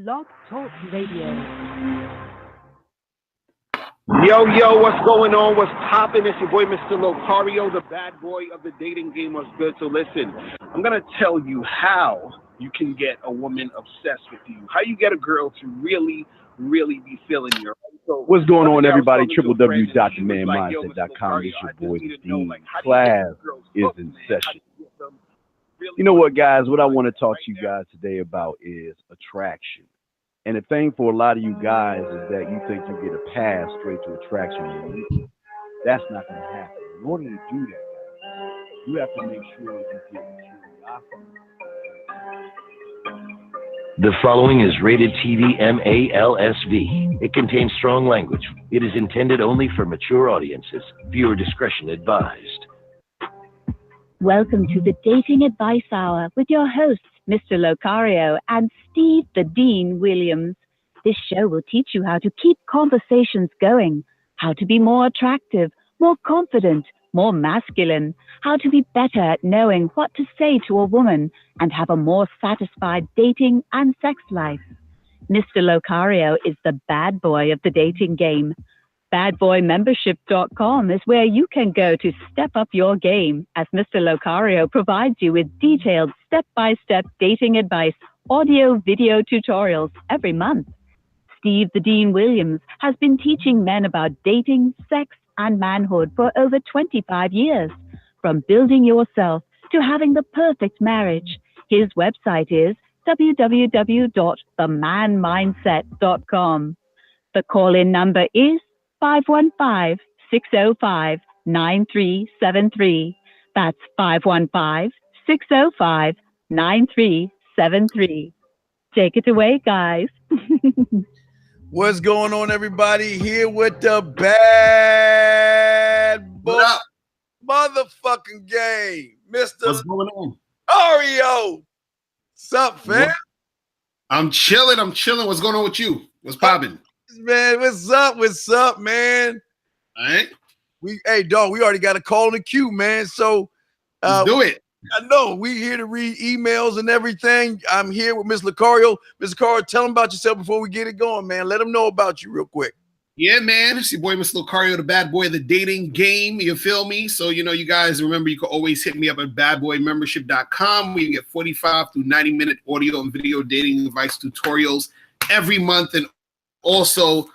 Blog Talk Radio. Yo, what's going on? What's poppin'? It's your boy, Mr. Locario, the bad boy of the dating game. What's good? So listen, I'm going to tell you how you can get a woman obsessed with you, how you get a girl to really be feeling you. So, what's going on, everybody? www.themanmindset.com. It's your boy, Steve. Class is in session. You know what, guys? What I want to talk to you guys today about is attraction. And the thing for a lot of you guys is that you think you get a pass straight to attraction. That's not going to happen. In order to do that, guys, you have to make sure you get curiosity. The following is rated TV MALSV. It contains strong language. It is intended only for mature audiences. Viewer discretion advised. Welcome to the Dating Advice Hour with your hosts, Mr. Locario and Steve the Dean Williams. This show will teach you how to keep conversations going, how to be more attractive, more confident, more masculine, how to be better at knowing what to say to a woman, and have a more satisfied dating and sex life. Mr. Locario is the bad boy of the dating game. Badboymembership.com is where you can go to step up your game, as Mr. Locario provides you with detailed step-by-step dating advice, audio, video tutorials every month. Steve the Dean Williams has been teaching men about dating, sex, and manhood for over 25 years. From building yourself to having the perfect marriage, his website is www.themanmindset.com. The call-in number is 515-605-9373. That's 515-605-9373. Take it away, guys. What's going on, everybody? Here with the bad boy motherfucking game, Mr. What's going on? Ario. What's up, fam? I'm chilling. What's going on with you? What's popping? Man, what's up, man? All right. Hey, dog, we already got a call in the queue, man. So let's do it. I know we here to read emails and everything. I'm here with Ms. Locario. Ms. Locario, tell them about yourself before we get it going, man. Let them know about you real quick. Yeah, man. It's your boy, Mr. Locario, the bad boy of the dating game. You feel me? So, you guys remember you can always hit me up at badboymembership.com where you get 45 to 90-minute audio and video dating advice tutorials every month, and also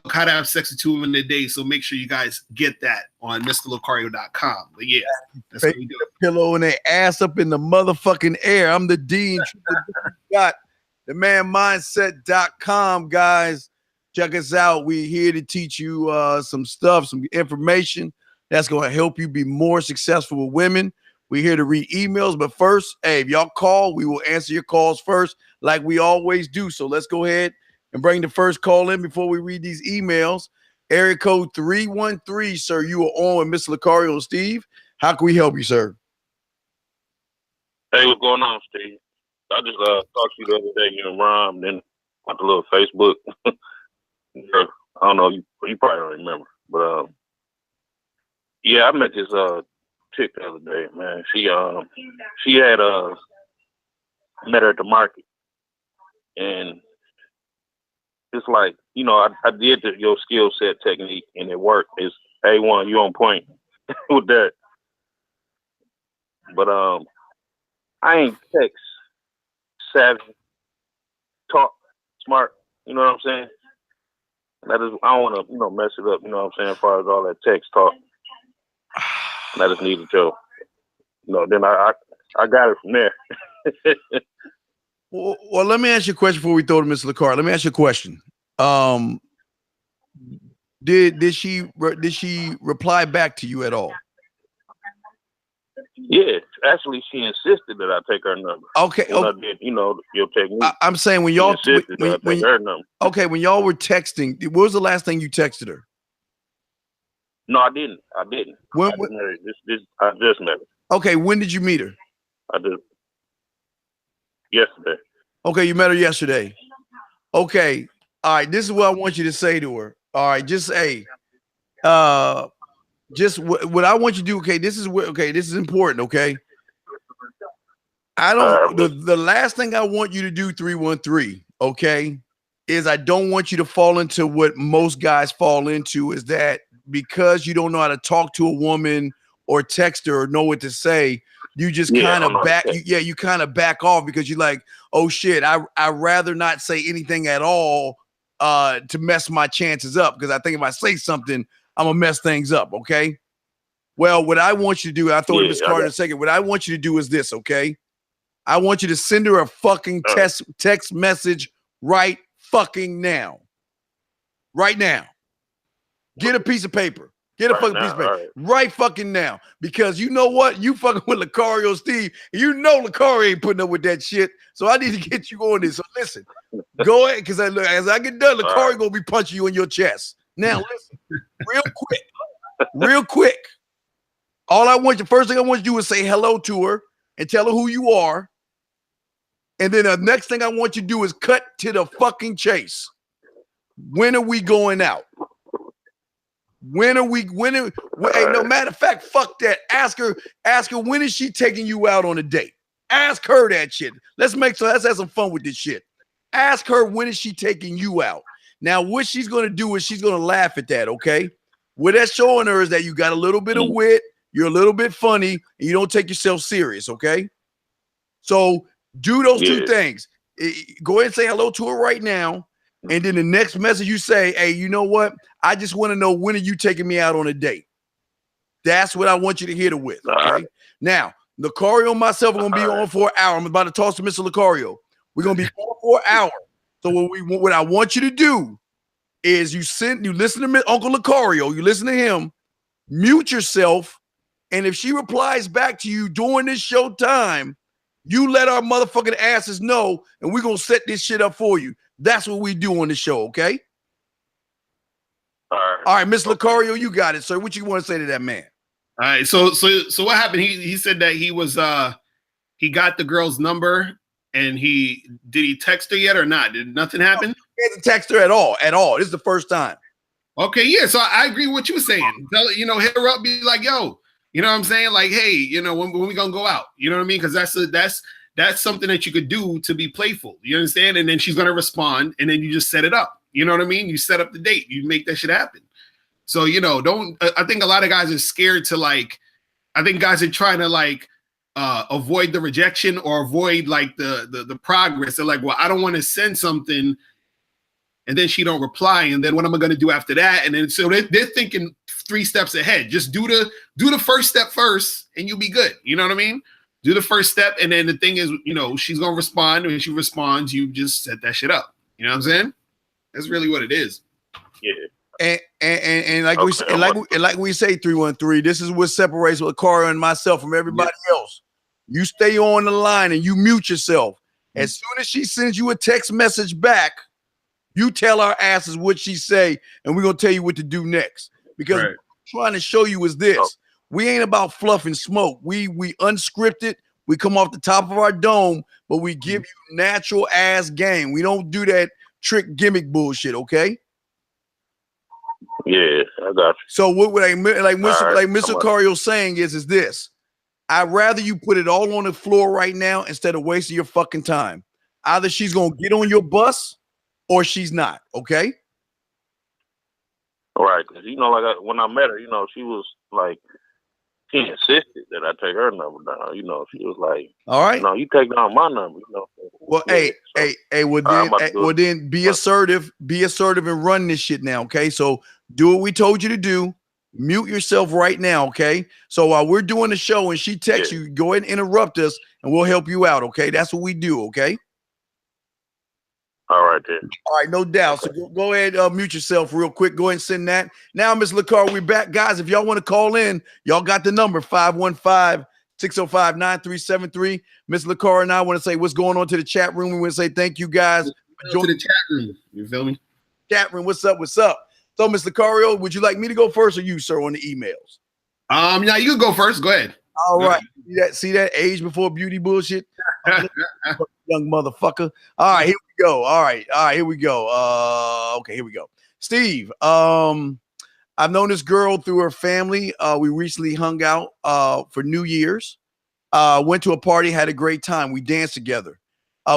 how to have sex with 2 women a day. So make sure you guys get that on MrLocario.com. But yeah, that's what we do. Pillow and their ass up in the motherfucking air. I'm the Dean. Got the manmindset.com, guys. Check us out. We're here to teach you some stuff, some information that's going to help you be more successful with women. We're here to read emails, but first, hey, if y'all call, we will answer your calls first, like we always do. So let's go ahead and bring the first call in before we read these emails. Area code 313, sir. You are on with Mr. Locario and Steve. How can we help you, sir? Hey, what's going on, Steve? I just talked to you the other day, you and Ron, then on the little Facebook. I don't know, you probably don't remember, but yeah, I met this chick the other day, man. She had met her at the market, and it's like, I did your skill set technique and it worked. It's A1, you on point with that. But I ain't text savvy, talk smart, you know what I'm saying? I don't want to, mess it up, you know what I'm saying, as far as all that text talk. And I just needed to, then I got it from there. Well, let me ask you a question before we throw to Mr. Locario. Let me ask you a question. Did she reply back to you at all? Yeah, actually, she insisted that I take her number. Okay. I did, your technique. I'm saying when y'all take her number. Okay, when y'all were texting, what was the last thing you texted her? No, I didn't. When, I just met her. Okay, when did you meet her? I did. Yesterday. Okay, you met her yesterday. Okay, all right. This is what I want you to say to her. All right, just say, just what I want you to do. Okay, this is important. Okay, I don't. The last thing I want you to do, 313, okay, is I don't want you to fall into what most guys fall into, is that because you don't know how to talk to a woman or text her or know what to say, you just kind of you kind of back off because you're like, oh shit, I rather not say anything at all to mess my chances up, because I think if I say something, I'm gonna mess things up. Okay. Well, what I want you to do, I thought it was Carter in a second. What I want you to do is this, okay? I want you to send her a fucking text message right fucking now. Right now. Get a piece of paper. Get a fucking piece of paper. Right fucking now. Because you know what? You fucking with Lucario Steve. And you know Lucario ain't putting up with that shit. So I need to get you on this. So listen, go ahead, because as I get done, Lucario gonna be punching you in your chest. Now listen, real quick. All I want you, first thing I want you to do is say hello to her and tell her who you are. And then the next thing I want you to do is cut to the fucking chase. When are we going out? Hey, no matter of fact, fuck that. Ask her, when is she taking you out on a date? Ask her that shit. Let's have some fun with this shit. Ask her, when is she taking you out? Now, what she's going to do is she's going to laugh at that, okay? What that's showing her is that you got a little bit of wit, you're a little bit funny, and you don't take yourself serious, okay? So do those two things. Go ahead and say hello to her right now. And then the next message you say, hey, you know what? I just want to know, when are you taking me out on a date? That's what I want you to hit her with, okay? Now, Lucario and myself are going to be on for an hour. I'm about to toss to Mr. Lucario. We're going to be on for an hour. So what I want you to do is you listen to Uncle Lucario, you listen to him, mute yourself, and if she replies back to you during this show time, you let our motherfucking asses know, and we're going to set this shit up for you. That's what we do on the show, okay? All right, Mr. Lucario, you got it, sir. What you want to say to that man? All right, so what happened? He said that he was he got the girl's number, and did he text her yet or not? Did nothing happen? He hasn't texted her at all. This is the first time. Okay, yeah. So I agree with what you were saying. Hit her up, be like, yo, you know what I'm saying? Like, hey, when we gonna go out? You know what I mean? Because that's something that you could do to be playful. You understand? And then she's gonna respond, and then you just set it up. You know what I mean? You set up the date. You make that shit happen. So don't. I think a lot of guys are scared to I think guys are trying to avoid the rejection or avoid the progress. They're like, well, I don't want to send something, and then she don't reply, and then what am I going to do after that? And then so they're thinking 3 steps ahead. Just do the first step first, and you'll be good. You know what I mean? Do the first step, and then the thing is, she's gonna respond. When she responds, you just set that shit up. You know what I'm saying? That's really what it is. Yeah. And like we say, 313. This is what separates Lucario and myself from everybody else. You stay on the line and you mute yourself. As soon as she sends you a text message back, you tell our asses what she say, and we're gonna tell you what to do next. Because what I'm trying to show you is this: we ain't about fluff and smoke. We unscripted. We come off the top of our dome, but we give you natural ass game. We don't do that trick gimmick bullshit. Okay? Yeah, I got you. So what would Mr. Lucario saying is this: I'd rather you put it all on the floor right now instead of wasting your fucking time. Either she's gonna get on your bus or she's not. Okay? All right, because when I met her, she was like, she insisted that I take her number down. She was like, all right, you take down my number. Well, then be assertive and run this shit now. Okay, so do what we told you to do. Mute yourself right now. Okay, so while we're doing the show and she texts you, go ahead and interrupt us, and we'll help you out. Okay, that's what we do. Okay. All right, then. All right, no doubt. So go ahead, mute yourself real quick. Go ahead and send that. Now, Ms. Lucario, we're back. Guys, if y'all want to call in, y'all got the number, 515-605-9373. Ms. Lucario and I want to say what's going on to the chat room. We want to say thank you, guys. To the chat room. You feel me? Chat room, what's up? What's up? So, Ms. Lucario, would you like me to go first or you, sir, on the emails? Yeah, you can go first. Go ahead. All right. See that age before beauty bullshit? Young motherfucker. All right, here we go. All right, here we go. Okay, here we go. Steve, I've known this girl through her family. We recently hung out for New Year's. Went to a party, had a great time. We danced together.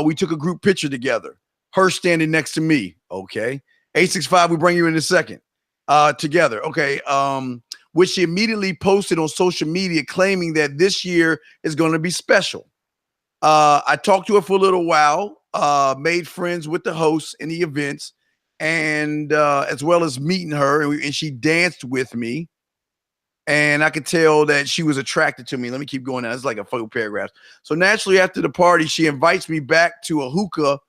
We took a group picture together. her standing next to me. Okay. 865, we bring you in a second. Together. Okay. Which she immediately posted on social media claiming that this year is going to be special. I talked to her for a little while, made friends with the hosts in the events, and as well as meeting her, and she danced with me. And I could tell that she was attracted to me. Let me keep going now. It's like a full paragraph. So naturally, after the party, she invites me back to a hookah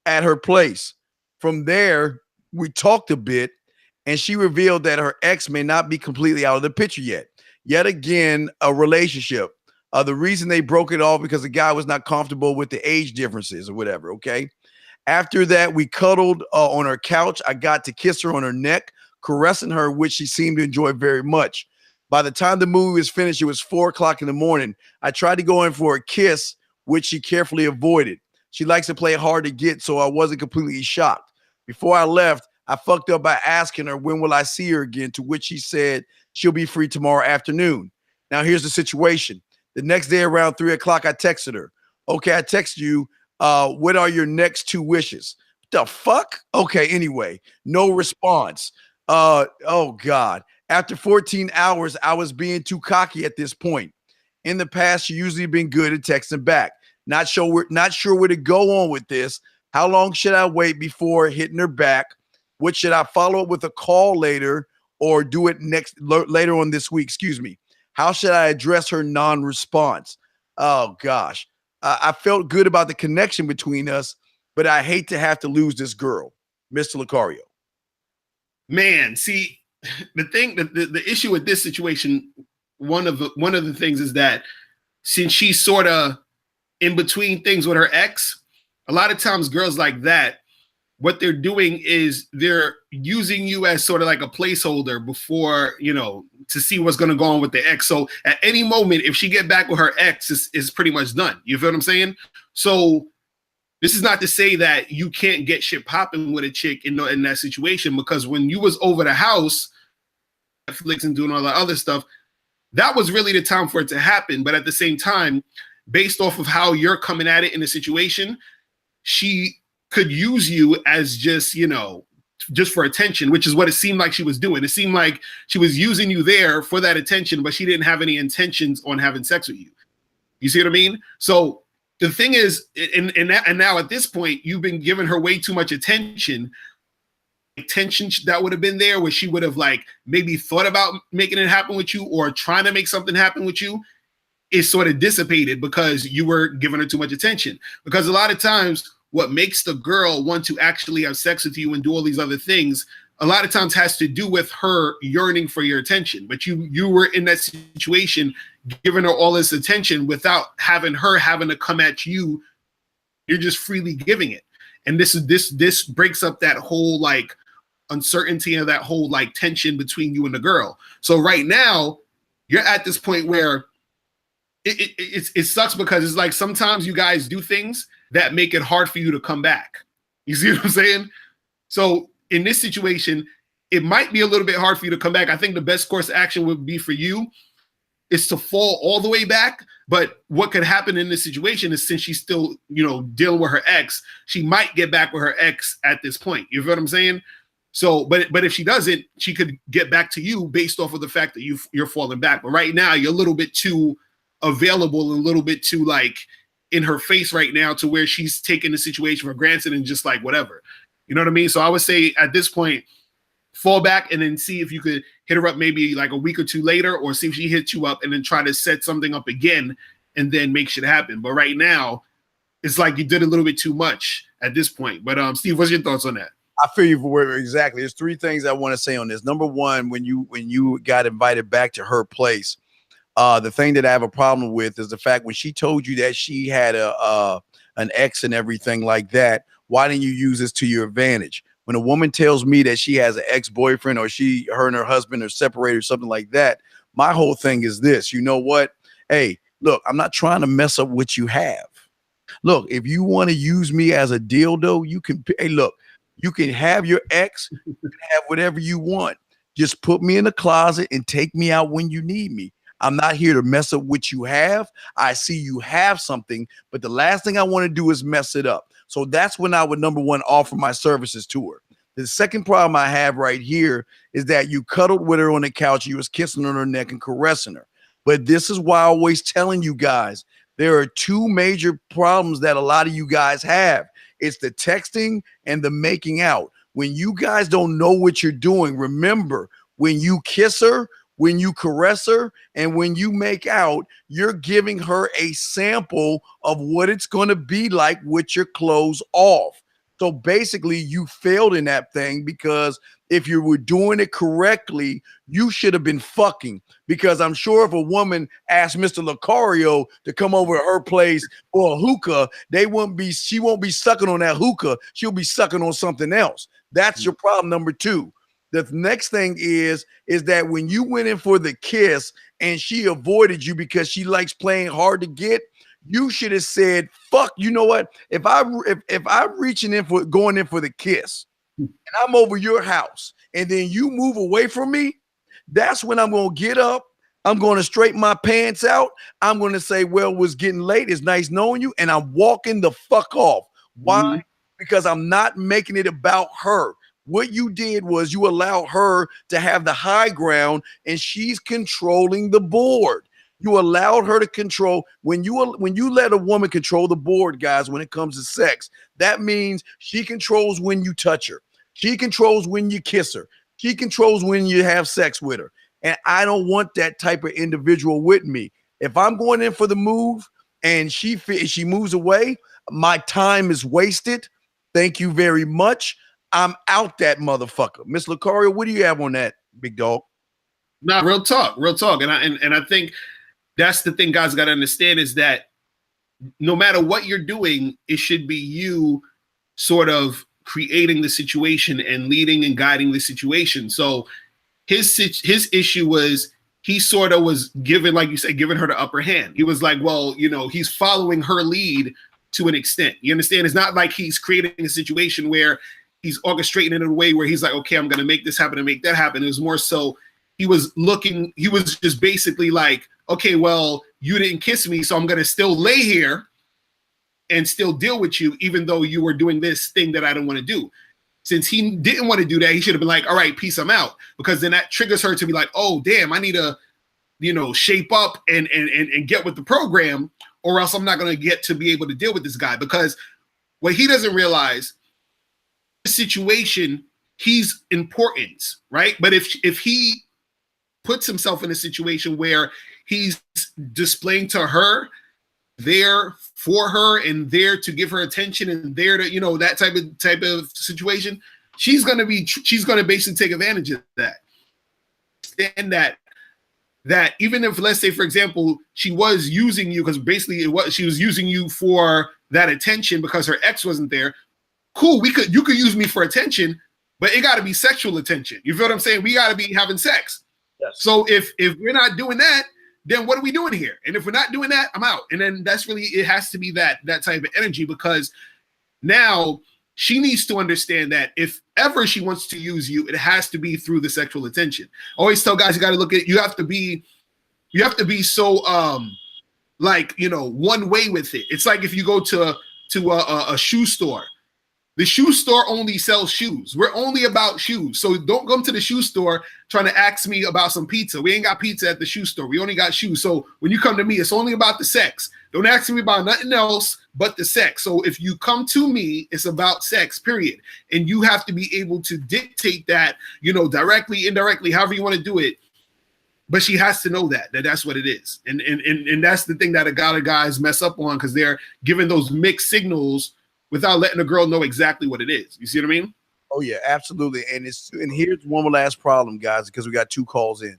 at her place. From there, we talked a bit, and she revealed that her ex may not be completely out of the picture yet. Yet again, a relationship. The reason they broke it off because the guy was not comfortable with the age differences or whatever. Okay. After that, we cuddled on her couch. I got to kiss her on her neck, caressing her, which she seemed to enjoy very much. By the time the movie was finished, it was 4:00 in the morning. I tried to go in for a kiss, which she carefully avoided. She likes to play hard to get, so I wasn't completely shocked. Before I left, I fucked up by asking her, when will I see her again? To which she said she'll be free tomorrow afternoon. Now, here's the situation. The next day around 3:00, I texted her. Okay, I texted you. What are your next 2 wishes? The fuck? Okay, anyway, no response. Oh God. After 14 hours, I was being too cocky at this point. In the past, she usually been good at texting back. Not sure where to go on with this. How long should I wait before hitting her back? What should I follow up with a call later or do it later on this week? Excuse me. How should I address her non-response? Oh gosh. I felt good about the connection between us, but I hate to have to lose this girl, Mr. Lucario. Man, see, the issue with this situation, one of the things is that since she's sort of in between things with her ex, a lot of times girls like that, what they're doing is they're using you as sort of like a placeholder before, to see what's going to go on with the ex. So at any moment, if she get back with her ex, is pretty much done. You feel what I'm saying? So this is not to say that you can't get shit popping with a chick in that situation, because when you was over the house, Netflix and doing all that other stuff, that was really the time for it to happen. But at the same time, based off of how you're coming at it in the situation, she could use you as just for attention, which is what it seemed like she was doing. It seemed like she was using you there for that attention, but she didn't have any intentions on having sex with you. You see what I mean? So the thing is, and now at this point, you've been giving her way too much attention that would have been there, where she would have like maybe thought about making it happen with you or trying to make something happen with you, is sort of dissipated because you were giving her too much attention. Because a lot of times what makes the girl want to actually have sex with you and do all these other things, a lot of times has to do with her yearning for your attention. But you were in that situation, giving her all this attention without having her having to come at you. You're just freely giving it. And this breaks up that whole like uncertainty and that whole like tension between you and the girl. So right now, you're at this point where it sucks, because it's like sometimes you guys do things that make it hard for you to come back. You see what I'm saying? So in this situation, it might be a little bit hard for you to come back. I think the best course of action would be for you is to fall all the way back. But what could happen in this situation is, since she's still, dealing with her ex, she might get back with her ex at this point. You feel what I'm saying? So, but if she doesn't, she could get back to you based off of the fact that you're falling back. But right now, you're a little bit too available and a little bit too like in her face right now, to where she's taking the situation for granted and just like whatever. You know what I mean? So I would say at this point, fall back and then see if you could hit her up maybe like a week or two later, or see if she hits you up and then try to set something up again and then make shit happen. But right now, it's like you did a little bit too much at this point. But Steve, what's your thoughts on that? I feel you for where exactly. There's 3 things I want to say on this. Number one, when you got invited back to her place, the thing that I have a problem with is the fact when she told you that she had an ex and everything like that, why didn't you use this to your advantage? When a woman tells me that she has an ex-boyfriend, or her and her husband are separated or something like that, my whole thing is this. You know what? Hey, look, I'm not trying to mess up what you have. Look, if you want to use me as a dildo, you can. Hey, look, you can have your ex, you can have whatever you want. Just put me in the closet and take me out when you need me. I'm not here to mess up what you have. I see you have something, but the last thing I want to do is mess it up. So that's when I would, number one, offer my services to her. The second problem I have right here is that you cuddled with her on the couch. You was kissing on her neck and caressing her. But this is why I'm always telling you guys, there are two major problems that a lot of you guys have. It's the texting and the making out. When you guys don't know what you're doing, remember, when you kiss her, when you caress her, and when you make out, you're giving her a sample of what it's going to be like with your clothes off. So basically, you failed in that thing, because if you were doing it correctly, you should have been fucking. Because I'm sure if a woman asked Mr. Lucario to come over to her place for a hookah, she won't be sucking on that hookah. She'll be sucking on something else. That's your problem number two. The next thing is that when you went in for the kiss and she avoided you because she likes playing hard to get, you should have said, fuck, you know what? If I'm reaching in for going in for the kiss and I'm over your house and then you move away from me, that's when I'm going to get up. I'm going to straighten my pants out. I'm going to say, well, it was getting late. It's nice knowing you. And I'm walking the fuck off. Why? Mm-hmm. Because I'm not making it about her. What you did was you allowed her to have the high ground, and she's controlling the board. You allowed her to control. When you let a woman control the board, guys, when it comes to sex, that means she controls when you touch her. She controls when you kiss her. She controls when you have sex with her. And I don't want that type of individual with me. If I'm going in for the move and she moves away, my time is wasted. Thank you very much. I'm out that motherfucker. Miss Lucario, what do you have on that, big dog? Nah, real talk. And I think that's the thing guys got to understand, is that no matter what you're doing, it should be you sort of creating the situation and leading and guiding the situation. So his issue was he sort of was giving, like you said, giving her the upper hand. He was like, well, he's following her lead to an extent. You understand? It's not like he's creating a situation where he's orchestrating it in a way where he's like, okay, I'm going to make this happen and make that happen. It was more so he was just basically like, okay, well, you didn't kiss me, so I'm going to still lay here and still deal with you, even though you were doing this thing that I don't want to do. Since he didn't want to do that, he should have been like, all right, peace, I'm out. Because then that triggers her to be like, oh, damn, I need to, shape up and get with the program, or else I'm not going to get to be able to deal with this guy. Because what he doesn't realize, situation, he's important, right? But if he puts himself in a situation where he's displaying to her, there for her and there to give her attention and there to that type of situation, she's gonna basically take advantage of that. And that even if, let's say, for example, she was using you, because basically she was using you for that attention because her ex wasn't there. Cool, you could use me for attention, but it got to be sexual attention. You feel what I'm saying? We got to be having sex. Yes. So if we're not doing that, then what are we doing here? And if we're not doing that, I'm out. And then that's really, it has to be that type of energy, because now she needs to understand that if ever she wants to use you, it has to be through the sexual attention. I always tell guys, you got to look at, you have to be so one way with it. It's like if you go to a shoe store. The shoe store only sells shoes. We're only about shoes. So don't come to the shoe store trying to ask me about some pizza. We ain't got pizza at the shoe store. We only got shoes. So when you come to me, it's only about the sex. Don't ask me about nothing else but the sex. So if you come to me, it's about sex, period. And you have to be able to dictate that, directly, indirectly, however you want to do it. But she has to know that's what it is. And that's the thing that a lot of guys mess up on, because they're giving those mixed signals without letting the girl know exactly what it is. You see what I mean? Oh yeah, absolutely. And here's one last problem, guys, because we got 2 calls in.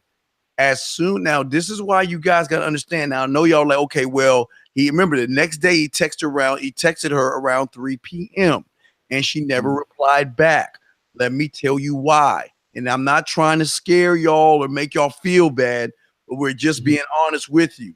Now, this is why you guys got to understand. Now, I know y'all like, okay, well, remember the next day he texted her around 3 p.m. and she never replied back. Let me tell you why. And I'm not trying to scare y'all or make y'all feel bad, but we're just being honest with you.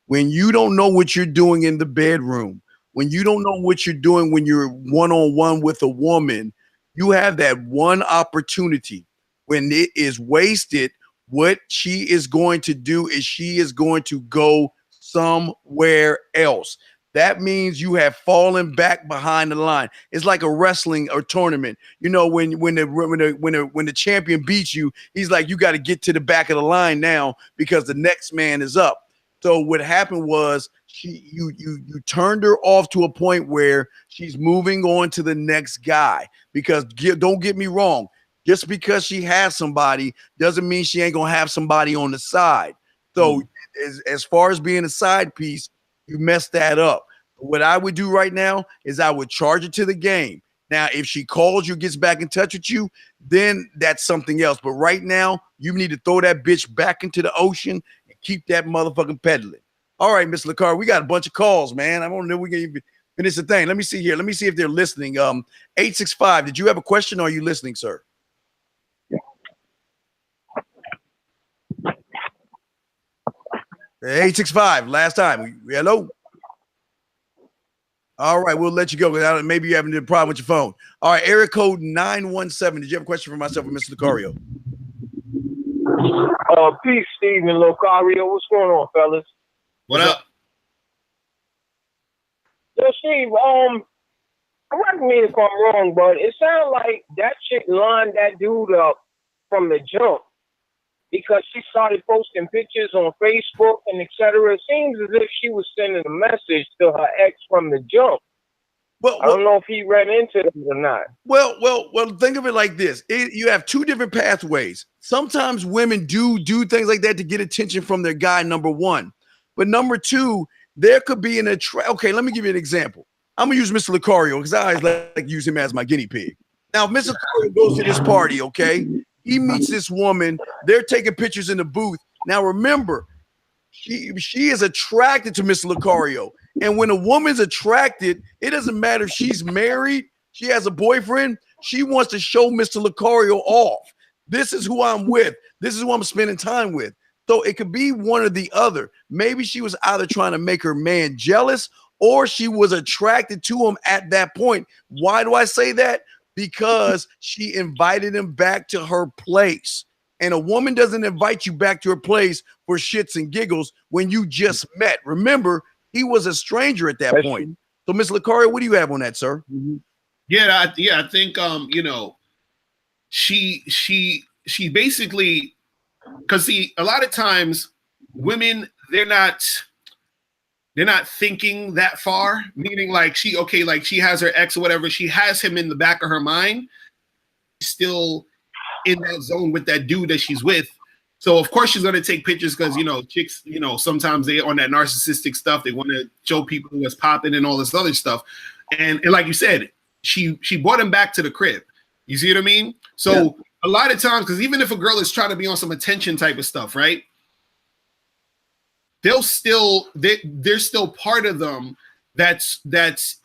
When you don't know what you're doing in the bedroom, when you don't know what you're doing when you're one-on-one with a woman, you have that one opportunity. When it is wasted, what she is going to do is she is going to go somewhere else. That means you have fallen back behind the line. It's like a wrestling or tournament. You know, when the champion beats you, he's like, you got to get to the back of the line now because the next man is up. So what happened was you turned her off to a point where she's moving on to the next guy. Because don't get me wrong, just because she has somebody doesn't mean she ain't gonna have somebody on the side. So as far as being a side piece, you messed that up. What I would do right now is I would charge it to the game. Now, if she calls you, gets back in touch with you, then that's something else. But right now, you need to throw that bitch back into the ocean and keep that motherfucking peddling. All right, Miss LaCar, we got a bunch of calls, man. I don't know if we can even finish the thing. Let me see here. Let me see if they're listening. 865, did you have a question or are you listening, sir? 865, last time. Hello? All right, we'll let you go. Maybe you're having a problem with your phone. All right, area code 917. Did you have a question for myself or Mr. Lucario? Peace, Steve and Lucario. What's going on, fellas? What up? So, Steve, correct me if I'm wrong, but it sounds like that chick lined that dude up from the jump, because she started posting pictures on Facebook and etc. It seems as if she was sending a message to her ex from the jump. Well, I don't know if he read into it or not. Well, think of it like this. You have two different pathways. Sometimes women do things like that to get attention from their guy, number one. But number two, there could be okay, let me give you an example. I'm going to use Mr. Lucario because I always like to use him as my guinea pig. Now, if Mr. Lucario goes to this party, okay? He meets this woman. They're taking pictures in the booth. Now, remember, she is attracted to Mr. Lucario. And when a woman's attracted, it doesn't matter if she's married, she has a boyfriend, she wants to show Mr. Lucario off. This is who I'm with. This is who I'm spending time with. So it could be one or the other. Maybe she was either trying to make her man jealous or she was attracted to him at that point. Why do I say that? Because she invited him back to her place. And a woman doesn't invite you back to her place for shits and giggles when you just met. Remember, he was a stranger at that point. So, Ms. Lucario, what do you have on that, sir? Yeah, I think she basically, because see, a lot of times women, they're not thinking that far, meaning like she has her ex or whatever, she has him in the back of her mind, still in that zone with that dude that she's with. So of course she's going to take pictures because, chicks, sometimes they on that narcissistic stuff. They want to show people what's popping and all this other stuff. And like you said, she brought him back to the crib. You see what I mean? So a lot of times, because even if a girl is trying to be on some attention type of stuff, right? There's still part of them that's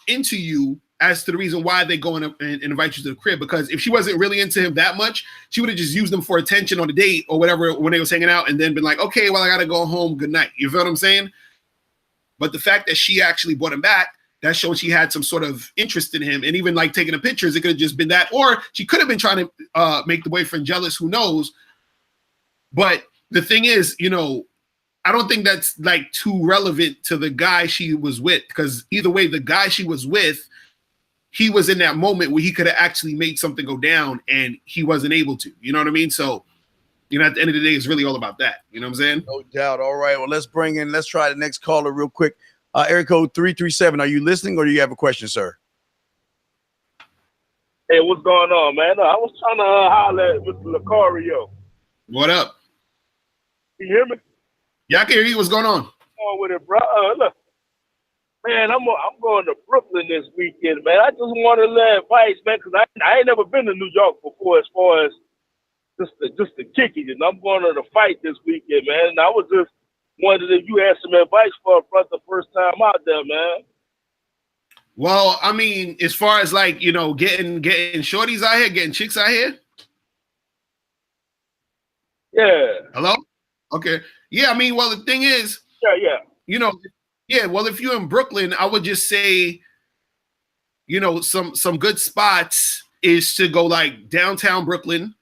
into you as to the reason why they go and invite you to the crib. Because if she wasn't really into him that much, she would have just used him for attention on a date or whatever when they was hanging out and then been like, okay, well, I got to go home. Good night. You feel what I'm saying? But the fact that she actually brought him back, that showed she had some sort of interest in him. And even like taking the pictures, it could have just been that. Or she could have been trying to make the boyfriend jealous. Who knows? But the thing is, I don't think that's like too relevant to the guy she was with, because either way, the guy she was with, he was in that moment where he could have actually made something go down and he wasn't able to. You know what I mean? So, at the end of the day, it's really all about that. You know what I'm saying? No doubt. All right. Well, let's try the next caller real quick. Area code 337. Are you listening or do you have a question, sir? Hey, what's going on, man? I was trying to holler at Mr. Lucario. What up? Can you hear me? Yeah, I can hear you. What's going on? On with it, bro. Look, man, I'm going to Brooklyn this weekend, man. I just want to let advice, man, because I ain't never been to New York before as far as just to kick it. And I'm going to the fight this weekend, man. And I was just wondering if you had some advice for a brother the first time out there, man. Well, I mean, as far as like, getting shorties out here, getting chicks out here. Yeah. Hello? Okay. Yeah, I mean, well, the thing is, well, if you're in Brooklyn, I would just say, some good spots is to go like downtown Brooklyn,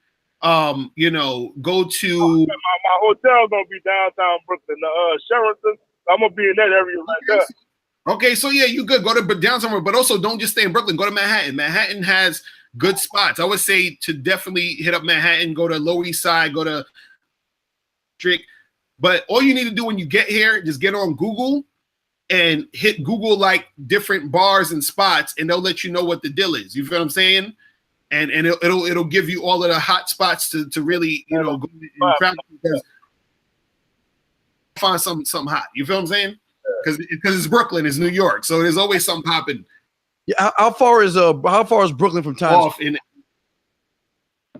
You know, go to my hotel gonna be downtown Brooklyn, Sheraton. I'm gonna be in that area right there. Okay, so yeah, you good. Go to down somewhere, but also don't just stay in Brooklyn. Go to Manhattan. Manhattan has good spots. I would say to definitely hit up Manhattan. Go to Lower East Side. Go to District. But all you need to do when you get here, just get on Google and hit Google like different bars and spots, and they'll let you know what the deal is. You feel what I'm saying? And it'll give you all of the hot spots to really, you know, go and travel because find something hot. You feel what I'm saying? Because it's Brooklyn, it's New York, so there's always something popping. Yeah, how far is Brooklyn from Times Square?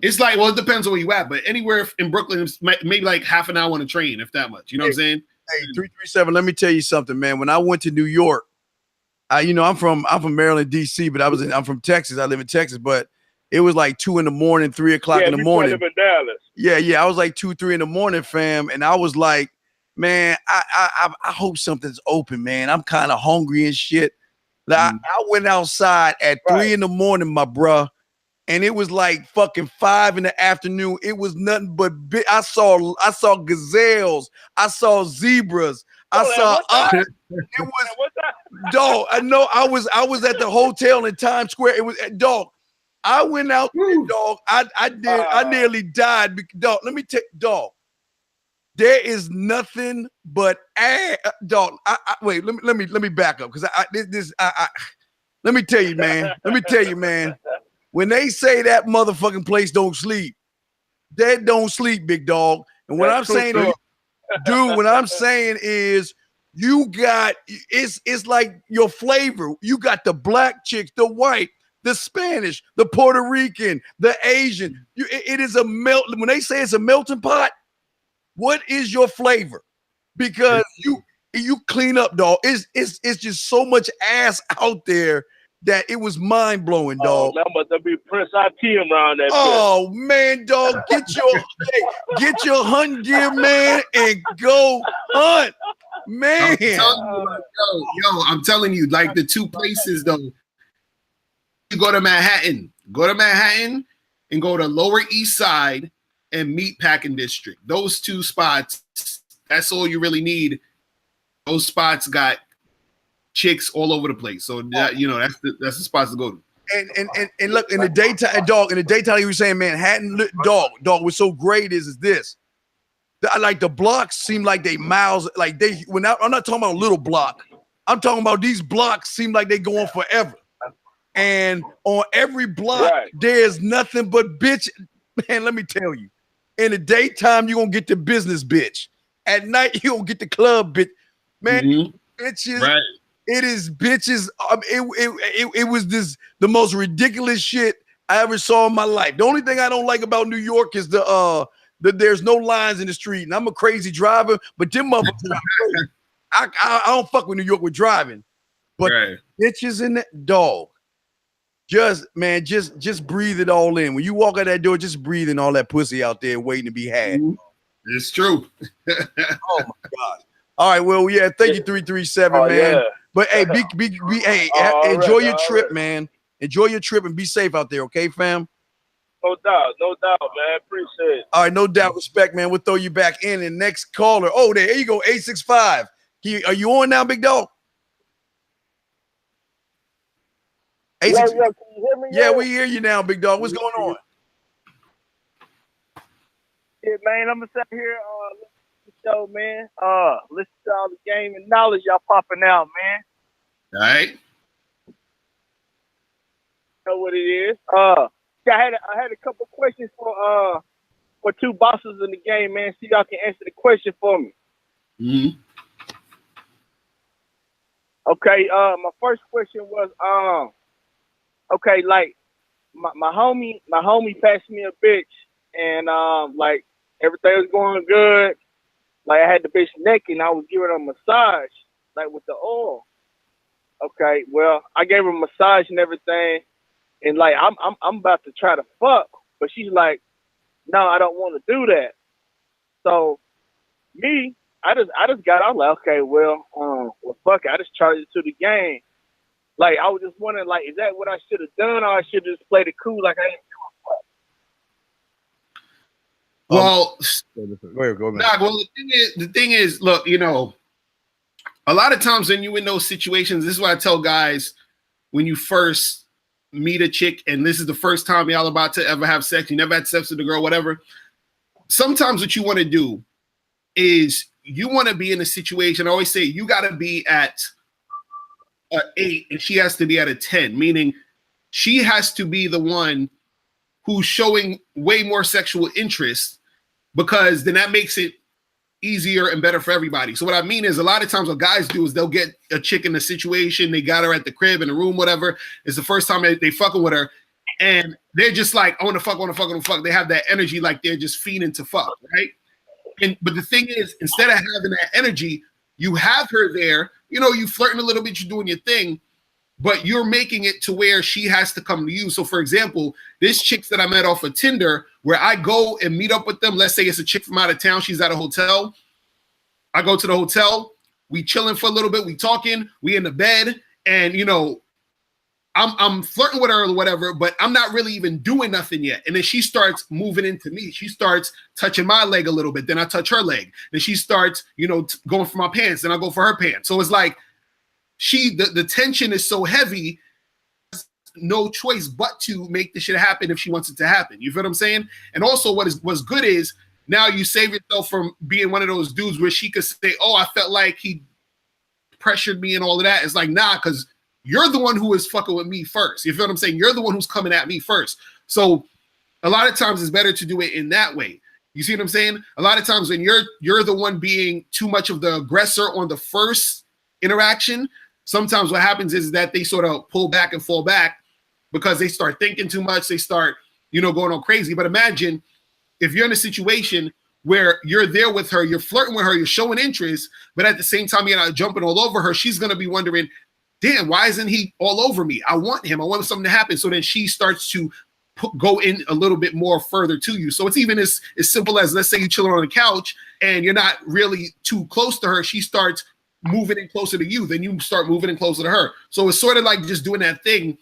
It's like, well, it depends on where you at, but anywhere in Brooklyn, it's maybe like half an hour on a train, if that much. You know what I'm saying? Hey, 337. Let me tell you something, man. When I went to New York, I'm from Maryland, D.C., but I'm from Texas. I live in Texas, but it was like 2 in the morning, 3 o'clock in the morning. Live in Dallas. Yeah. I was like 2, 3 in the morning, fam, and I was like, man, I hope something's open, man. I'm kind of hungry and shit. Like, I went outside at 3 in the morning, my bruh, and it was like fucking 5 in the afternoon. It was nothing but I saw gazelles, I saw zebras, I saw it was dog. I know I was at the hotel in Times Square. It was dog. I went out there, dog. I nearly died. Dog, let me take dog. There is nothing but dog. Wait, let me back up because let me tell you, man. When they say that motherfucking place don't sleep, they don't sleep, big dog. And what I'm saying to you, dude, what I'm saying is you got it's like your flavor. You got the black chicks, the white, the Spanish, the Puerto Rican, the Asian. It is a melt. When they say it's a melting pot, what is your flavor? Because you clean up, dog. It's just so much ass out there that it was mind blowing, dog. That must be Prince IT around that. Oh man, dog, get your hunting gear, man, and go hunt, man. I'm telling you, like the two places though. You go to Manhattan and go to Lower East Side and Meatpacking District. Those two spots, that's all you really need. Those spots got chicks all over the place. So that's the spots to go to. And look, in the daytime, you were saying Manhattan, dog, what's so great is this. Like the blocks seem like they miles, like I'm not talking about a little block. I'm talking about these blocks seem like they go on forever. And on every block, there's nothing but bitch. Man, let me tell you. In the daytime, you're going to get the business bitch. At night, you're going to get the club bitch. Man, bitches. Right. It is bitches. It was the most ridiculous shit I ever saw in my life. The only thing I don't like about New York is there's no lines in the street. And I'm a crazy driver, but them motherfuckers, I don't fuck with New York with driving. But bitches in that dog. Just breathe it all in. When you walk out that door, just breathing all that pussy out there waiting to be had. It's true. Oh my God. All right, well, yeah, thank you, 337, man. Yeah. But hey, enjoy your trip, man. Enjoy your trip and be safe out there, okay, fam? No doubt, man. Appreciate it. All right, no doubt, respect, man. We'll throw you back in. And next caller. Oh, there you go, 865. Are you on now, big dog? Can you hear me? Yeah, we hear you now, big dog. What's going on? Yeah, man, I'm gonna sit here listen to the show, man. Listen to all the game and knowledge y'all popping out, man. All right. Know what it is. I had a couple questions for two bosses in the game, man. See y'all can answer the question for me. Mm-hmm. Okay, my first question was okay, like my homie passed me a bitch, and like everything was going good. Like I had the bitch naked, and I was giving her a massage, like with the oil. Okay, well I gave her a massage and everything, and like I'm about to try to fuck, but she's like, no, I don't want to do that. So me, I just got out like, okay, well fuck it, I just charged it to the game. Like, I was just wondering, like, is that what I should have done, or I should have just played it cool like I didn't Well, go ahead. Doc, well, the thing is, look, you know, a lot of times when you in those situations, this is what I tell guys when you first meet a chick and this is the first time y'all about to ever have sex, you never had sex with a girl, whatever. Sometimes what you want to do is you want to be in a situation. I always say you got to be at an 8 and she has to be at a 10, meaning she has to be the one who's showing way more sexual interest, because then that makes it easier and better for everybody. So what I mean is, a lot of times what guys do is they'll get a chick in a situation, they got her at the crib, in the room, whatever. It's the first time they fucking with her, and they're just like, I want to fuck. They have that energy like they're just fiending to fuck, right? But the thing is, instead of having that energy, you have her there, you know, you flirting a little bit, you're doing your thing, but you're making it to where she has to come to you. So for example, this chicks that I met off of Tinder, where I go and meet up with them, let's say it's a chick from out of town, she's at a hotel. I go to the hotel, we chilling for a little bit, we talking, we in the bed, and you know, I'm flirting with her or whatever, but I'm not really even doing nothing yet. And then she starts moving into me. She starts touching my leg a little bit. Then I touch her leg. Then she starts, you know, going for my pants. Then I go for her pants. So it's like the tension is so heavy, no choice but to make the shit happen if she wants it to happen. You feel what I'm saying? And also what's good is now you save yourself from being one of those dudes where she could say, oh, I felt like he pressured me and all of that. It's like, nah, because you're the one who is fucking with me first. You feel what I'm saying? You're the one who's coming at me first. So a lot of times it's better to do it in that way. You see what I'm saying? A lot of times when you're the one being too much of the aggressor on the first interaction, sometimes what happens is that they sort of pull back and fall back because they start thinking too much. They start, you know, going on crazy. But imagine if you're in a situation where you're there with her, you're flirting with her, you're showing interest, but at the same time, you're not jumping all over her. She's going to be wondering, damn, why isn't he all over me? I want him. I want something to happen. So then she starts to go in a little bit more further to you. So it's even as simple as, let's say you're chilling on the couch and you're not really too close to her. She starts moving in closer to you. Then you start moving in closer to her. So it's sort of like just doing that thing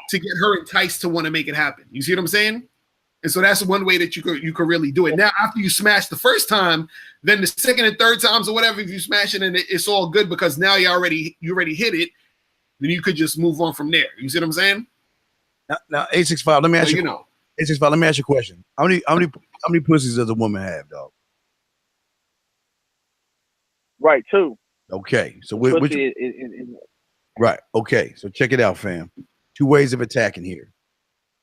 to get her enticed to want to make it happen. You see what I'm saying? And so that's one way that you could really do it. Now, after you smash the first time, then the second and third times or whatever, if you smash it and it's all good because now you already hit it, then you could just move on from there. You see what I'm saying? Now 865, let me ask you. 865, let me ask you a question. How many pussies does a woman have, dog? Right, 2. Okay, so right. Okay, so check it out, fam. 2 ways of attacking here.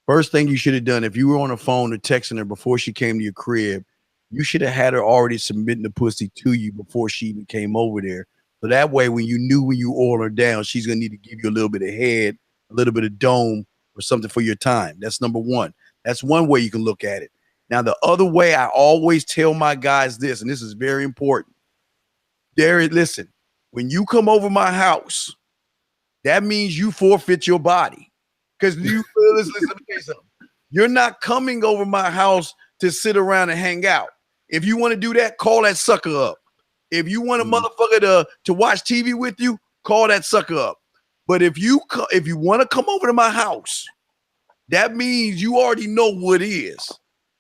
First thing you should have done, if you were on the phone or texting her before she came to your crib, you should have had her already submitting the pussy to you before she even came over there. So that way, when you oil her down, she's gonna need to give you a little bit of head, a little bit of dome, or something for your time. That's number one. That's one way you can look at it. Now, the other way, I always tell my guys this, and this is very important. Listen, when you come over my house, that means you forfeit your body. Because listen, let me tell you something. You're not coming over my house to sit around and hang out. If you want to do that, call that sucker up. If you want a motherfucker to watch TV with you, call that sucker up. But if you want to come over to my house, that means you already know what is.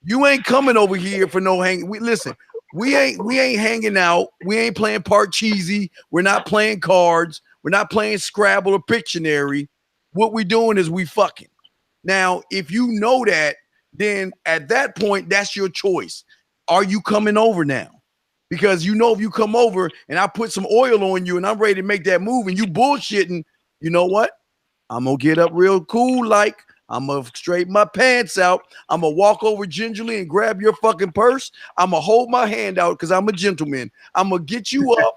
You ain't coming over here for no hang. Listen, we ain't hanging out. We ain't playing Park Cheesy. We're not playing cards. We're not playing Scrabble or Pictionary. What we doing is we fucking. Now, if you know that, then at that point, that's your choice. Are you coming over now? Because you know if you come over and I put some oil on you and I'm ready to make that move and you bullshitting, you know what? I'm going to get up real cool like I'm going to straighten my pants out. I'm going to walk over gingerly and grab your fucking purse. I'm going to hold my hand out because I'm a gentleman. I'm going to get you up.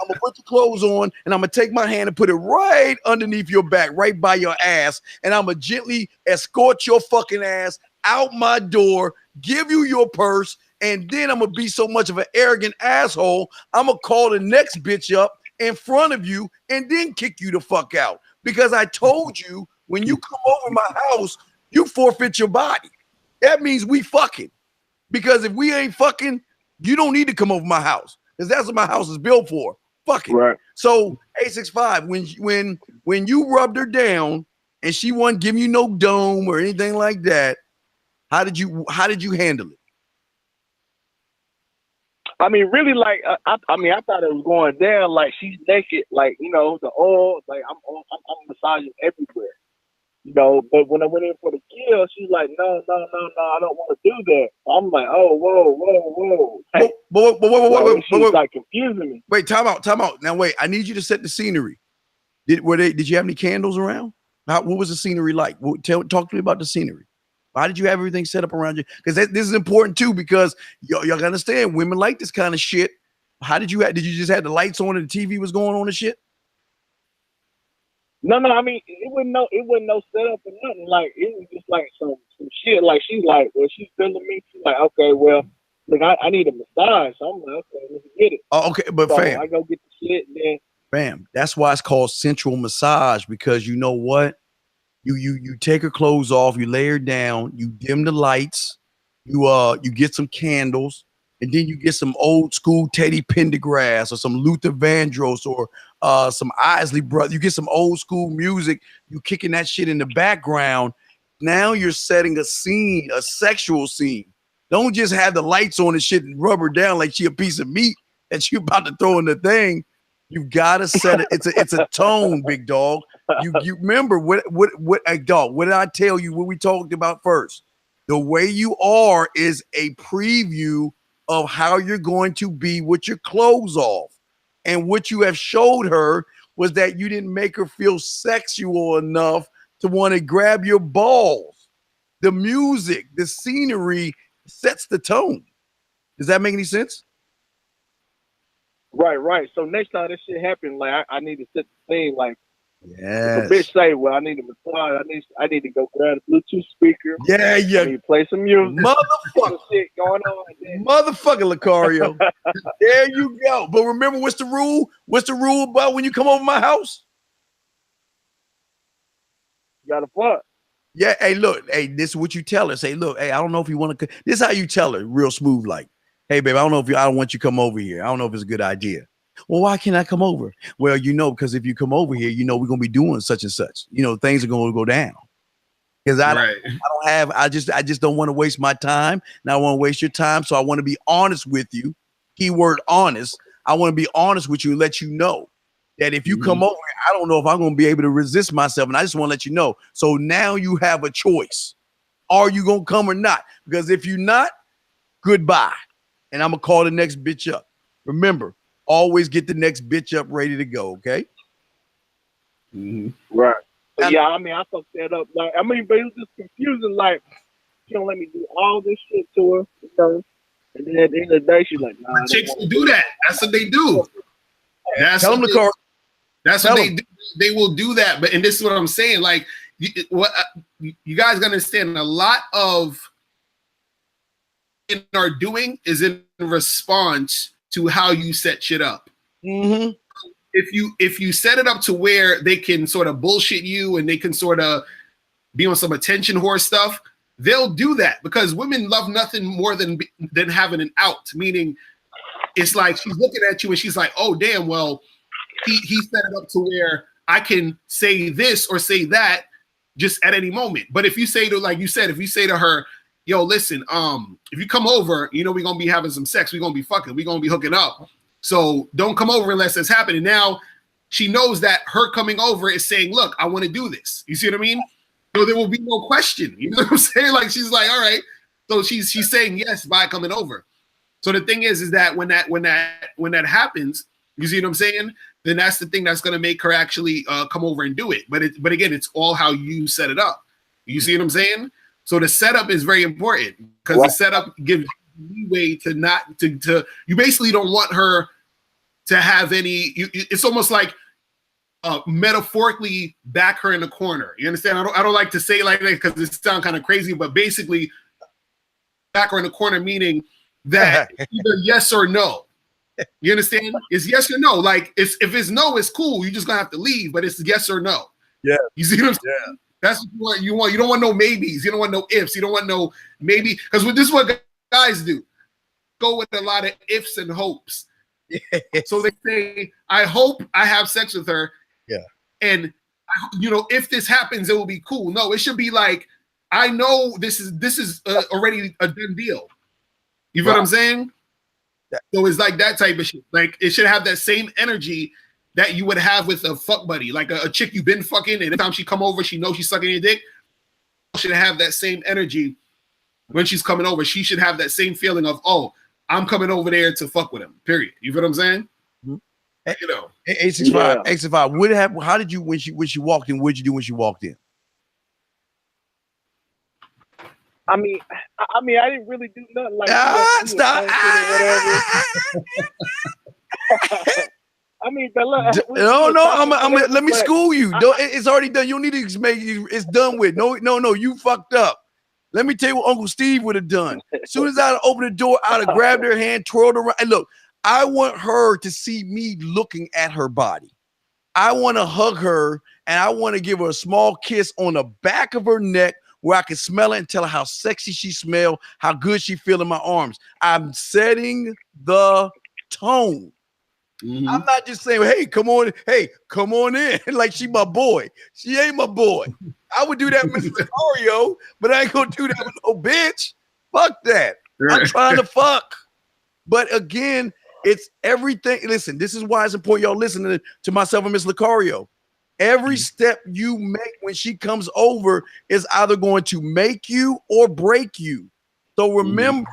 I'm going to put the clothes on and I'm going to take my hand and put it right underneath your back, right by your ass. And I'm going to gently escort your fucking ass out my door, give you your purse. And then I'm going to be so much of an arrogant asshole, I'm going to call the next bitch up in front of you and then kick you the fuck out. Because I told you, when you come over my house, you forfeit your body. That means we fucking. Because if we ain't fucking, you don't need to come over my house. Because that's what my house is built for. Fucking. Right. So 865, when you rubbed her down and she wasn't giving you no dome or anything like that, how did you handle it? I mean, really, like, I mean, I thought it was going down. Like, she's naked, like, you know, the oil, like, I'm massaging everywhere, you know. But when I went in for the kill, she's like, no, I don't want to do that. I'm like, oh, whoa. Hey, But like confusing me. Wait, time out. Now, wait, I need you to set the scenery. Did you have any candles around? What was the scenery like? Talk to me about the scenery. How did you have everything set up around you? Because this is important too, because y'all gotta understand, women like this kind of shit. How did you just have the lights on and the TV was going on and shit? No, I mean, it wasn't no setup or nothing. Like, it was just like some shit. Like, she's like, well, she's feeling me. She's like, okay, well, look, I need a massage. So I'm like, okay, let's get it. Oh, okay, but so fam, I go get the shit and then. Bam. That's why it's called sensual massage, because you know what? You take her clothes off, you lay her down, you dim the lights, you get some candles, and then you get some old school Teddy Pendergrass or some Luther Vandross or some Isley Brothers. You get some old school music, you kicking that shit in the background. Now you're setting a scene, a sexual scene. Don't just have the lights on and shit and rub her down like she a piece of meat that you about to throw in the thing. You've got to set it. It's a tone, big dog. You remember what dog? What did I tell you? What we talked about first? The way you are is a preview of how you're going to be with your clothes off. And what you have showed her was that you didn't make her feel sexual enough to want to grab your balls. The music, the scenery sets the tone. Does that make any sense? Right. So next time this shit happens, like I need to set the scene. Like, yes. If a bitch say, "Well, I need a massage. I need to go grab a Bluetooth speaker. Yeah. I need to play some music. Motherfucker, shit going on. Motherfucker, Lucario. There you go. But remember, what's the rule? What's the rule about when you come over my house? You gotta fuck. Yeah. Hey, look. Hey, this is what you tell her. Say, look. Hey, I don't know if you want to. This is how you tell her, real smooth, like. Hey, babe, I don't want you to come over here. I don't know if it's a good idea. Well, why can't I come over? Well, because if you come over here, we're going to be doing such and such. Things are going to go down. Because I just don't want to waste my time. And I want to waste your time. So I want to be honest with you. Keyword honest. I want to be honest with you and let you know that if you come over here, I don't know if I'm going to be able to resist myself. And I just want to let you know. So now you have a choice. Are you going to come or not? Because if you're not, goodbye. And I'm going to call the next bitch up. Remember, always get the next bitch up ready to go, okay? Right. But yeah, I mean, I fucked that up. Like, I mean, but it was just confusing. Like, she don't let me do all this shit to her, And then at the end of the day, she's like, nah. Chicks will do that. That's what they do. Tell them the car. That's what they do. They will do that. And this is what I'm saying. Like, you guys gotta understand, a lot of are doing is in response to how you set shit up. Mm-hmm. If you set it up to where they can sort of bullshit you and they can sort of be on some attention whore stuff, they'll do that because women love nothing more than having an out. Meaning, it's like she's looking at you and she's like, "Oh damn, well, he set it up to where I can say this or say that just at any moment." But if you say to, like you said, if you say to her, "Yo, listen, if you come over, we're gonna be having some sex, we're gonna be fucking, we're gonna be hooking up. So don't come over unless it's happening." Now she knows that her coming over is saying, "Look, I want to do this." You see what I mean? So there will be no question. You know what I'm saying? Like she's like, all right. So she's saying yes by coming over. So the thing is that when that happens, you see what I'm saying? Then that's the thing that's gonna make her actually come over and do it. But again, it's all how you set it up. You see what I'm saying? So the setup is very important because the setup gives leeway to you basically don't want her to have any. It's almost like metaphorically back her in the corner. You understand? I don't like to say it like that because it sounds kind of crazy, but basically back her in the corner meaning that either yes or no. You understand? It's yes or no. Like if it's no, it's cool. You're just gonna have to leave, but it's yes or no. Yeah. You see what I'm saying? Yeah. That's what you want. You don't want no maybes. You don't want no ifs. You don't want no maybe. Because this is what guys do. Go with a lot of ifs and hopes. Yes. So they say, I hope I have sex with her. Yeah. And, if this happens, it will be cool. No, it should be like, I know this is already a done deal. You know what I'm saying? So it's like that type of shit. Like it should have that same energy that you would have with a fuck buddy, like a chick you've been fucking, and every time she come over, she knows she's sucking your dick. Should have that same energy when she's coming over. She should have that same feeling of, oh, I'm coming over there to fuck with him. Period. You feel what I'm saying? Mm-hmm. You know, 865. What happened? How did you when she walked in? What did you do when she walked in? I mean, I didn't really do nothing like stop. I mean, but look, let me school you. It's already done. You don't need to make it. It's done with. No, you fucked up. Let me tell you what Uncle Steve would have done. As soon as I'd opened the door, I'd have grabbed her hand, twirled around. And look, I want her to see me looking at her body. I want to hug her, and I want to give her a small kiss on the back of her neck where I can smell it and tell her how sexy she smells, how good she feel in my arms. I'm setting the tone. Mm-hmm. I'm not just saying, hey, come on in. Like she my boy. She ain't my boy. I would do that with Mr. Mario, but I ain't gonna do that with no bitch. Fuck that. I'm trying to fuck. But again, it's everything. Listen, this is why it's important y'all listening to myself and Miss Lucario. Every step you make when she comes over is either going to make you or break you. So remember,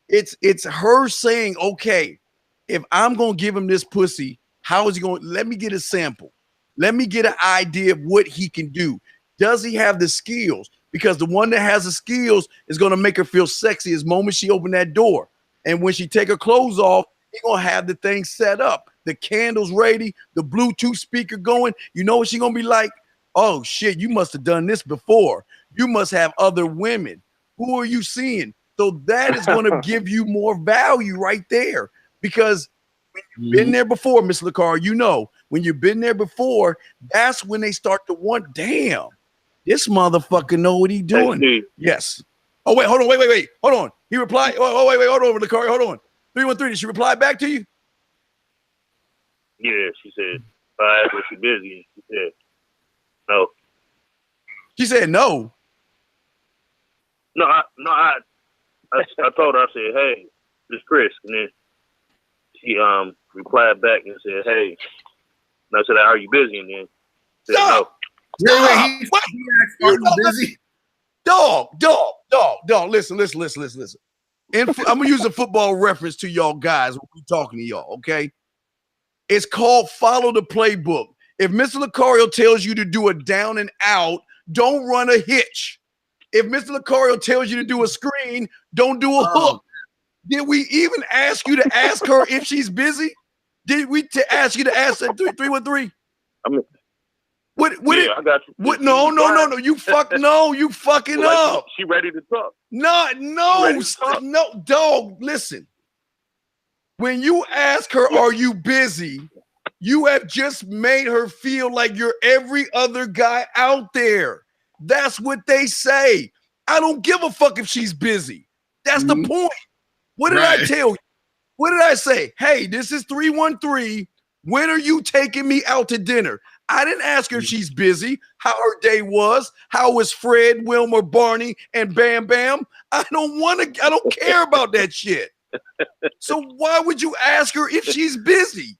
it's her saying, okay, if I'm going to give him this pussy, how is he going? Let me get a sample. Let me get an idea of what he can do. Does he have the skills? Because the one that has the skills is going to make her feel sexy as moment she opened that door. And when she take her clothes off, he's going to have the thing set up. The candles ready, the Bluetooth speaker going. You know what she's going to be like? Oh, shit, you must have done this before. You must have other women. Who are you seeing? So that is going to give you more value right there. Because when you've been there before, Miss Lacar, you know, when you've been there before, that's when they start to want, damn, this motherfucker know what he doing. Yes. Oh, wait, hold on. Wait. Hold on. He replied. Oh, wait, hold on, Lacar. Hold on. 313, did she reply back to you? Yeah, she said, I asked her if she's busy. She said, no. She said no? I told her, I said, hey, this is Chris. And then she replied back and said, hey. And I said, are you busy? And then said, no. Wait, are you busy? Dog. Listen. And I'm going to use a football reference to y'all guys when we talking to y'all, okay? It's called follow the playbook. If Mr. Lucario tells you to do a down and out, don't run a hitch. If Mr. Lucario tells you to do a screen, don't do a hook. Did we even ask you to ask her if she's busy? Did we ask you to ask her 313? I mean, I got you. What? No. You fucking up. She ready to talk. No, dog. Listen. When you ask her, are you busy? You have just made her feel like you're every other guy out there. That's what they say. I don't give a fuck if she's busy. That's the point. What did I tell you? What did I say? Hey, this is 313. When are you taking me out to dinner? I didn't ask her if she's busy, how her day was, how was Fred, Wilmer, Barney, and Bam Bam. I don't care about that shit. So why would you ask her if she's busy?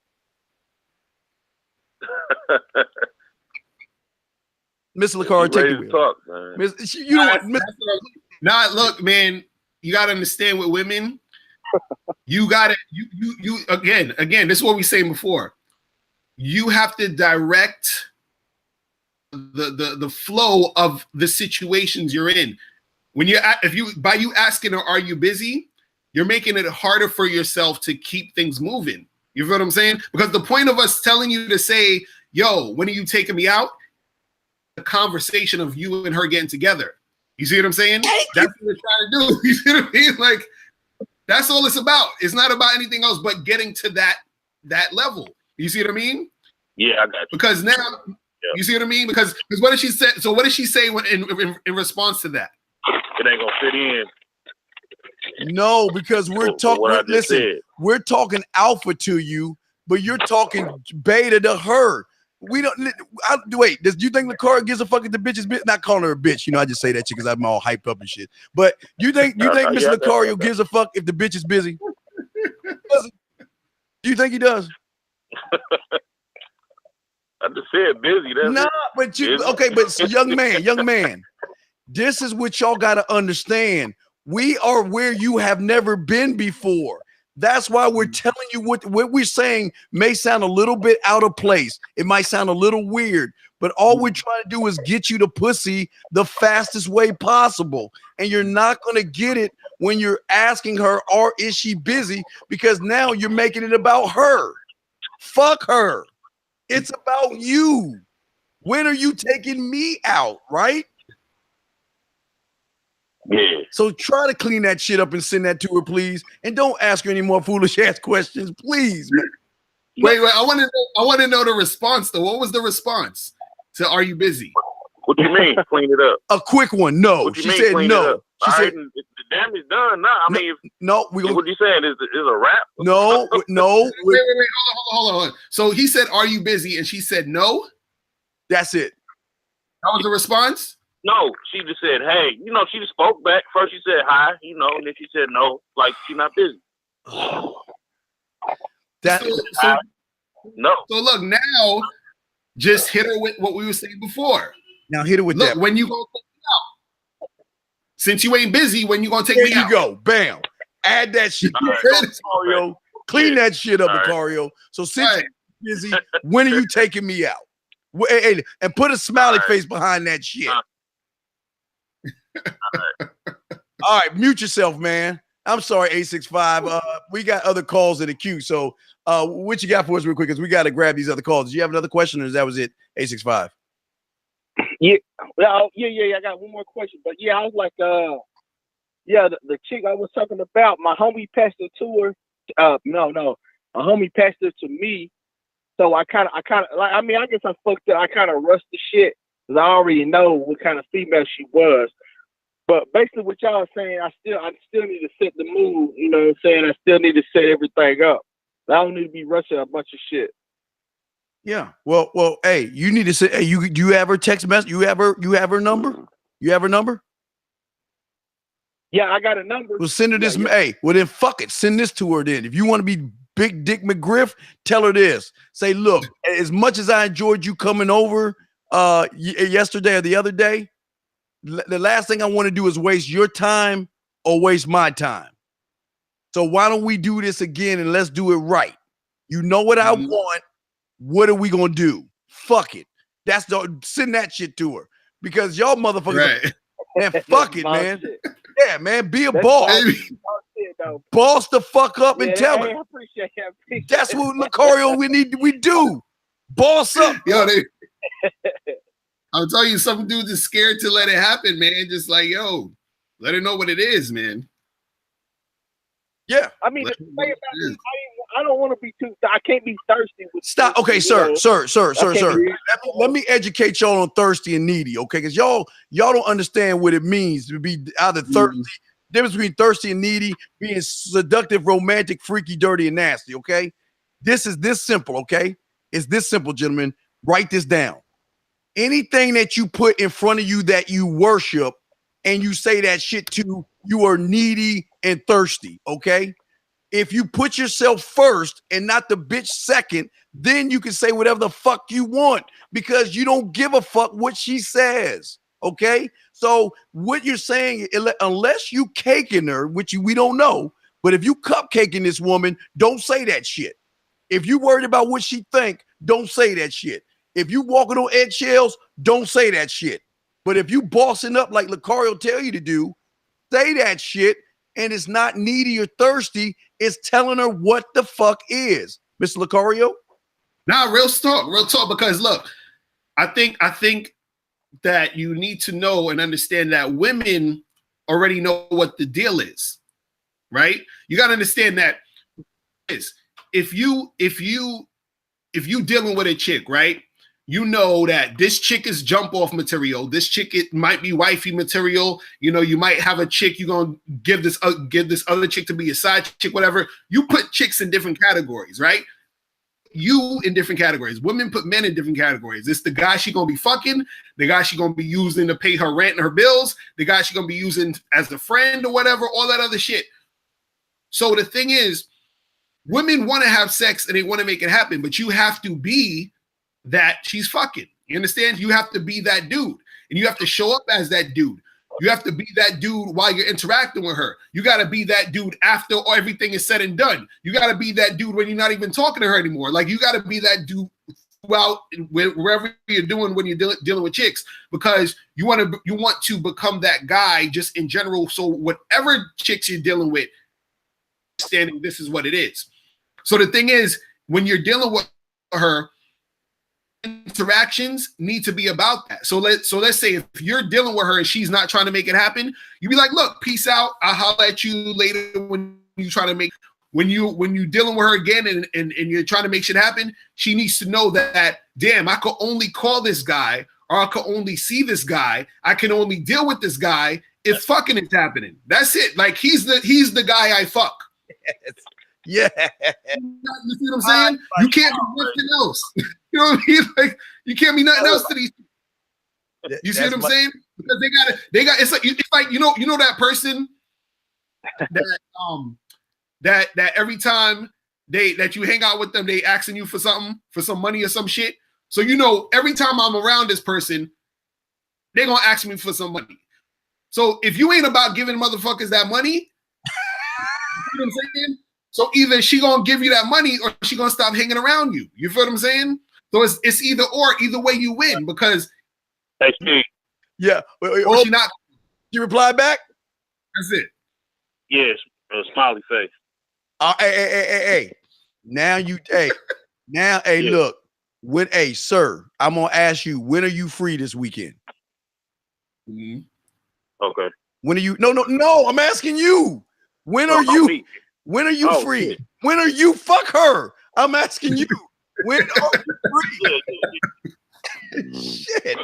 Miss Lacar, take it. Talk, man. Look, man, you gotta understand with women. You gotta you again. This is what we saying before. You have to direct the flow of the situations you're in. When by you asking her, are you busy? You're making it harder for yourself to keep things moving. You feel what I'm saying? Because the point of us telling you to say, yo, when are you taking me out? The conversation of you and her getting together. You see what I'm saying? That's what we're trying to do. You see what I mean? Like, that's all it's about. It's not about anything else but getting to that level. You see what I mean? Yeah, I got you. Because now, you see what I mean? Because what did she say? So what did she say in response to that? It ain't gonna fit in. No, because we're talking. Listen, we're talking alpha to you, but you're talking beta to her. We don't wait. Do you think Lacar gives a fuck if the bitch is not calling her a bitch? You know, I just say that shit because I'm all hyped up and shit. But you think Miss Lacario gives a fuck if the bitch is busy? Do you think he does? I just said busy. That's nah, it. but you Busy. okay? But young man, this is what y'all got to understand. We are where you have never been before. That's why we're telling you what we're saying may sound a little bit out of place. It might sound a little weird, but all we're trying to do is get you to pussy the fastest way possible. And you're not going to get it when you're asking her, or is she busy? Because now you're making it about her. Fuck her. It's about you. When are you taking me out, right? Yeah. So try to clean that shit up and send that to her, please. And don't ask her any more foolish ass questions, please, man. Wait. I want to know the response though. What was the response to "Are you busy"? What do you mean? Clean it up. A quick one. No. She said no. She said the damage done now. I mean, no. We gonna. What you saying is a wrap? No. Wait. Hold on. So he said, "Are you busy?" And she said, "No." That's it. That was the response. No, she just said, "Hey," she just spoke back. First she said hi, and then she said no, like she's not busy. No. So look, now just hit her with what we were saying before. Now hit her with look, that. When you gonna take me out? Since you ain't busy, when you gonna take me out? There you go. Bam. Add that shit. Lucario. Clean that shit up, Lucario. So since you're busy, when are you taking me out? And put a smiley face behind that shit. All right, mute yourself, man. I'm sorry, 865. We got other calls in the queue. So what you got for us real quick? Because we got to grab these other calls. Do you have another question, or that was it? 865. Yeah. I got one more question. But yeah, I was like, the chick I was talking about, my homie passed it to her. No. A homie passed it to me. So I kind of like, I guess I fucked up. I kind of rushed the shit because I already know what kind of female she was. But basically what y'all are saying, I still need to set the mood, you know what I'm saying? I still need to set everything up. I don't need to be rushing a bunch of shit. Yeah. Well, hey, you need to say, hey, you have her text message? You have her number? You have her number? Yeah, I got a number. Well, send her this. Yeah. Hey, well then fuck it. Send this to her then. If you want to be Big Dick McGriff, tell her this. Say, look, as much as I enjoyed you coming over yesterday or the other day, the last thing I want to do is waste your time or waste my time. So why don't we do this again and let's do it right? You know what I want. What are we going to do? Fuck it. Send that shit to her because y'all motherfuckers. Right. Man, fuck it, man. Yeah, man. Be a boss. Boss the fuck up and tell her. I appreciate that. That's what Lucario we do. Boss up. Yo, I'm telling you, some dudes are scared to let it happen, man. Just like, yo, let her know what it is, man. Yeah. I mean, the thing about me, I don't want to be too. I can't be thirsty. Stop. Okay, sir. Let me educate y'all on thirsty and needy, okay? Because y'all don't understand what it means to be either thirsty. Difference between thirsty and needy, being seductive, romantic, freaky, dirty, and nasty. Okay, this is this simple. Okay, it's this simple, gentlemen. Write this down. Anything that you put in front of you that you worship and you say that shit to, you are needy and thirsty, okay? If you put yourself first and not the bitch second, then you can say whatever the fuck you want because you don't give a fuck what she says, okay? So what you're saying, unless you caking her, which we don't know, but if you cupcaking this woman, don't say that shit. If you worried about what she think, don't say that shit. If you walking on eggshells, don't say that shit. But if you bossing up like Lucario tell you to do, say that shit, and it's not needy or thirsty. It's telling her what the fuck is. Mr. Lucario? Nah, real talk. Because look, I think that you need to know and understand that women already know what the deal is, right? You got to understand that if you dealing with a chick, right? You know that this chick is jump off material. This chick, it might be wifey material. You know, you might have a chick you're gonna give this other chick to be a side chick, whatever. You put chicks in different categories, right? You in different categories. Women put men in different categories. It's the guy she gonna be fucking, the guy she gonna be using to pay her rent and her bills, the guy she gonna be using as a friend or whatever, all that other shit. So the thing is, women want to have sex and they want to make it happen, but you have to be that she's fucking. You understand? You have to be that dude, and you have to show up as that dude. You have to be that dude while you're interacting with her. You got to be that dude after everything is said and done. You got to be that dude when you're not even talking to her anymore. Like, you got to be that dude throughout wherever you're doing when you're dealing with chicks, because you want to become that guy just in general. So whatever chicks you're dealing with, understanding this is what it is. So the thing is, when you're dealing with her, interactions need to be about that. So let's say if you're dealing with her and she's not trying to make it happen, you be like, look, peace out. I'll holler at you later when you try to make, when you dealing with her again and you're trying to make shit happen, she needs to know that damn, I could only call this guy, or I could only see this guy. I can only deal with this guy if fucking is happening. That's it. Like, he's the guy I fuck. Yeah. You see what I'm saying? You can't be nothing else. You know what I mean? Like, you can't be nothing else to these. You see what I'm saying? Because they got. It's like you know that person that every time that you hang out with them, they asking you for something, for some money or some shit. So every time I'm around this person, they're gonna ask me for some money. So if you ain't about giving motherfuckers that money, you know what I'm saying? So either she gonna give you that money or she gonna stop hanging around you. You feel what I'm saying? So it's either or. Either way you win, because yeah. Or she not. You reply back? That's it. Yes, a smiley face. Hey. Now Yeah. Look. Sir, I'm gonna ask you, when are you free this weekend? Mm-hmm. Okay. When are you? No. I'm asking you. When are you free? Shit. When are you? Fuck her. I'm asking you. When are you free? Shit.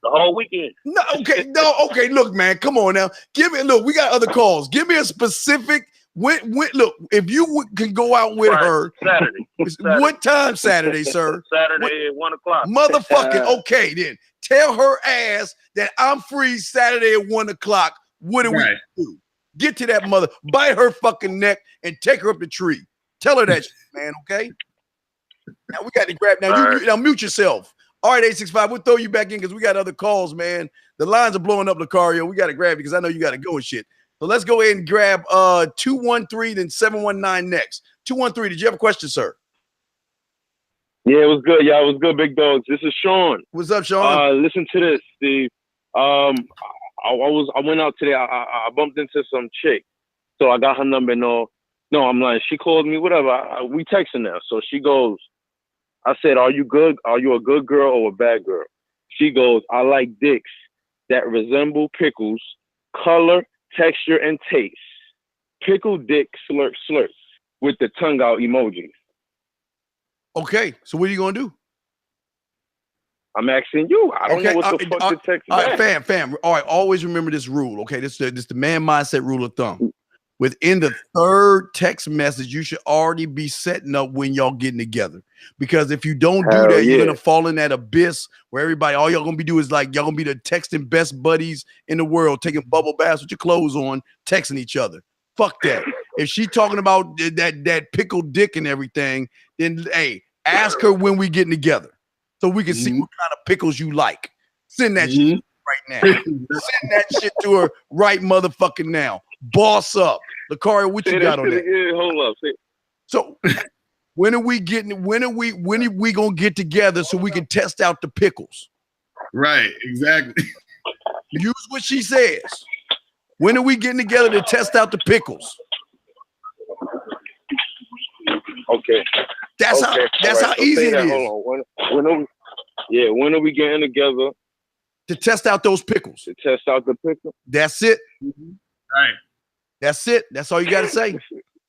The whole weekend. No. Okay. Look, man. Come on now. Look. We got other calls. Give me a specific. When? Look. If you can go out with her. Saturday. What time Saturday, sir? Saturday at 1 o'clock. Motherfucking okay then. Tell her ass that I'm free Saturday at 1 o'clock. What do we do? Get to that mother, bite her fucking neck, and take her up the tree. Tell her that shit, man, okay? Now we got to grab. Now you mute yourself. All right, 865. We'll throw you back in because we got other calls, man. The lines are blowing up, Lucario. We got to grab you because I know you got to go and shit. So let's go ahead and grab 213, then 719 next. 213, did you have a question, sir? Yeah, it was good. Yeah, it was good, big dogs. This is Sean. What's up, Sean? Listen to this, Steve. I went out today. I bumped into some chick, so I got her number. No, I'm lying. She called me. Whatever. We texting now. So she goes. I said, "Are you good? Are you a good girl or a bad girl?" She goes, "I like dicks that resemble pickles, color, texture, and taste. Pickle dick slurp slurp with the tongue out emoji." Okay, so what are you gonna do? I'm asking you. I don't know what the fuck to text back. All right, fam. All right, always remember this rule. Okay, this is the man mindset rule of thumb. Within the third text message, you should already be setting up when y'all getting together. Because if you don't do that, you're gonna fall in that abyss where all y'all gonna be doing is like y'all gonna be the texting best buddies in the world, taking bubble baths with your clothes on, texting each other. Fuck that. If she talking about that pickled dick and everything, then hey, ask her when we getting together. So we can see what kind of pickles you like. Send that shit right now. Send that shit to her right motherfucking now. Boss up. Lucario, what you got on that? Yeah, hold up. So when are we gonna get together so we can test out the pickles? Right, exactly. Use what she says. When are we getting together to test out the pickles? Okay. That's how easy it is. Hold on. When are we getting together to test out those pickles? To test out the pickles. That's it. Right. That's it. That's all you got to say.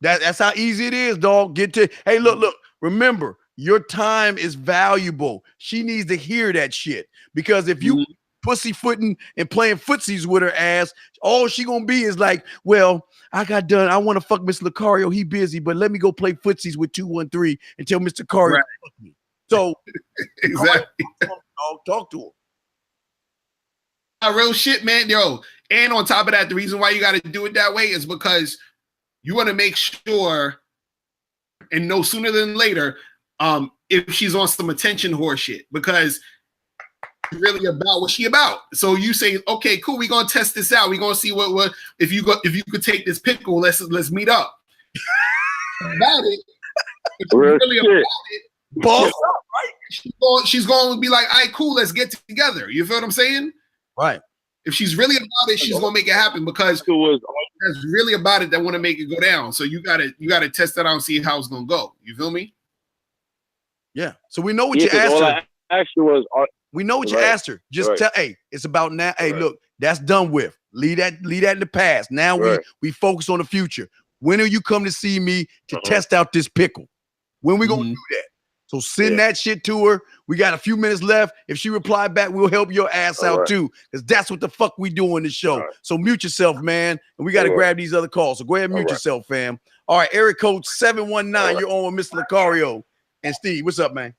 That's how easy it is, dog. Hey, look. Remember, your time is valuable. She needs to hear that shit because if you pussyfooting and playing footsies with her ass, all she gonna be is like, well, I got done. I want to fuck Mr. Lucario. He busy, but let me go play footsies with 213 and tell Mr. Lucario to fuck me. So exactly. Talk to him. Real shit, man. Yo, and on top of that, the reason why you got to do it that way is because you want to make sure and no sooner than later if she's on some attention whore shit, because it's really about what she about. So you say, okay, cool, we're gonna test this out. We're gonna see what if you could take this pickle, let's meet up. About it. If really about it, boss up, right? She's going to be like, all right, cool, let's get together. You feel what I'm saying? Right. If she's really about it, she's gonna make it happen, because that's really about it that want to make it go down. So you gotta test that out and see how it's gonna go. You feel me? Yeah. So we know what you asked her. We know what you asked her. Just tell, hey, it's about now. Hey, look, that's done with. Leave that in the past. Now we focus on the future. When are you come to see me to test out this pickle? When we gonna do that? So send that shit to her. We got a few minutes left. If she reply back, we'll help your ass out too, because that's what the fuck we do on the show. So mute yourself, man, and we got to grab these other calls. So go ahead and mute yourself, fam. All right, area code 719. You're on with Mr. Lucario and Steve. What's up, man?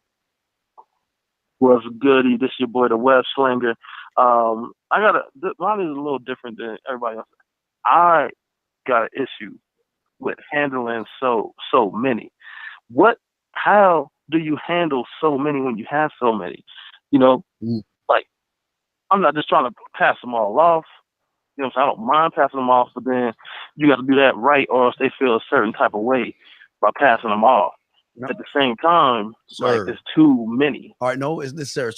What's goody? This is your boy, the Web Slinger. Mine is a little different than everybody else. I got an issue with handling so many. How do you handle so many when you have so many? You know, like, I'm not just trying to pass them all off. You know what I'm saying? I don't mind passing them off, but then you got to do that right, or else they feel a certain type of way by passing them off. At the same time, like, it's too many. All right, no, it's this, sir.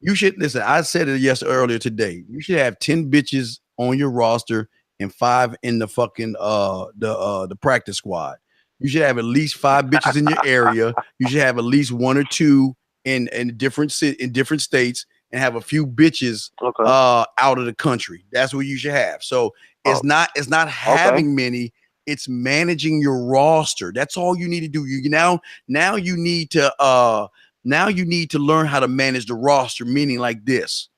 You should listen. I said it earlier today. You should have 10 bitches on your roster and 5 in the fucking the practice squad. You should have at least 5 bitches in your area. You should have at least 1 or 2 in different states, and have a few bitches out of the country. That's what you should have. So it's not having many. It's managing your roster. That's all you need to do. You now you need to learn how to manage the roster. Meaning like this: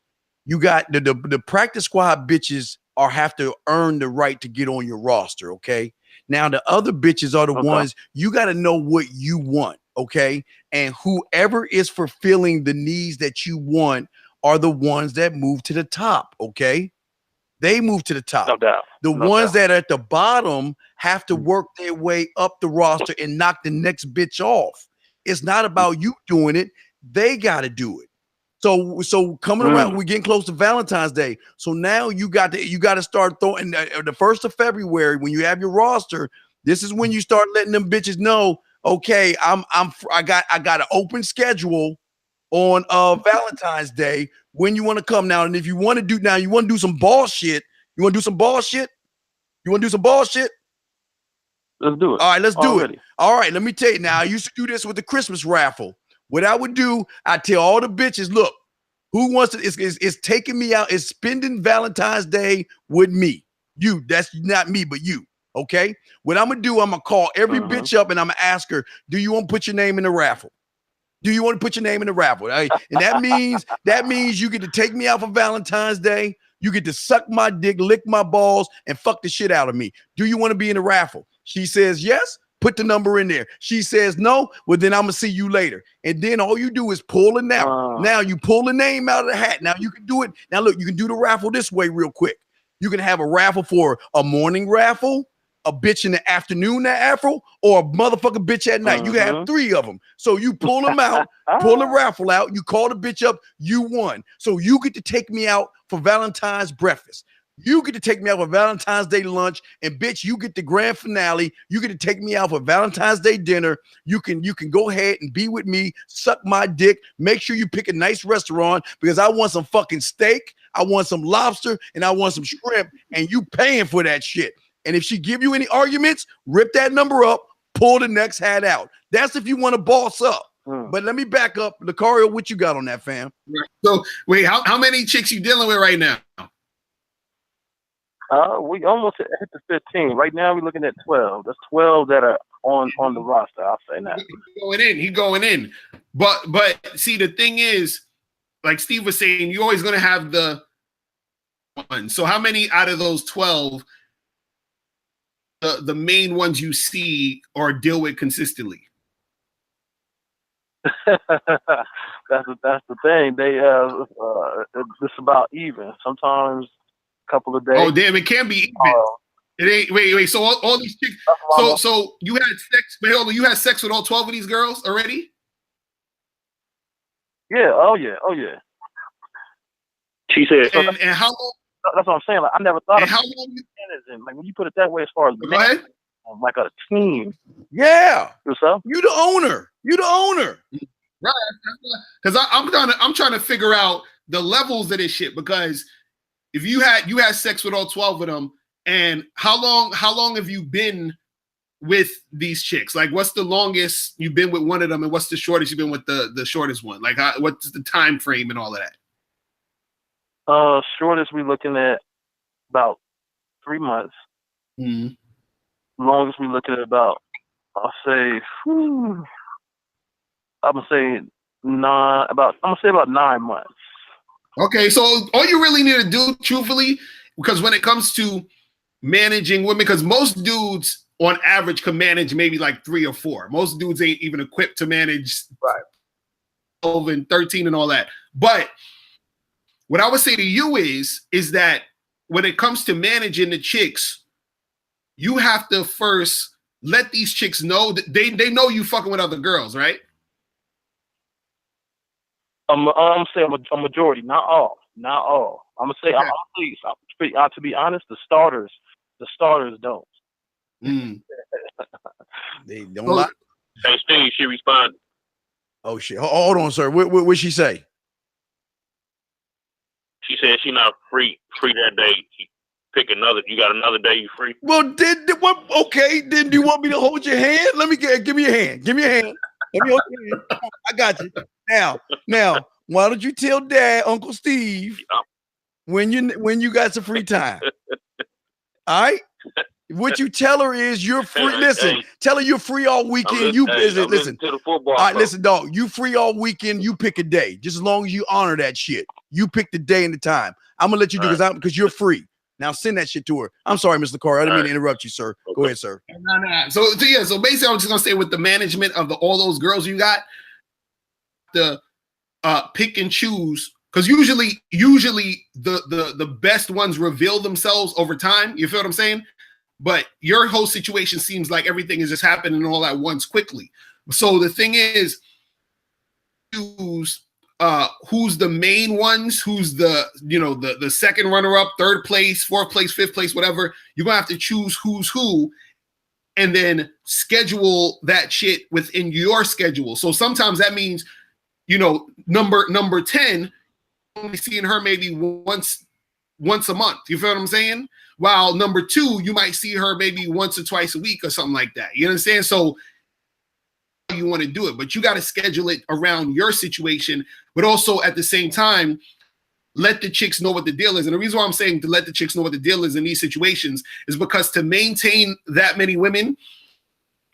you got the practice squad bitches have to earn the right to get on your roster. Okay. Now the other bitches are the ones you got to know what you want. Okay, and whoever is fulfilling the needs that you want are the ones that move to the top. Okay. They move to the top. No doubt. The ones that are at the bottom have to work their way up the roster and knock the next bitch off. It's not about you doing it. They got to do it. So coming around, we're getting close to Valentine's Day. So now you got to start throwing the 1st of February when you have your roster. This is when you start letting them bitches know, okay, I got an open schedule on Valentine's Day when you want to come now. And if you want to do some bullshit. Let's do it. All right, let's do it. All right, let me tell you now. I used to do this with the Christmas raffle. What I would do, I tell all the bitches, look, who wants to is taking me out, is spending Valentine's Day with me. You, that's not me, but you. Okay. What I'm gonna do, I'm gonna call every bitch up and I'm gonna ask her, do you want to put your name in the raffle? Do you want to put your name in the raffle? And that means you get to take me out for Valentine's Day. You get to suck my dick, lick my balls, and fuck the shit out of me. Do you want to be in the raffle? She says yes. Put the number in there. She says no. Well, then I'm gonna see you later. And then all you do is pull it now. Now you pull the name out of the hat. Now you can do it. Now look, you can do the raffle this way real quick. You can have a raffle for a morning raffle, a bitch in the afternoon raffle, or a motherfucking bitch at night. You can have 3 of them. So you pull them out, pull the raffle out, you call the bitch up, you won. So you get to take me out for Valentine's breakfast. You get to take me out for Valentine's Day lunch, and bitch, you get the grand finale. You get to take me out for Valentine's Day dinner. You can go ahead and be with me, suck my dick. Make sure you pick a nice restaurant, because I want some fucking steak, I want some lobster, and I want some shrimp, and you paying for that shit. And if she give you any arguments, rip that number up, pull the next hat out. That's if you want to boss up. But let me back up. Lucario, what you got on that, fam? So wait, how many chicks you dealing with right now? We almost hit the 15. Right now we're looking at 12. That's 12 that are on the roster. I'll say that. He going in. But see, the thing is, like Steve was saying, you're always gonna have the one. So how many out of those 12 the main ones you see or deal with consistently? That's the thing. They it's just about even. Sometimes a couple of days. Oh damn, it can be even. It ain't. Wait. So all these chicks. So you had sex. Wait, hold on. You had sex with all 12 of these girls already? Yeah. Oh yeah. She said. And how long? That's what I'm saying. Like, I never thought of how long? Like when you put it that way, as far as Go ahead. Like a team. Yeah. Yourself? You the owner. Right. Because I'm trying to figure out the levels of this shit. Because if you had sex with all 12 of them, and how long have you been with these chicks? Like, what's the longest you've been with one of them, and what's the shortest you've been with the shortest one? Like, what's the time frame and all of that? Shortest we looking at about 3 months. Mm-hmm. Longest we looking at about, I'm gonna say about 9 months. Okay, so all you really need to do, truthfully, because when it comes to managing women, because most dudes on average can manage maybe like 3 or 4. Most dudes ain't even equipped to manage 12 and 13 and all that. But what I would say to you is that when it comes to managing the chicks, you have to first let these chicks know that they know you fucking with other girls, right? I'm saying a majority, not all. I'm gonna say, to be honest, the starters don't. They don't like. Hey, Steve, she responded. Oh shit! Hold on, sir. What she say? She said she not free that day. She pick another. You got another day you free. Well, what? Okay, then do you want me to hold your hand? Let me give me your hand. Give me your hand. Let me hold your hand. I got you. Now, why don't you tell Dad, Uncle Steve, when you got some free time? All right. What you tell her is you're free. Listen, tell her you're free all weekend. Listen to the football. All right, listen, dog. You free all weekend. You pick a day, just as long as you honor that shit. You pick the day and the time. I'm gonna let you do because you're free. Now send that shit to her. I'm sorry, Mr. Carr. I didn't mean to interrupt you, sir. Okay. Go ahead, sir. No. So basically, I'm just gonna say with the management of all those girls you got, the pick and choose, because usually the best ones reveal themselves over time. You feel what I'm saying? But your whole situation seems like everything is just happening all at once quickly. So the thing is, who's the main ones, who's the second runner-up, third place, fourth place, fifth place, whatever. You're gonna have to choose who's who, and then schedule that shit within your schedule. So sometimes that means, number 10, only seeing her maybe once a month. You feel what I'm saying? While number 2, you might see her maybe once or twice a week or something like that. You understand? So you want to do it, but you got to schedule it around your situation, but also at the same time, let the chicks know what the deal is. And the reason why I'm saying to let the chicks know what the deal is in these situations is because to maintain that many women,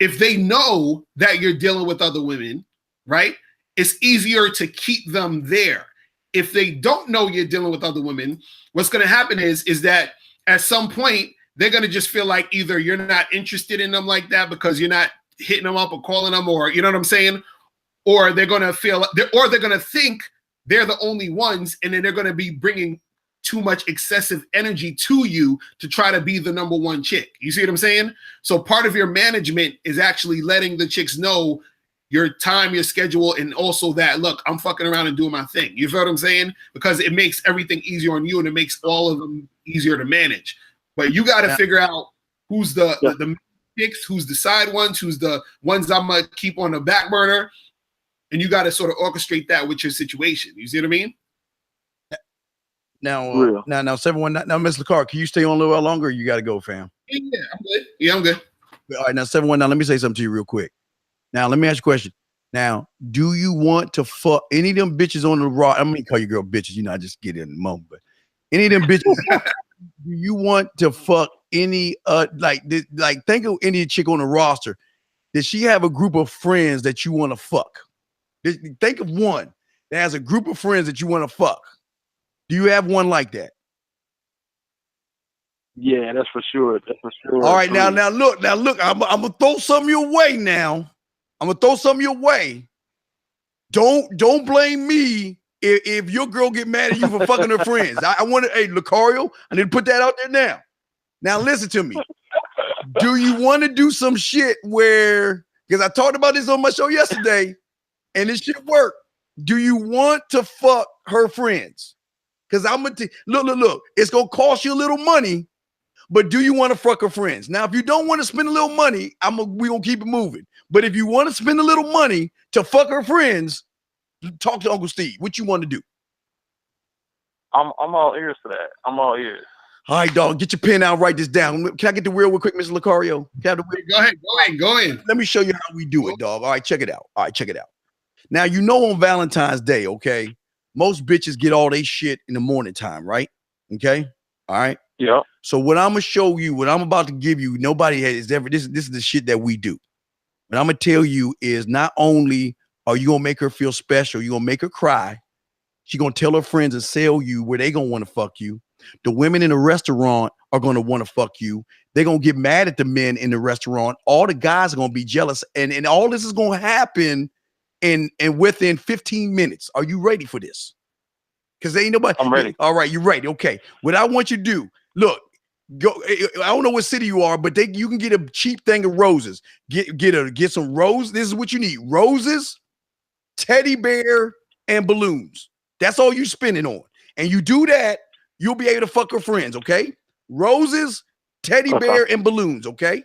if they know that you're dealing with other women, right, it's easier to keep them there. If they don't know you're dealing with other women, what's going to happen is that at some point, they're going to just feel like either you're not interested in them like that because you're not hitting them up or calling them, or you know what I'm saying? Or they're going to they're going to think they're the only ones, and then they're going to be bringing too much excessive energy to you to try to be the number one chick. You see what I'm saying? So part of your management is actually letting the chicks know your time, your schedule, and also that, look, I'm fucking around and doing my thing. You feel what I'm saying? Because it makes everything easier on you, and it makes all of them easier to manage. But you got to figure out who's the chicks, who's the side ones, who's the ones I'm going to keep on the back burner. And you got to sort of orchestrate that with your situation. You see what I mean? Now, 719. Now, Mr. Carr, can you stay on a little while longer? Or you got to go, fam. Yeah, I'm good. Yeah, I'm good. All right, now 719. Let me say something to you real quick. Now, let me ask you a question. Now, do you want to fuck any of them bitches on the raw? I'm gonna call you girl bitches. I just get it in the moment. But any of them bitches, do you want to fuck any? Think of any chick on the roster. Does she have a group of friends that you want to fuck? Think of one that has a group of friends that you want to fuck. Do you have one like that? Yeah, that's for sure. All right, now look. I'm gonna throw something your way now. Don't blame me if your girl get mad at you for fucking her friends. I want to, hey, Lucario, I need to put that out there now. Now listen to me. Do you want to do some shit where, because I talked about this on my show yesterday, and this shit worked. Do you want to fuck her friends? Because I'm gonna look. It's gonna cost you a little money, but do you want to fuck her friends? Now, if you don't want to spend a little money, we gonna keep it moving. But if you want to spend a little money to fuck her friends, talk to Uncle Steve. What you want to do? I'm all ears for that. I'm all ears. All right, dog. Get your pen out. Write this down. Can I get the wheel real quick, Mr. Lucario? Go ahead. Let me show you how we do it, dog. All right, check it out. Now, you know on Valentine's Day, okay, most bitches get all they shit in the morning time, right? Okay? All right? Yeah. So what I'm going to show you, what I'm about to give you, nobody has ever, this is the shit that we do. What I'm going to tell you is not only are you going to make her feel special, you're going to make her cry. She's going to tell her friends and sell you where they going to want to fuck you. The women in the restaurant are going to want to fuck you. They're going to get mad at the men in the restaurant. All the guys are going to be jealous. And all this is going to happen and within 15 minutes. Are you ready for this? Because ain't nobody. I'm ready. All right, you're ready. Okay. What I want you to do, look, go. I don't know what city you are, but you can get a cheap thing of roses. Get some roses. This is what you need: roses, teddy bear, and balloons. That's all you spending on. And you do that, you'll be able to fuck her friends. Okay. Roses, teddy bear, and balloons. Okay.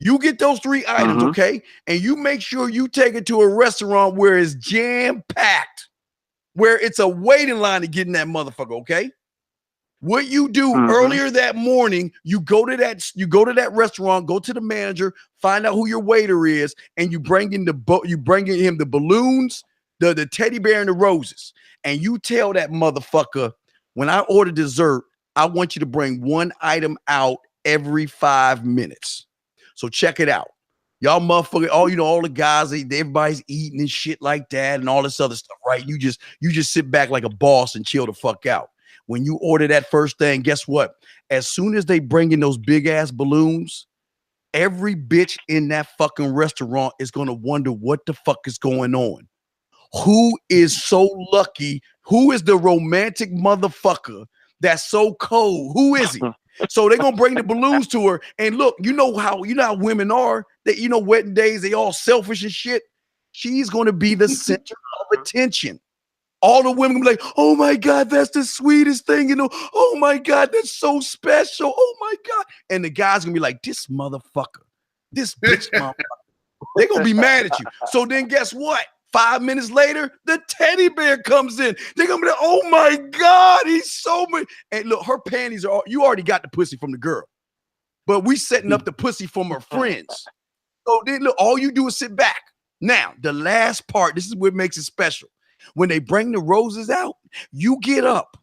You get those 3 items, okay? And you make sure you take it to a restaurant where it's jam-packed, where it's a waiting line to get in that motherfucker, okay? What you do earlier that morning, you go to that restaurant, go to the manager, find out who your waiter is, and you bring him the balloons, the teddy bear, and the roses. And you tell that motherfucker, when I order dessert, I want you to bring 1 item out every 5 minutes. So check it out. Y'all motherfucker, all the guys, everybody's eating and shit like that and all this other stuff, right? You just sit back like a boss and chill the fuck out. When you order that first thing, guess what? As soon as they bring in those big ass balloons, every bitch in that fucking restaurant is going to wonder what the fuck is going on. Who is so lucky? Who is the romantic motherfucker that's so cold? Who is he? So they're gonna bring the balloons to her. And look, you know how women are. That wedding days, they all selfish and shit. She's gonna be the center of attention. All the women gonna be like, oh my God, that's the sweetest thing, oh my God, that's so special. Oh my God. And the guys gonna be like, this motherfucker, this bitch motherfucker. They're gonna be mad at you. So then guess what? 5 minutes later, the teddy bear comes in. They're gonna be like, oh my God, he's so much. And look, her panties are you already got the pussy from the girl, but we setting up the pussy from her friends. So then look, all you do is sit back. Now, the last part, this is what makes it special. When they bring the roses out, you get up,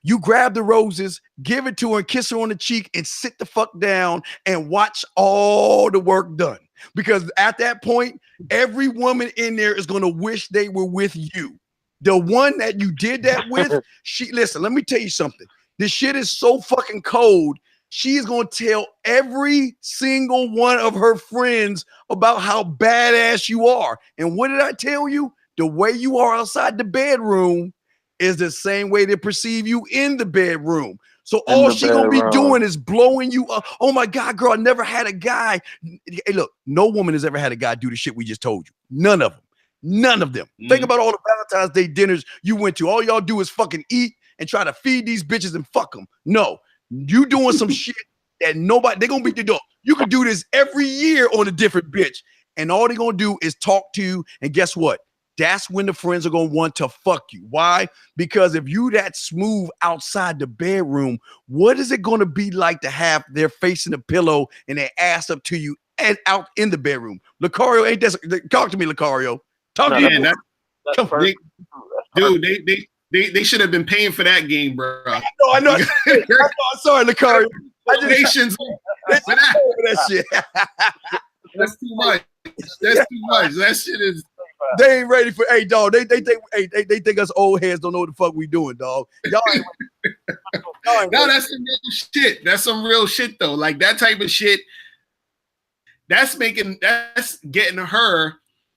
you grab the roses, give it to her and kiss her on the cheek and sit the fuck down and watch all the work done. Because at that point, every woman in there is going to wish they were with you. The one that you did that with, listen, let me tell you something. This shit is so fucking cold. She's going to tell every single one of her friends about how badass you are. And what did I tell you? The way you are outside the bedroom is the same way they perceive you in the bedroom. So all she gonna be doing is blowing you up. Oh my God, girl, I never had a guy. Hey, look, no woman has ever had a guy do the shit we just told you. None of them. None of them. Think about all the Valentine's Day dinners you went to. All y'all do is fucking eat and try to feed these bitches and fuck them. No, you doing some shit that nobody, they're gonna beat the dog. You can do this every year on a different bitch. And all they're gonna do is talk to you. And guess what? That's when the friends are going to want to fuck you. Why? Because if you that smooth outside the bedroom, what is it going to be like to have their face in the pillow and their ass up to you and out in the bedroom? Lucario, ain't that? Talk to me, Lucario. Talk to me. Dude, they should have been paying for that game, bro. I know. I'm sorry, Lucario. Nations for that shit. That's too much. That's too much. That shit is. They ain't ready for. Hey, dog. They think us old heads don't know what the fuck we doing, dog. Y'all ain't no, that's some real shit. That's some real shit though. Like that type of shit. That's getting her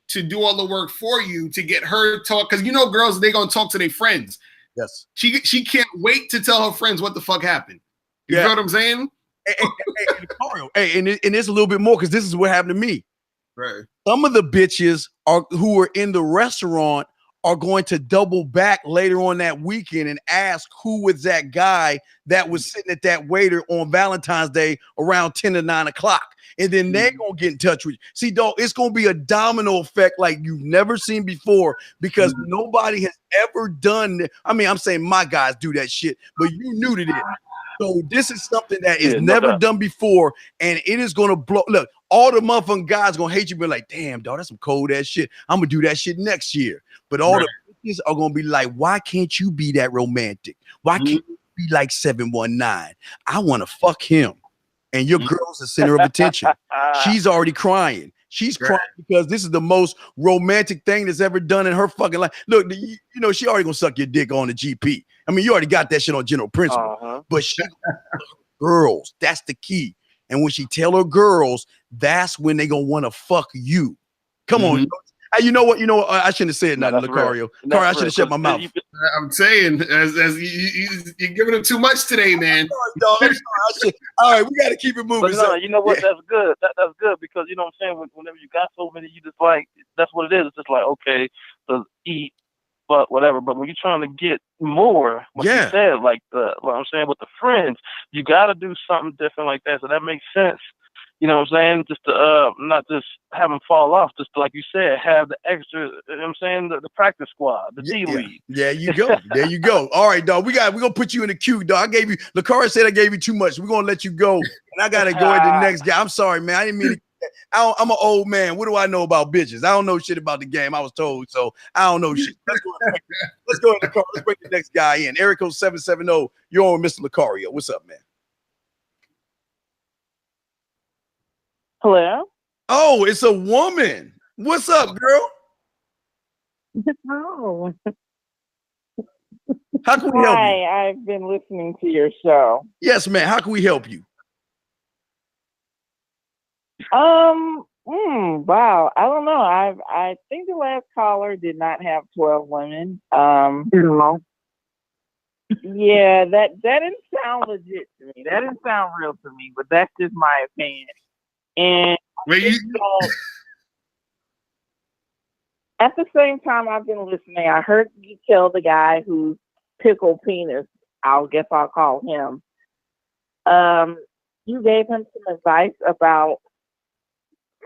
to do all the work for you to get her talk. Because girls, they gonna talk to their friends. Yes. She can't wait to tell her friends what the fuck happened. You know what I'm saying? and it's a little bit more because this is what happened to me. Right. Some of the bitches who are in the restaurant are going to double back later on that weekend and ask who was that guy that was sitting at that waiter on Valentine's Day around 10 to 9 o'clock. And then they're going to get in touch with you. See, dog, it's going to be a domino effect like you've never seen before because nobody has ever done. I mean, I'm saying my guys do that shit, but you knew to it. So this is something that is never done before, and it is going to blow. Look, all the motherfucking guys going to hate you, be like, damn, dog, that's some cold ass shit. I'm going to do that shit next year. But all the bitches are going to be like, why can't you be that romantic? Why can't you be like 719? I want to fuck him. And your girl's the center of attention. She's already crying. She's crying because this is the most romantic thing that's ever done in her fucking life. Look, you know, she already gonna suck your dick on the GP. I mean, you already got that shit on general principle. But she girls, that's the key. And when she tell her girls, that's when they gonna want to fuck you. Come on. You know what? I shouldn't have said nothing, Lucario. Sorry, I should have shut my mouth. I'm saying, as you're giving him too much today, man. All right, we got to keep it moving. But no, you know what? That's good. That's good because you know what I'm saying. Whenever you got so many, you just like that's what it is. It's just like okay, so eat, but whatever. But when you're trying to get more, what you said, like what I'm saying with the friends, you got to do something different like that. So that makes sense. You know what I'm saying? Just to not just have them fall off, just to, like you said, have the extra, you know what I'm saying, the practice squad, the D league. Yeah, you go. There you go. All right, dog. We're gonna put you in the queue, dog. I gave you Lucario said I gave you too much. We're gonna let you go. And I gotta go at the next guy. I'm sorry, man. I didn't mean to. I'm an old man. What do I know about bitches? I don't know shit about the game. I was told, so I don't know shit. Let's go ahead, Lucario. Let's bring the next guy in. Erico 770. You're on with Mr. Lucario. What's up, man? Hello? Oh, it's a woman. What's up, girl? Oh. How can we help you? Hi, I've been listening to your show. Yes, ma'am. How can we help you? Wow. I don't know. I think the last caller did not have 12 women. Yeah, that didn't sound legit to me. That didn't sound real to me, but that's just my opinion. And at the same time I've been listening, I heard you tell the guy who's pickle penis, I'll call him. You gave him some advice about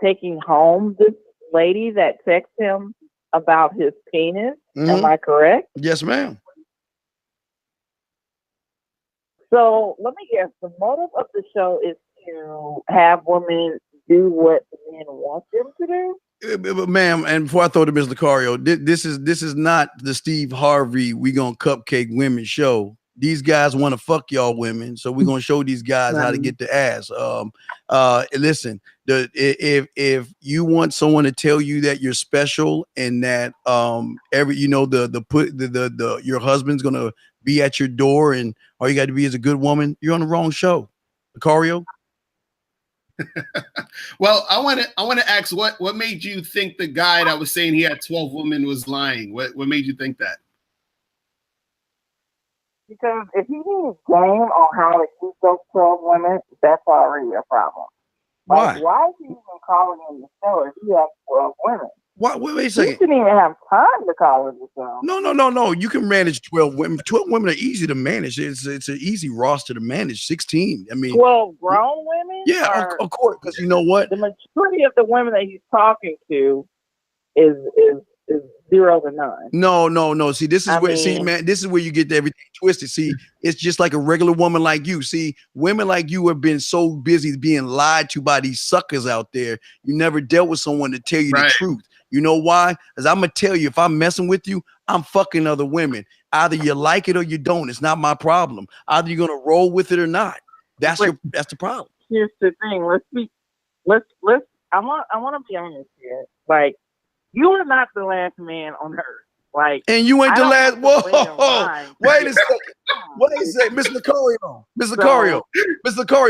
taking home this lady that texted him about his penis. Am I correct? Yes, ma'am. So let me guess, the motive of the show is to have women do what men want them to do? Ma'am, and before I throw to Ms. Lucario, this is not the Steve Harvey we gonna cupcake women show. These guys want to fuck y'all women, so we're gonna show these guys how to get the ass. Listen, if you want someone to tell you that you're special and that your husband's gonna be at your door and all you got to be is a good woman, you're on the wrong show. Lucario. Well, I want to ask what made you think the guy that was saying he had 12 women was lying? What made you think that? Because if he needs game on how to keep those 12 women, that's already a problem. Like, why is he even calling in the show if he has 12 women? Wait a second. He didn't even have time to call in the show. No. You can manage 12 women. 12 women are easy to manage. It's an easy roster to manage. 16. I mean, 12 grown women? Yeah, of course. Because you know what? The majority of the women that he's talking to is 0 to 9. No. See, this is where you get everything twisted. See, it's just like a regular woman like you. See, women like you have been so busy being lied to by these suckers out there. You never dealt with someone to tell you the truth. You know why? Because I'm gonna tell you, if I'm messing with you, I'm fucking other women. Either you like it or you don't. It's not my problem. Either you're gonna roll with it or not. That's the problem. Here's the thing. I want to be honest here. Like, you are not the last man on earth. Like, and you ain't the last. Whoa! Wait a second, Miss Lucario,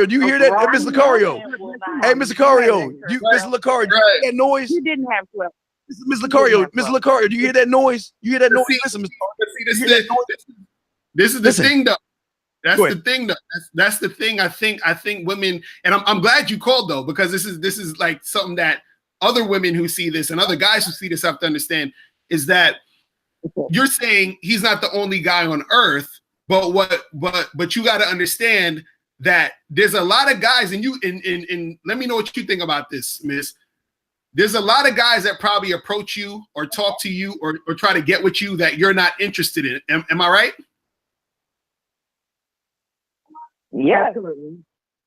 do you hear that, Miss Lucario? Hey, Miss Lucario, Miss Lucario, do you hear that noise? You didn't have 12. Miss Lucario, do you hear that noise? You hear that noise? Listen, this is the thing, though. That's the thing, though. That's the thing. I think women, and I'm glad you called though, because this is like something that other women who see this and other guys who see this have to understand is that you're saying he's not the only guy on earth, but you got to understand that there's a lot of guys, and let me know what you think about this, Miss. There's a lot of guys that probably approach you or talk to you or try to get with you that you're not interested in. Am I right? Yeah, absolutely.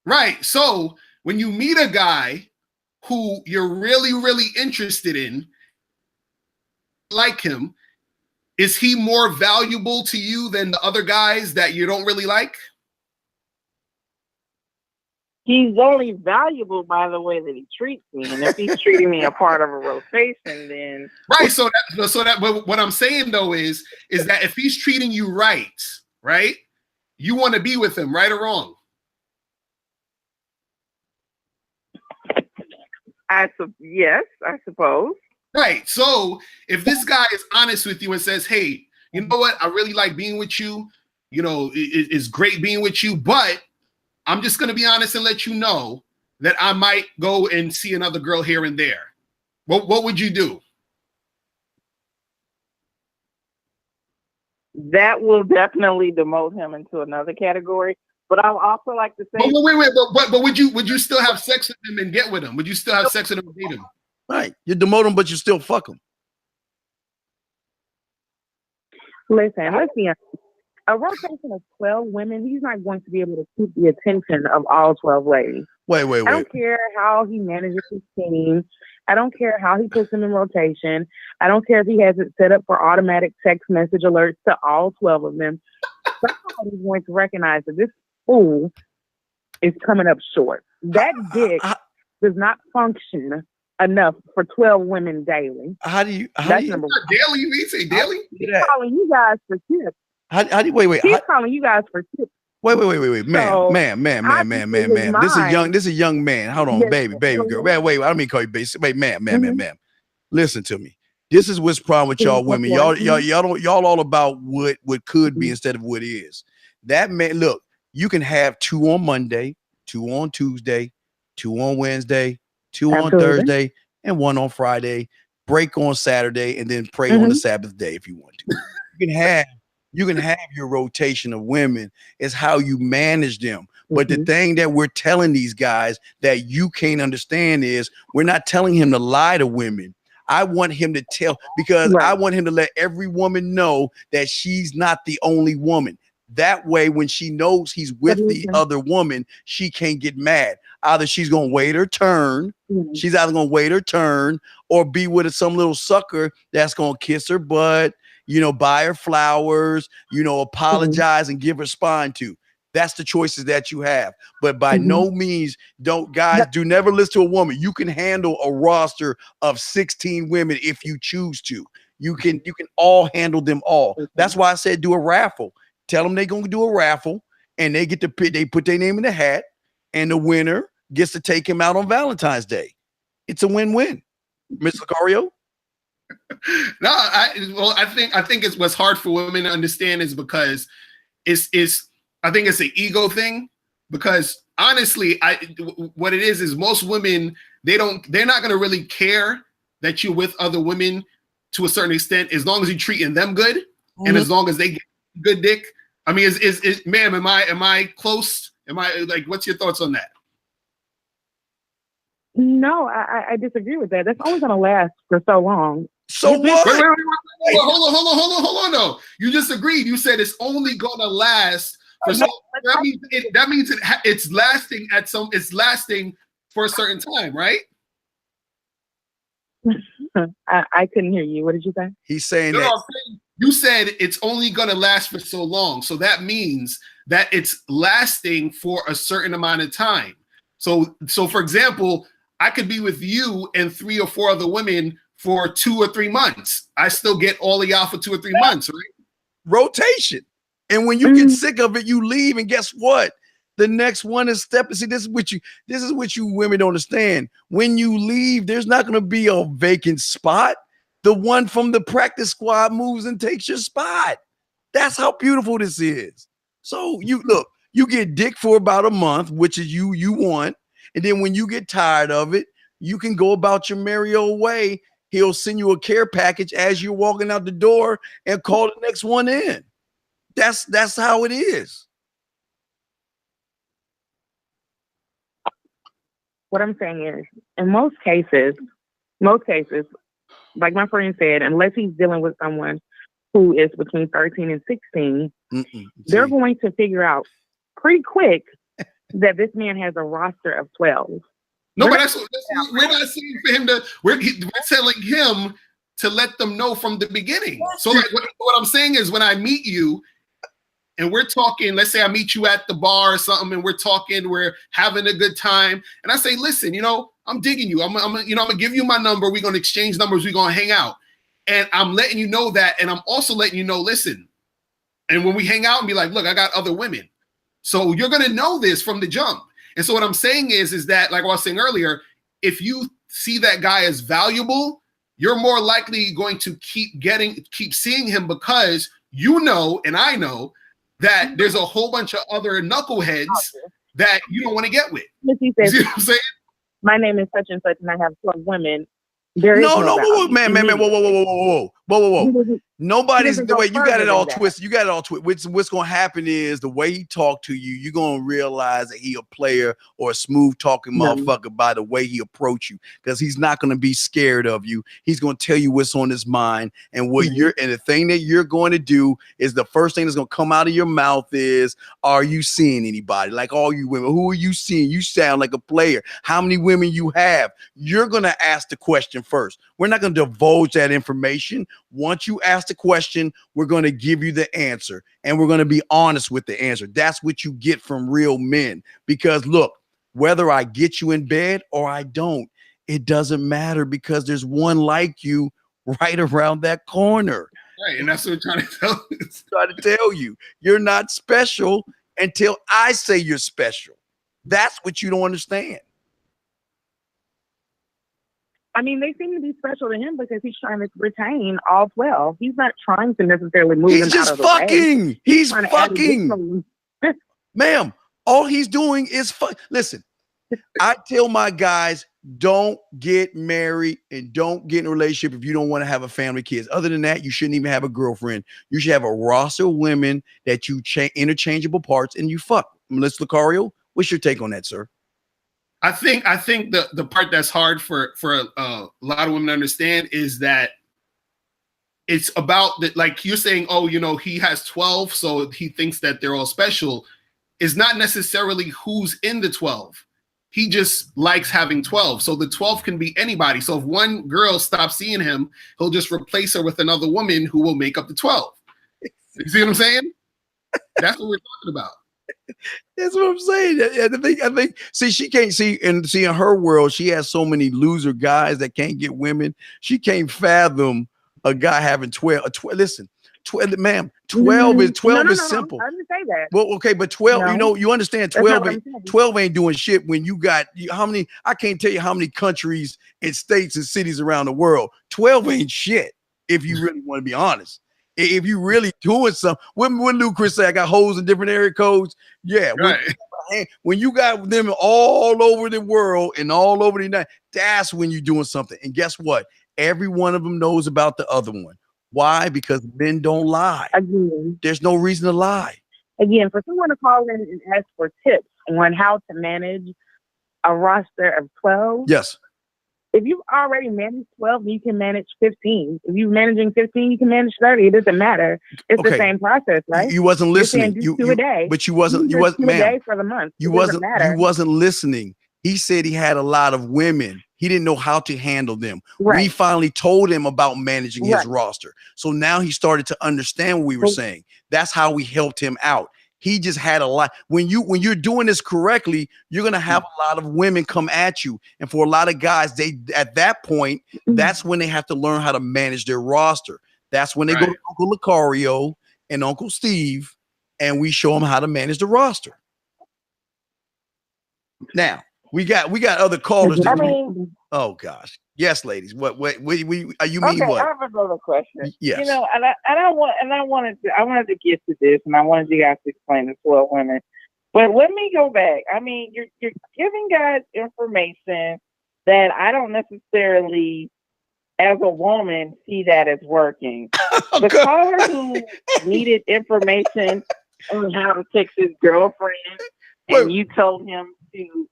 Right. So when you meet a guy who you're really, really interested in, like him, is he more valuable to you than the other guys that you don't really like? He's only valuable by the way that he treats me, and if he's treating me a part of a rotation, then right. So but what I'm saying though is that if he's treating you right, you want to be with him, right or wrong? Yes, I suppose. Right. So if this guy is honest with you and says, hey, you know what? I really like being with you. You know, it's great being with you, but I'm just going to be honest and let you know that I might go and see another girl here and there. What would you do? That will definitely demote him into another category. But I would also like to say, wait. But would you still have sex with him and get with him? Would you still have sex with him and date him? Right. You demote him, but you still fuck him. Listen, let's be honest. A rotation of 12 women, he's not going to be able to keep the attention of all 12 ladies. Wait. I don't care how he manages his team. I don't care how he puts them in rotation. I don't care if he has it set up for automatic text message alerts to all 12 of them. Somebody's going to recognize that this fool is coming up short. That dick does not function enough for 12 women daily. Daily? You say daily? He's calling you guys for tips. Wait. He's calling you guys for tips. Wait, ma'am. This is a young man. Hold on, baby girl. Wait, I don't mean to call you baby. Wait, ma'am. Listen to me. This is what's problem with y'all women. Y'all all about what could be instead of what is. That man, look, you can have 2 on Monday, 2 on Tuesday, 2 on Wednesday, 2 on Thursday, and 1 on Friday. Break on Saturday, and then pray on the Sabbath day if you want to. You can have your rotation of women. Is how you manage them. But the thing that we're telling these guys that you can't understand is we're not telling him to lie to women. I want him to tell, because I want him to let every woman know that she's not the only woman. That way, when she knows he's with the other woman, she can't get mad. Either she's going to wait her turn. She's either going to wait her turn or be with some little sucker that's going to kiss her butt, buy her flowers, apologize and give her spine to. That's the choices that you have. But by no means do never listen to a woman. You can handle a roster of 16 women if you choose to. You can all handle them all. That's why I said do a raffle. Tell them they're going to do a raffle and they get to pick, they put their name in the hat and the winner gets to take him out on Valentine's Day. It's a win-win. Mr. Lucario? No, I think it's what's hard for women to understand is because I think it's an ego thing, because honestly, what it is most women, they're not going to really care that you're with other women to a certain extent, as long as you're treating them good and as long as they get good dick. I mean, ma'am, am I close? Am I like, what's your thoughts on that? No, I disagree with that. That's only going to last for so long. So what? Wait, hold on. No, you just agreed. You said it's only going to last for so. That means it's lasting it's lasting for a certain time, right? I couldn't hear you. What did you say? He's saying that. You said it's only going to last for so long. So that means that it's lasting for a certain amount of time. So for example, I could be with you and 3 or 4 other women for 2 or 3 months. I still get all of y'all for 2 or 3 months, right? Rotation. And when you get sick of it, you leave. And guess what? The next one is stepping. See, this is what you women don't understand. When you leave, there's not going to be a vacant spot. The one from the practice squad moves and takes your spot. That's how beautiful this is. So you look, you get dick for about a month, which is you want, and then when you get tired of it, you can go about your merry old way. He'll send you a care package as you're walking out the door and call the next one in. That's how it is. What I'm saying is, in most cases, like my friend said, unless he's dealing with someone who is between 13 and 16, they're going to figure out pretty quick that this man has a roster of 12. No, but we're not saying for him to. We're telling him to let them know from the beginning. So, like, what I'm saying is, when I meet you, and we're talking, let's say I meet you at the bar or something, and we're talking, we're having a good time, and I say, listen, I'm digging you. I'm gonna give you my number. We're gonna exchange numbers. We're gonna hang out, and I'm letting you know that, and I'm also letting you know, listen. And when we hang out and be like, look, I got other women, so you're gonna know this from the jump. And so what I'm saying is that, like I was saying earlier, if you see that guy as valuable, you're more likely going to keep seeing him, because and I know that there's a whole bunch of other knuckleheads that you don't want to get with. He says, you see what I'm saying? My name is such and such, and I have 12 women. Whoa, Nobody's the way you got it all twisted. You got it all twisted. What's going to happen is the way he talked to you, you're going to realize that he a player or a smooth talking motherfucker by the way he approach you, because he's not going to be scared of you. He's going to tell you what's on his mind, and what and the thing that you're going to do is the first thing that's going to come out of your mouth is, are you seeing anybody? Like, all you women, who are you seeing? You sound like a player. How many women you have? You're going to ask the question first. We're not going to divulge that information. Once you ask the question, we're going to give you the answer, and we're going to be honest with the answer. That's what you get from real men. Because look, whether I get you in bed or I don't, it doesn't matter, because there's one like you right around that corner. Right, and that's what we're trying to tell you. You're not special until I say you're special. That's what you don't understand. I mean, they seem to be special to him because he's trying to retain all 12. He's not trying to necessarily move them out of the way. He's fucking. Ma'am, all he's doing is fuck. Listen, I tell my guys, don't get married and don't get in a relationship if you don't want to have a family, kids. Other than that, you shouldn't even have a girlfriend. You should have a roster of women that you interchangeable parts and you fuck. Melissa Lucario, what's your take on that, sir? I think the part that's hard for a lot of women to understand is that it's about that, like you're saying, oh, he has 12, so he thinks that they're all special. Is not necessarily who's in the 12. He just likes having 12. So the 12 can be anybody. So if one girl stops seeing him, he'll just replace her with another woman who will make up the 12. You see what I'm saying? That's what we're talking about. That's what I'm saying. I think. See, she can't see in her world. She has so many loser guys that can't get women. She can't fathom a guy having 12. Listen, 12, ma'am. 12 is simple. I didn't say that. Well, okay, but 12. You understand. 12 ain't doing shit when you got how many? I can't tell you how many countries and states and cities around the world. 12 ain't shit. If you really want to be honest. If you really doing something, when Lou Chris say I got holes in different area codes, yeah. Right. When you got them all over the world and all over the United, that's when you're doing something. And guess what? Every one of them knows about the other one. Why? Because men don't lie. Again, there's no reason to lie. Again, for someone to call in and ask for tips on how to manage a roster of 12. Yes. If you've already managed 12, you can manage 15. If you're managing 15, you can manage 30. It doesn't matter. It's the same process, right? You wasn't listening. You a day. But you wasn't, ma'am. A day for the month. You wasn't listening. He said he had a lot of women. He didn't know how to handle them. Right. We finally told him about managing his roster. So now he started to understand what we were saying. That's how we helped him out. He just had a lot. When you're doing this correctly, you're gonna have a lot of women come at you. And for a lot of guys, they at that point, that's when they have to learn how to manage their roster. That's when they go to Uncle Lucario and Uncle Steve, and we show them how to manage the roster. Now we got other callers. Oh gosh, Yes, ladies. What you mean? Okay, What? I have another question. Yes. You know, I wanted to get to this, and I wanted you guys to explain this to women. But let me go back. I mean, you're giving guys information that I don't necessarily, as a woman, see that as working. The caller who needed information on how to text his girlfriend, and you told him to,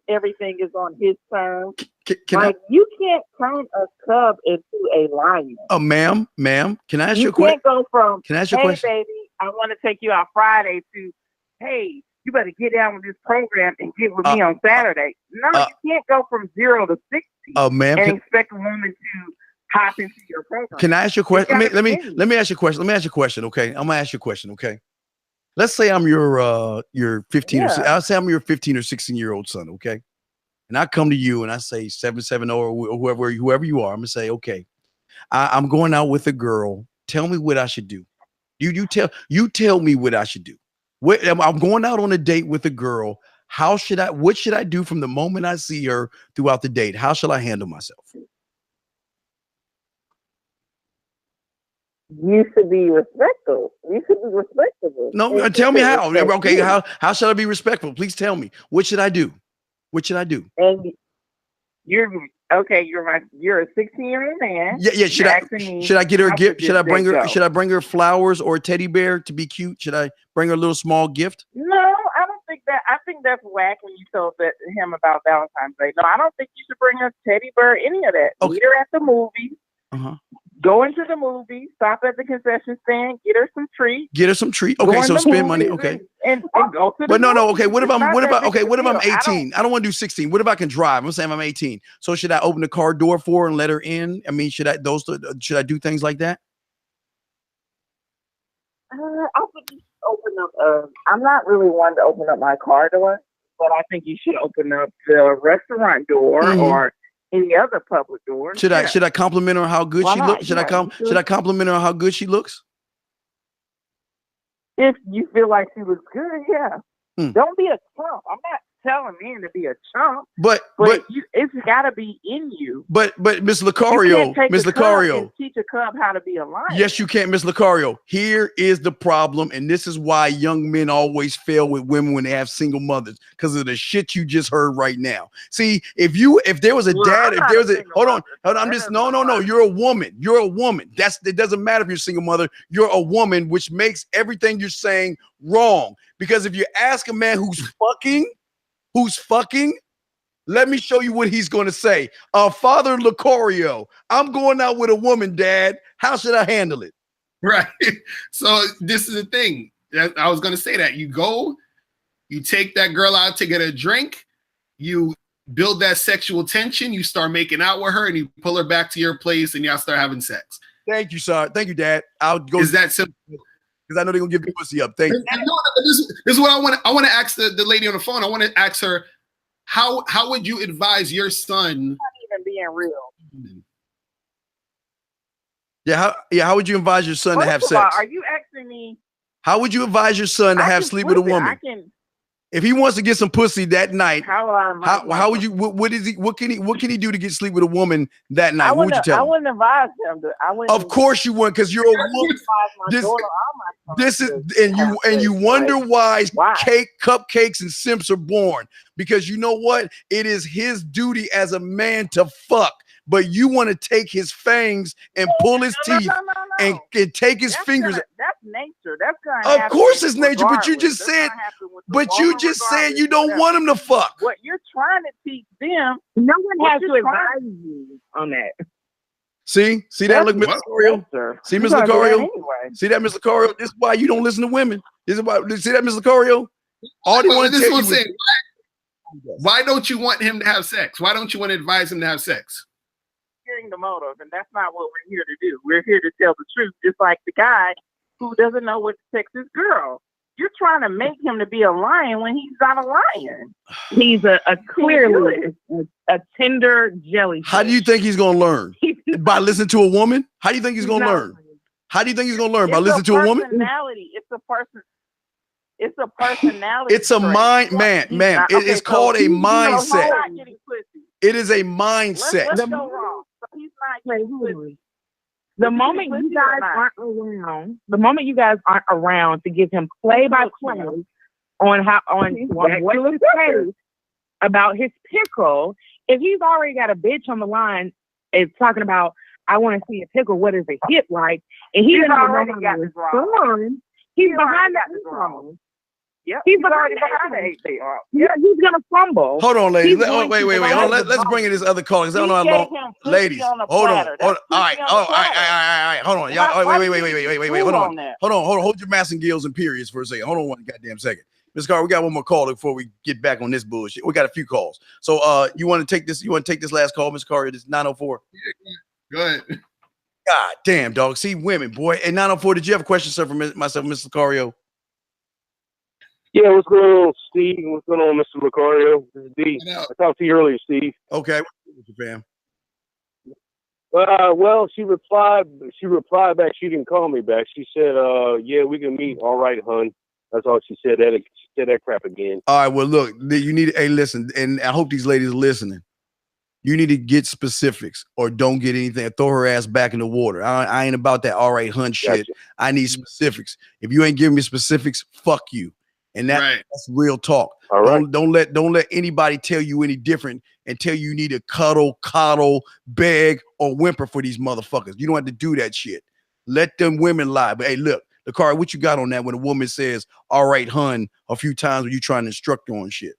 everything is on his terms. You can't turn a cub into a lion. Oh, ma'am, can I ask you a You question? can't go from, can I ask you a hey, question? baby, I want to take you out Friday to, hey, you better get down with this program and get with me on Saturday. No, you can't go from 0 to 60 ma'am, and expect a woman to hop into your program. Can I ask you a question? Let me ask you a question. Let me ask you a question, okay? I'm gonna ask you a question, okay? Let's say I'm your 15 or I'll say I'm your 15 or 16-year-old son, okay? And I come to you and I say 770 or whoever you are. I'm gonna say, okay, I'm going out with a girl. Tell me what I should do. You tell me what I should do. I'm going out on a date with a girl. What should I do from the moment I see her throughout the date? How shall I handle myself? You should be respectful. You should be respectable. No, tell me how. Okay, how should I be respectful? Please tell me. What should I do? What should I do? And you're a 16-year-old man. Yeah. Should I get her a gift? Should I bring her flowers or a teddy bear to be cute? Should I bring her a little small gift? No, I don't think that. I think that's whack when you told him about Valentine's Day. No, I don't think you should bring her a teddy bear, any of that. Okay. Meet her at the movies. Go into the movie, stop at the concession stand, get her some treats. Okay, so spend money. Okay. And go to the But no. Okay, what if I'm 18? I I don't want to do 16. What if I can drive? I'm saying I'm 18. So should I open the car door for her and let her in? I mean, should I do things like that? I think you should open up. I'm not really one to open up my car door, but I think you should open up the restaurant door or any other public door. Should I compliment her on how good she looks? Should I compliment her on how good she looks? If you feel like she looks good, yeah. Don't be a chump. I'm not telling men to be a chump, but it's got to be in you. But Miss Lucario, and teach a cub how to be a lion. Yes, you can, Miss Lucario. Here is the problem, and this is why young men always fail with women when they have single mothers, because of the shit you just heard right now. See, if there was a dad, if there was a hold on, I'm just no. You're a woman. It doesn't matter if you're a single mother. You're a woman, which makes everything you're saying wrong. Because if you ask a man who's fucking, let me show you what he's going to say. Father Lucario, I'm going out with a woman, Dad. How should I handle it? Right. So this is the thing. I was going to say that. You take that girl out to get a drink. You build that sexual tension. You start making out with her and you pull her back to your place and y'all start having sex. Thank you, sir. Thank you, Dad. I'll go. Is that simple? Because I know they're going to give you pussy up. Thank you. This is what I want. I want to ask the lady on the phone. I want to ask her, how would you advise your son? Not even being real. How would you advise your son to have sex? Are you asking me? How would you advise your son to have sleep with a woman? If he wants to get some pussy that night, how would you? What can he do to get sleep with a woman that night? What would you tell him? I wouldn't advise him to. Of course you wouldn't, because you're a woman. This is and you wonder why cupcakes and simps are born, because you know what? It is his duty as a man to fuck. But you want to take his fangs and pull his teeth and take his fingers. That's nature. That's gonna of course it's nature, but you just said, you don't want him to fuck. What you're trying to teach them, no one has to advise you on that. See that, look, Mr. Lucario. See, Mr. Lucario. See that, Mr. Lucario. This is why you don't listen to women. This is why. See that, Mr. Lucario. All they want to tell you is, why don't you want him to have sex? Why don't you want to advise him to have sex? The motive, and that's not what we're here to do. We're here to tell the truth, just like the guy who doesn't know what to text his girl. You're trying to make him to be a lion when he's not a lion. He's a clearly a tender jellyfish. How do you think he's going to learn? By listening to a woman? How do you think he's going to learn? How do you think he's going to learn? By listening to a woman? It's a person. It's a personality. It's a mind, man. It is called a mindset. It is a mindset. Let's go wrong. So he's not. The moment you guys aren't around to give him play by play on what to say about his pickle, if he's already got a bitch on the line, it's talking about, I want to see a pickle. What is a hit like? And he's already got this wrong. He's behind that wrong. Yep. He's already behind the 8 ball. Yeah, he's gonna fumble. Hold on, ladies. Wait. Hold on. Let's bring in this other call. I don't know how long. Ladies, hold on. All right. All right. Hold on. Y'all. Wait. Hold on. Hold your mass and gills and periods for a second. Hold on one goddamn second. Ms. Carr, we got one more call before we get back on this bullshit. We got a few calls. So you want to take this? You want to take this last call, Ms. Carr? It is 904. Yeah, go ahead. God damn, dog. See, women, boy. And 904, did you have a question, sir, for myself, Mr. Lucario? Yeah, what's going on, Steve? What's going on, Mr. Lucario? This is D. I talked to you earlier, Steve. Okay. What's your fam? Well, she replied back. She didn't call me back. She said, yeah, we can meet. All right, hun. That's all she said. She said that crap again. All right, well, look, you need to, hey, listen, and I hope these ladies are listening. You need to get specifics or don't get anything. Throw her ass back in the water. I ain't about that all right, hun shit. Gotcha. I need specifics. If you ain't giving me specifics, fuck you. And that's real talk. All right. Don't let anybody tell you any different and tell you need to coddle, beg, or whimper for these motherfuckers. You don't have to do that shit. Let them women lie. But hey, look, Lakari, what you got on that when a woman says, all right, hun, a few times when you trying to instruct her on shit?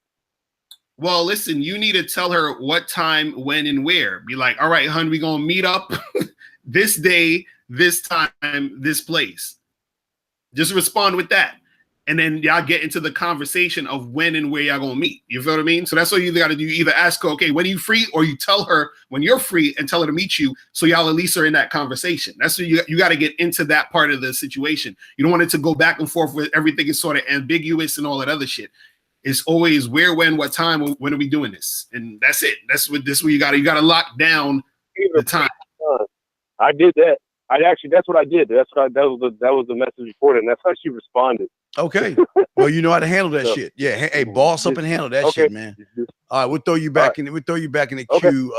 Well, listen, you need to tell her what time, when, and where. Be like, all right, hun, we gonna meet up this day, this time, this place. Just respond with that. And then y'all get into the conversation of when and where y'all gonna meet. You feel what I mean? So that's what you gotta do. You either ask her, okay, when are you free? Or you tell her when you're free and tell her to meet you, so y'all at least are in that conversation. That's what you gotta get into that part of the situation. You don't want it to go back and forth with everything is sort of ambiguous and all that other shit. It's always where, when, what time, when are we doing this? And that's it. That's what you gotta lock down the time. I did that. That's what I did. That was the message reported, and that's how she responded. Okay. Well, you know how to handle that shit. Yeah. Hey, boss up and handle that shit, man. All right, we'll throw you back in the queue.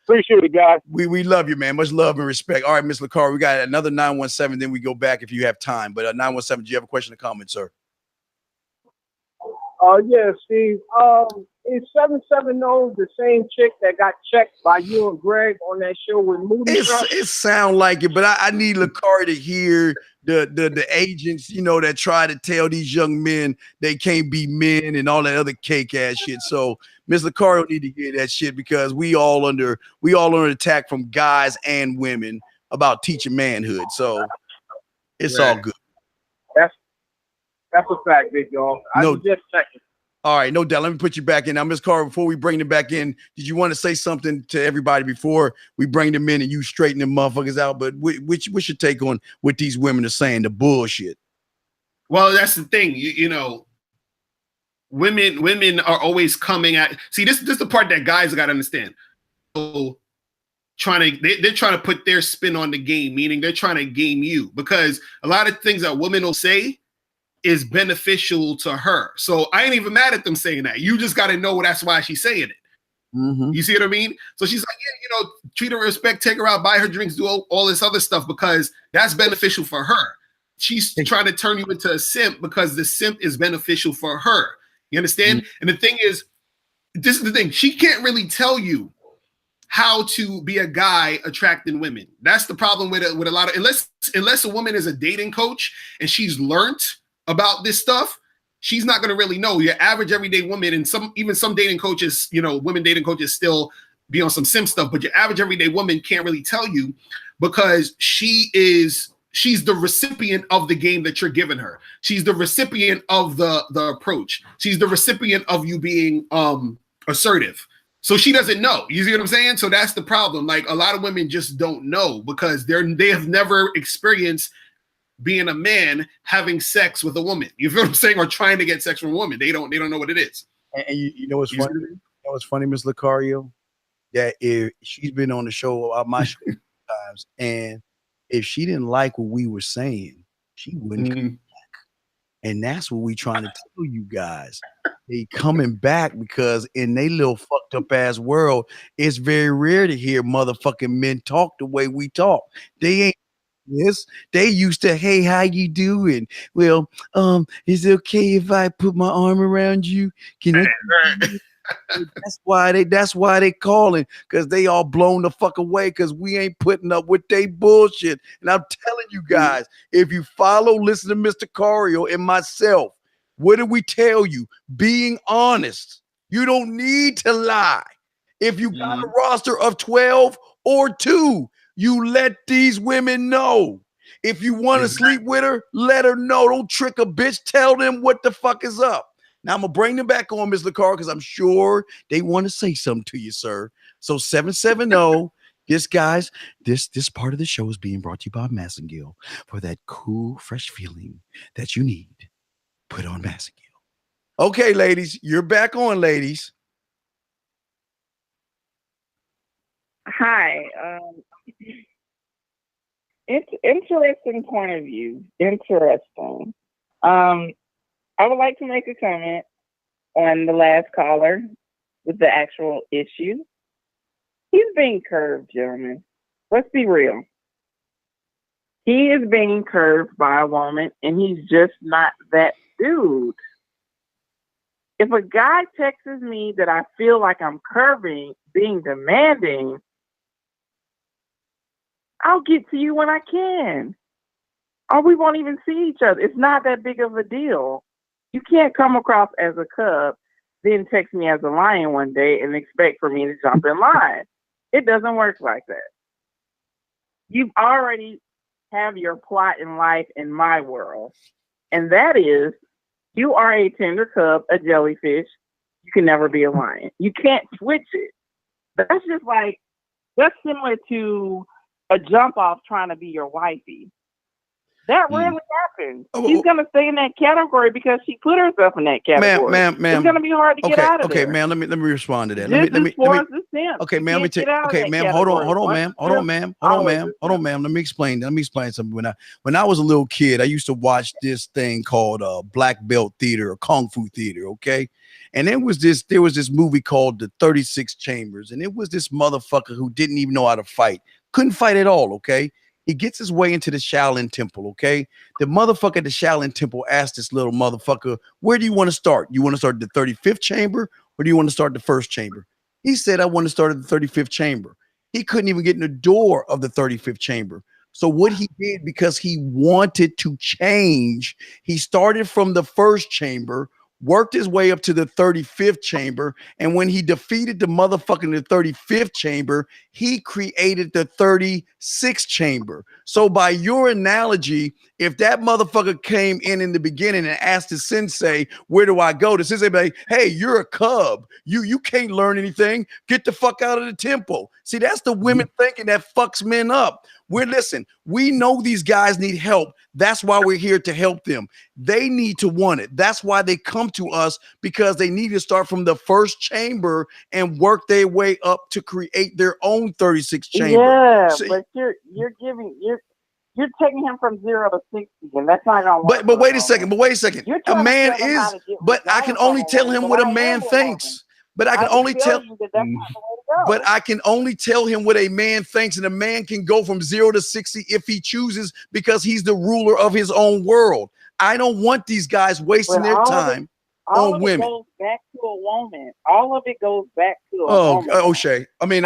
Appreciate it, guys. We love you, man. Much love and respect. All right, Miss Lakar, we got another 917. Then we go back if you have time. But 917, do you have a question or comment, sir? Yeah, Steve. Is 770 the same chick that got checked by you and Greg on that show with Moody? It sound like it, but I need Lakari to hear the agents, that try to tell these young men they can't be men and all that other cake ass shit. So Ms. Lakari need to hear that shit because we all under attack from guys and women about teaching manhood. So it's all good. That's a fact, big dog. I was just checking. All right, no doubt. Let me put you back in. Now, Ms. Carter, before we bring them back in, did you want to say something to everybody before we bring them in and you straighten them motherfuckers out? But what's your take on what these women are saying, the bullshit? Well, that's the thing. Women are always coming at. See, this is the part that guys got to understand. So they're trying to put their spin on the game, meaning they're trying to game you, because a lot of things that women will say is beneficial to her. So I ain't even mad at them saying that. You just got to know that's why she's saying it. Mm-hmm. You see what I mean? So she's like, yeah, treat her with respect, take her out, buy her drinks, do all this other stuff because that's beneficial for her. She's trying to turn you into a simp because the simp is beneficial for her. You understand? Mm-hmm. And the thing is, this is the thing. She can't really tell you how to be a guy attracting women. That's the problem with a lot of, unless a woman is a dating coach and she's learned about this stuff, she's not going to really know. Your average everyday woman, and some dating coaches, women dating coaches still be on some sim stuff, but your average everyday woman can't really tell you because she's the recipient of the game that you're giving her. She's the recipient of the approach. She's the recipient of you being assertive. So she doesn't know. You see what I'm saying? So that's the problem. Like a lot of women just don't know because they have never experienced being a man having sex with a woman. You feel what I'm saying? Or trying to get sex from a woman. They don't know what it is. And you know what's funny? What's funny, Miss Lucario? That if she's been on the show, my show times, and if she didn't like what we were saying, she wouldn't come back. And that's what we trying to tell you guys. they coming back because in they little fucked up ass world, it's very rare to hear motherfucking men talk the way we talk. They ain't this. They used to, hey, how you doing? Well, is it okay if I put my arm around you? Can I? That's why they calling, because they all blown the fuck away because we ain't putting up with they bullshit. And I'm telling you guys, if you listen to Mr. Cario and myself, what did we tell you? Being honest. You don't need to lie. If you got a roster of 12 or 2, you let these women know. If you want to sleep with her, let her know. Don't trick a bitch. Tell them what the fuck is up. Now, I'm going to bring them back on, Ms. LaCar, because I'm sure they want to say something to you, sir. So 770, this part of the show is being brought to you by Massengill. For that cool, fresh feeling that you need, put on Massengill. Okay, ladies, you're back on, ladies. Hi. Interesting point of view. Interesting. I would like to make a comment on the last caller with the actual issue. He's being curved, gentlemen. Let's be real. He is being curved by a woman, and he's just not that dude. If a guy texts me that I feel like I'm curving, being demanding, I'll get to you when I can. Or we won't even see each other. It's not that big of a deal. You can't come across as a cub, then text me as a lion one day and expect for me to jump in line. It doesn't work like that. You already have your plot in life in my world. And that is, you are a tender cub, a jellyfish. You can never be a lion. You can't switch it. That's just like, that's similar to a jump off trying to be your wifey. That rarely happens. She's going to stay in that category because she put herself in that category. Ma'am. It's going to be hard to get out of there. Okay, ma'am, let me respond to that. Okay, Ma'am, let me take. Okay, ma'am, hold on, ma'am. Let me explain something. When I was a little kid, I used to watch this thing called Black Belt Theater or Kung Fu Theater, okay? And there was this movie called The 36 Chambers, and it was this motherfucker who didn't even know how to fight. Couldn't fight at all, okay? He gets his way into the Shaolin Temple, okay? The motherfucker at the Shaolin Temple asked this little motherfucker, where do you want to start? You want to start the 35th chamber, or do you want to start the first chamber? He said, I want to start at the 35th chamber. He couldn't even get in the door of the 35th chamber. So what he did, because he wanted to change, he started from the first chamber, worked his way up to the 35th chamber, and when he defeated the motherfucker in the 35th chamber, he created the 36th chamber. So by your analogy, if that motherfucker came in the beginning and asked the sensei, where do I go? The sensei be like, hey, you're a cub. You can't learn anything. Get the fuck out of the temple. See, that's the women thinking that fucks men up. We know these guys need help. That's why we're here to help them. They need to want it. That's why they come to us, because they need to start from the first chamber and work their way up to create their own 36th chamber. Yeah, so, but you're taking him from 0 to 60, and that's not gonna work. But wait a second. A man is, but I can only tell him what a man thinks. But I can only tell you that's not the way to go. But I can only tell him what a man thinks, and a man can go from 0 to 60 if he chooses, because he's the ruler of his own world. I don't want these guys wasting their time on women. All of it goes back to a woman. All of it goes back to a woman. O'Shea. I mean,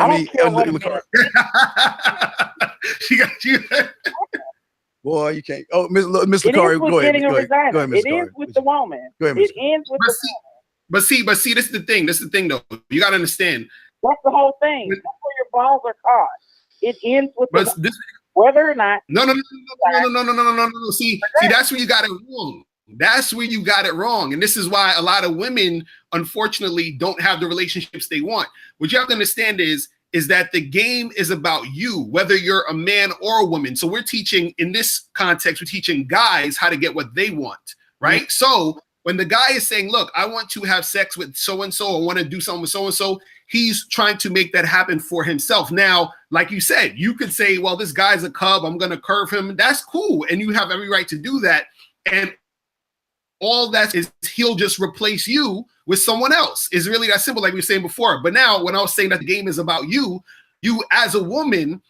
she got you. Boy, you can't. Oh, Miss LaCari, go ahead. Go ahead, Miss LaCari. It ends with the woman. Go ahead, it ends with the woman. But see, this is the thing. This is the thing, though. You got to understand. That's the whole thing. That's where your balls are caught. It ends with whether or not. No. See, that's where you got it wrong. That's where you got it wrong. And this is why a lot of women, unfortunately, don't have the relationships they want. What you have to understand is that the game is about you, whether you're a man or a woman. So we're teaching, in this context, we're teaching guys how to get what they want, right? Mm-hmm. So when the guy is saying, look, I want to have sex with so-and-so, I want to do something with so-and-so, he's trying to make that happen for himself. Now, like you said, you could say, well, this guy's a cub, I'm going to curve him. That's cool. And you have every right to do that. And all that is, he'll just replace you with someone else. It's really that simple, like we were saying before. But now, when I was saying that the game is about you, you as a woman,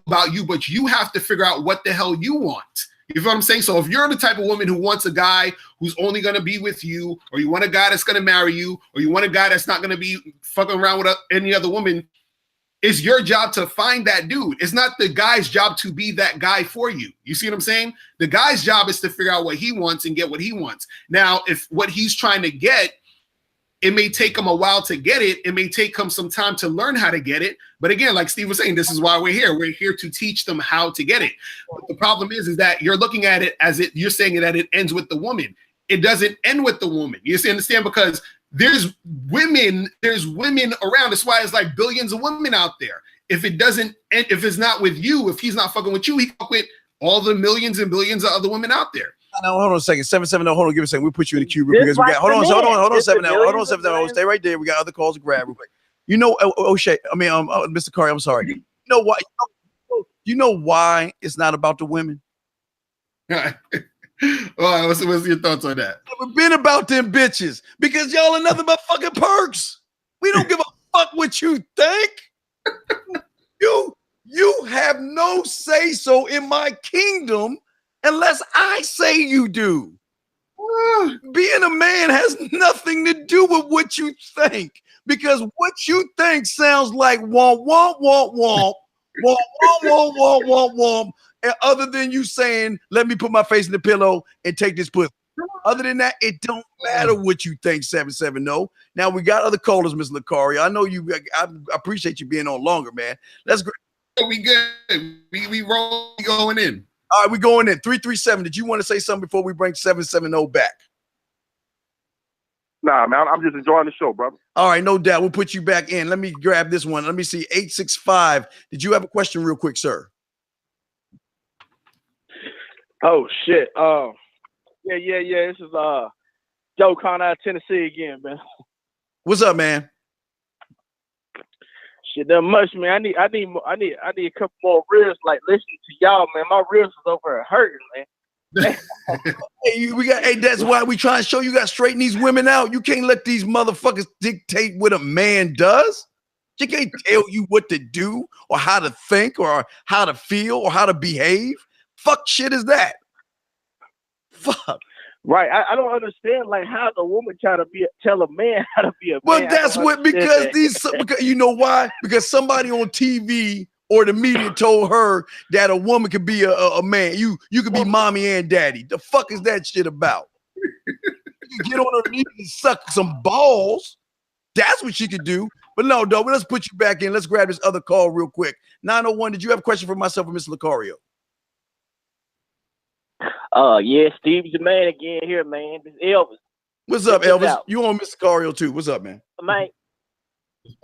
about you, but you have to figure out what the hell you want. You feel what I'm saying? So if you're the type of woman who wants a guy who's only going to be with you, or you want a guy that's going to marry you, or you want a guy that's not going to be fucking around with any other woman, it's your job to find that dude. It's not the guy's job to be that guy for you. You see what I'm saying? The guy's job is to figure out what he wants and get what he wants. Now, if what he's trying to get, it may take him a while to get it. It may take him some time to learn how to get it. But again, like Steve was saying, this is why we're here. We're here to teach them how to get it. But the problem is that you're looking at it as you're saying that it ends with the woman. It doesn't end with the woman. You understand? Because there's women around. That's why it's like billions of women out there. If it's not with you, if he's not fucking with you, he fuck with all the millions and billions of other women out there. No, hold on a second. 770. Hold on, give me a second. We'll put you in the queue real quick. We got, hold on, 770. Hold on, 770. Stay right there. We got other calls to grab real quick. You know, O'Shea. I mean, Mr. Curry. I'm sorry. You know why? You know why it's not about the women? All right, what's your thoughts on that? Never been about them bitches because y'all are nothing but fucking perks. We don't give a fuck what you think. You have no say so in my kingdom. Unless I say you do. Being a man has nothing to do with what you think. Because what you think sounds like womp, womp, womp, womp, womp, womp, womp, womp, womp, womp. And other than you saying, let me put my face in the pillow and take this pussy. Other than that, it don't matter what you think, 770. Now, we got other callers, Ms. Lucario. I know you. I appreciate you being on longer, man. Let's go. We good. We roll going in. All right, we're going in. 337. Did you want to say something before we bring 770 back? Nah, man, I'm just enjoying the show, brother. All right, no doubt. We'll put you back in. Let me grab this one. Let me see. 865. Did you have a question real quick, sir? Oh, shit. Yeah. This is Joe Conn out of Tennessee again, man. What's up, man? Shit, that much, man. I need a couple more ribs. Like listening to y'all, man. My ribs is over here hurting, man. Hey, that's why we trying to show you got to straighten these women out. You can't let these motherfuckers dictate what a man does. She can't tell you what to do or how to think or how to feel or how to behave. Fuck shit is that? Fuck. Right, I don't understand like how the woman try to tell a man how to be a man. Well, that's what because you know why? Because somebody on TV or the media told her that a woman could be a man. You could be mommy and daddy. The fuck is that shit about? You can get on her knees and suck some balls. That's what she could do. But no, dog. Let's put you back in. Let's grab this other call real quick. 901. Did you have a question for myself or Mr. Lucario? Yeah, Steve's the man again here, man. This is Elvis. What's up, Elvis? You on Mr. Cario too. What's up, man? Man.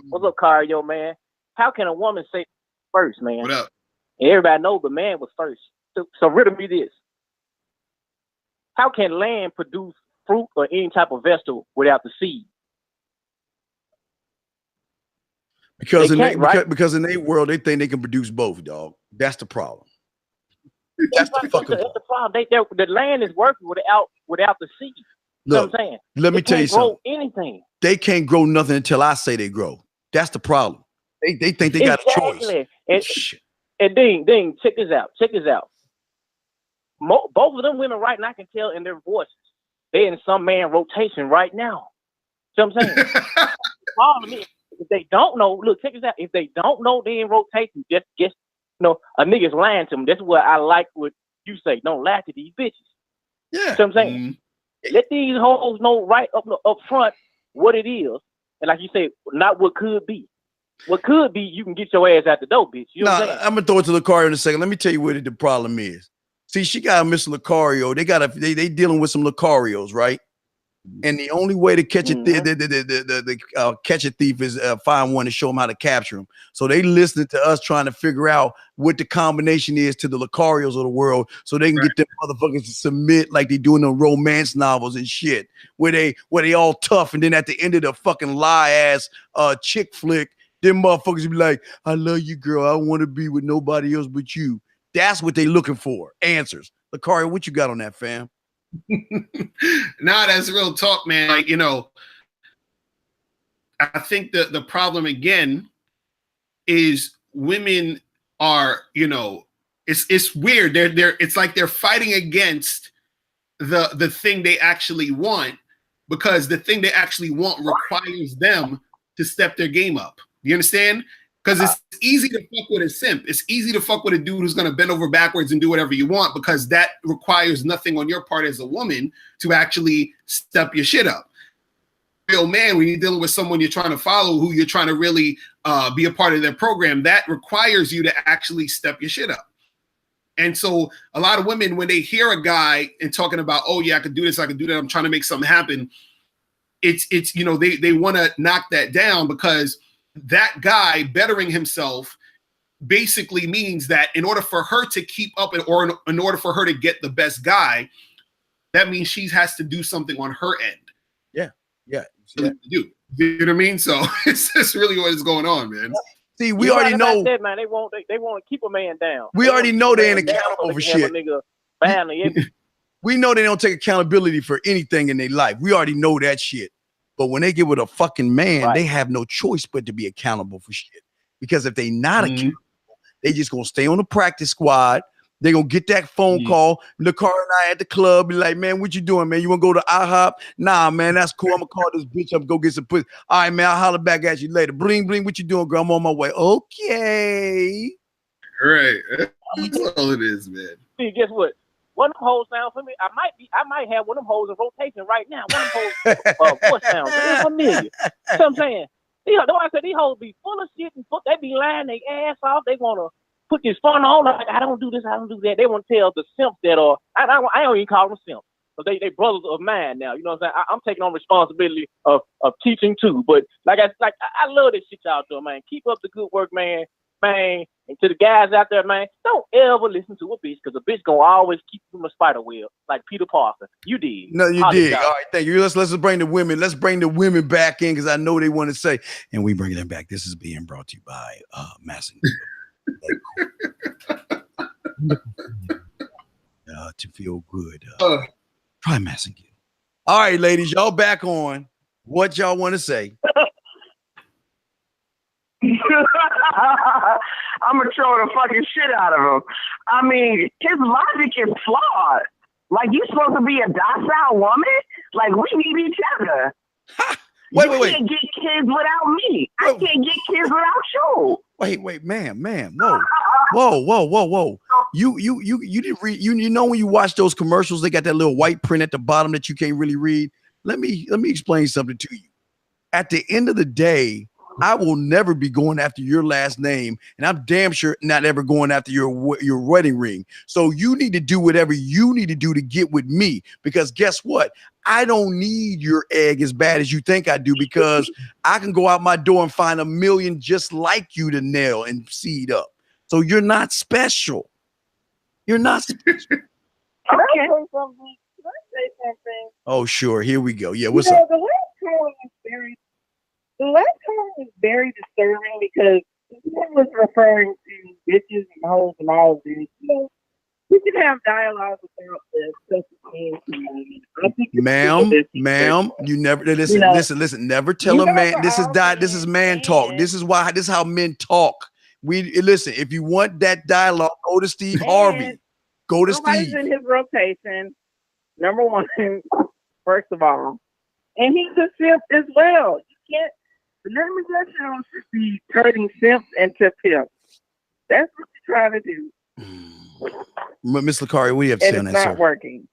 What's up, Cario, man? How can a woman say first, man? What up? Everybody knows the man was first. So riddle me this. How can land produce fruit or any type of vegetable without the seed? Because in their world, they think they can produce both, dog. That's the problem. That's the fucking problem. The land is working without the seed. You know what I'm saying? Let me tell you something. Anything. They can't grow nothing until I say they grow. That's the problem. They think they got a choice. And Ding, check this out. Both of them women right now, I can tell in their voices, they're in some man rotation right now. You know what I'm saying? The problem is, if they don't know, look, check this out. If they don't know they in rotation, just a nigga's lying to them. That's what I like what you say. Don't lie to these bitches. Yeah. You know what I'm saying? Mm-hmm. Let these hoes know right up front what it is. And like you say, not what could be. What could be, you can get your ass out the door, bitch. You know what I'm saying? I'm going to throw it to Lucario in a second. Let me tell you what the problem is. See, she got a Miss Lucario. They dealing with some Lucarios, right? And the only way to catch catch a thief is find one and show them how to capture them. So they listening to us trying to figure out what the combination is to the Lucarios of the world, so they can get them motherfuckers to submit like they do in the romance novels and shit, where they all tough, and then at the end of the fucking lie ass chick flick, them motherfuckers be like, "I love you, girl. I don't want to be with nobody else but you." That's what they looking for. Answers. Lucario, what you got on that, fam? Nah, that's real talk, man. Like, I think the problem again is women are, you know, it's weird. They're it's like they're fighting against the thing they actually want, because the thing they actually want requires them to step their game up. You understand? Because it's easy to fuck with a simp. It's easy to fuck with a dude who's going to bend over backwards and do whatever you want, because that requires nothing on your part as a woman to actually step your shit up. Real man, when you're dealing with someone you're trying to follow, who you're trying to really be a part of their program, that requires you to actually step your shit up. And so a lot of women, when they hear a guy and talking about, oh yeah, I can do this, I can do that, I'm trying to make something happen, it's you know, they want to knock that down, because that guy bettering himself basically means that in order for her to keep up, or in order for her to get the best guy, that means she has to do something on her end. Yeah. You know what I mean? So it's really what is going on, man. See, we already know that, man. They want to keep a man down. We already know they ain't accountable for shit. We know they don't take accountability for anything in their life. We already know that shit. But when they get with a fucking man, they have no choice but to be accountable for shit. Because if they not accountable, they just gonna stay on the practice squad. They gonna get that phone call. Lakara and I at the club be like, man, what you doing, man? You wanna go to IHOP? Nah, man, that's cool. I'm gonna call this bitch up, go get some pussy. All right, man, I'll holler back at you later. Bling, bling, what you doing, girl? I'm on my way. Okay. Right. That's all it is, man. See, guess what? One of them hoes sound for me. I might have one of them hoes in rotation right now. One of them hoes voice sounds familiar. You know what I'm saying? I said these hoes be full of shit and they be lying their ass off. They wanna put this fun on, like, I don't do this, I don't do that. They want to tell the simps that I don't even call them simps, but they brothers of mine now. You know what I'm saying? I'm taking on responsibility of teaching too. But I love this shit y'all doing, man. Keep up the good work, man. And to the guys out there, man, don't ever listen to a bitch, because a bitch gonna always keep you from a spider web, like Peter Parker. You did. No, you did. All right, thank you. Let's bring the women. Let's bring the women back in, because I know they want to say, and we bring them back. This is being brought to you by Massing. To feel good. Try Massing. All right, ladies, y'all back on. What y'all want to say? I'm gonna throw the fucking shit out of him. I mean, his logic is flawed. Like, you supposed to be a docile woman? Like, we need each other. Wait. You can't get kids without me. I can't get kids without you. Wait, ma'am. Whoa. You didn't read. You know when you watch those commercials, they got that little white print at the bottom that you can't really read. Let me explain something to you. At the end of the day, I will never be going after your last name, and I'm damn sure not ever going after your wedding ring. So you need to do whatever you need to do to get with me, because guess what? I don't need your egg as bad as you think I do, because I can go out my door and find a million just like you to nail and seed up. So you're not special. You're not special. Can I say something? Oh, sure. Here we go. Yeah, what's up? The last comment was very disturbing, because he was referring to bitches and hoes and all of this. You know, we can have dialogue without the Ma'am, you never listen. Never tell a man. This is man talk. This is how men talk. We listen. If you want that dialogue, go to Steve Harvey. Go to Steve. In his rotation. Number one, first of all, and he's a simp as well. You can't. The name of that show should be turning simps into pimps. That's what you're trying to do. Miss Lakari, what do you have to say on that, sir? It's not working.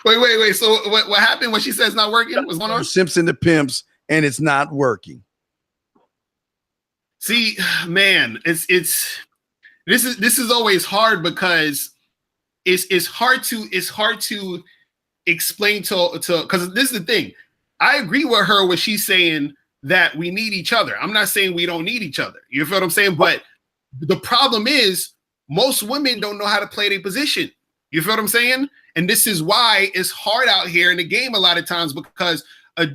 Wait. So what happened when she says it's not working? What's going on? Simps into pimps, and it's not working. See, man, this is always hard, because it's hard to explain to because this is the thing. I agree with her when she's saying that we need each other. I'm not saying we don't need each other. You feel what I'm saying? But the problem is most women don't know how to play their position. You feel what I'm saying? And this is why it's hard out here in the game a lot of times, because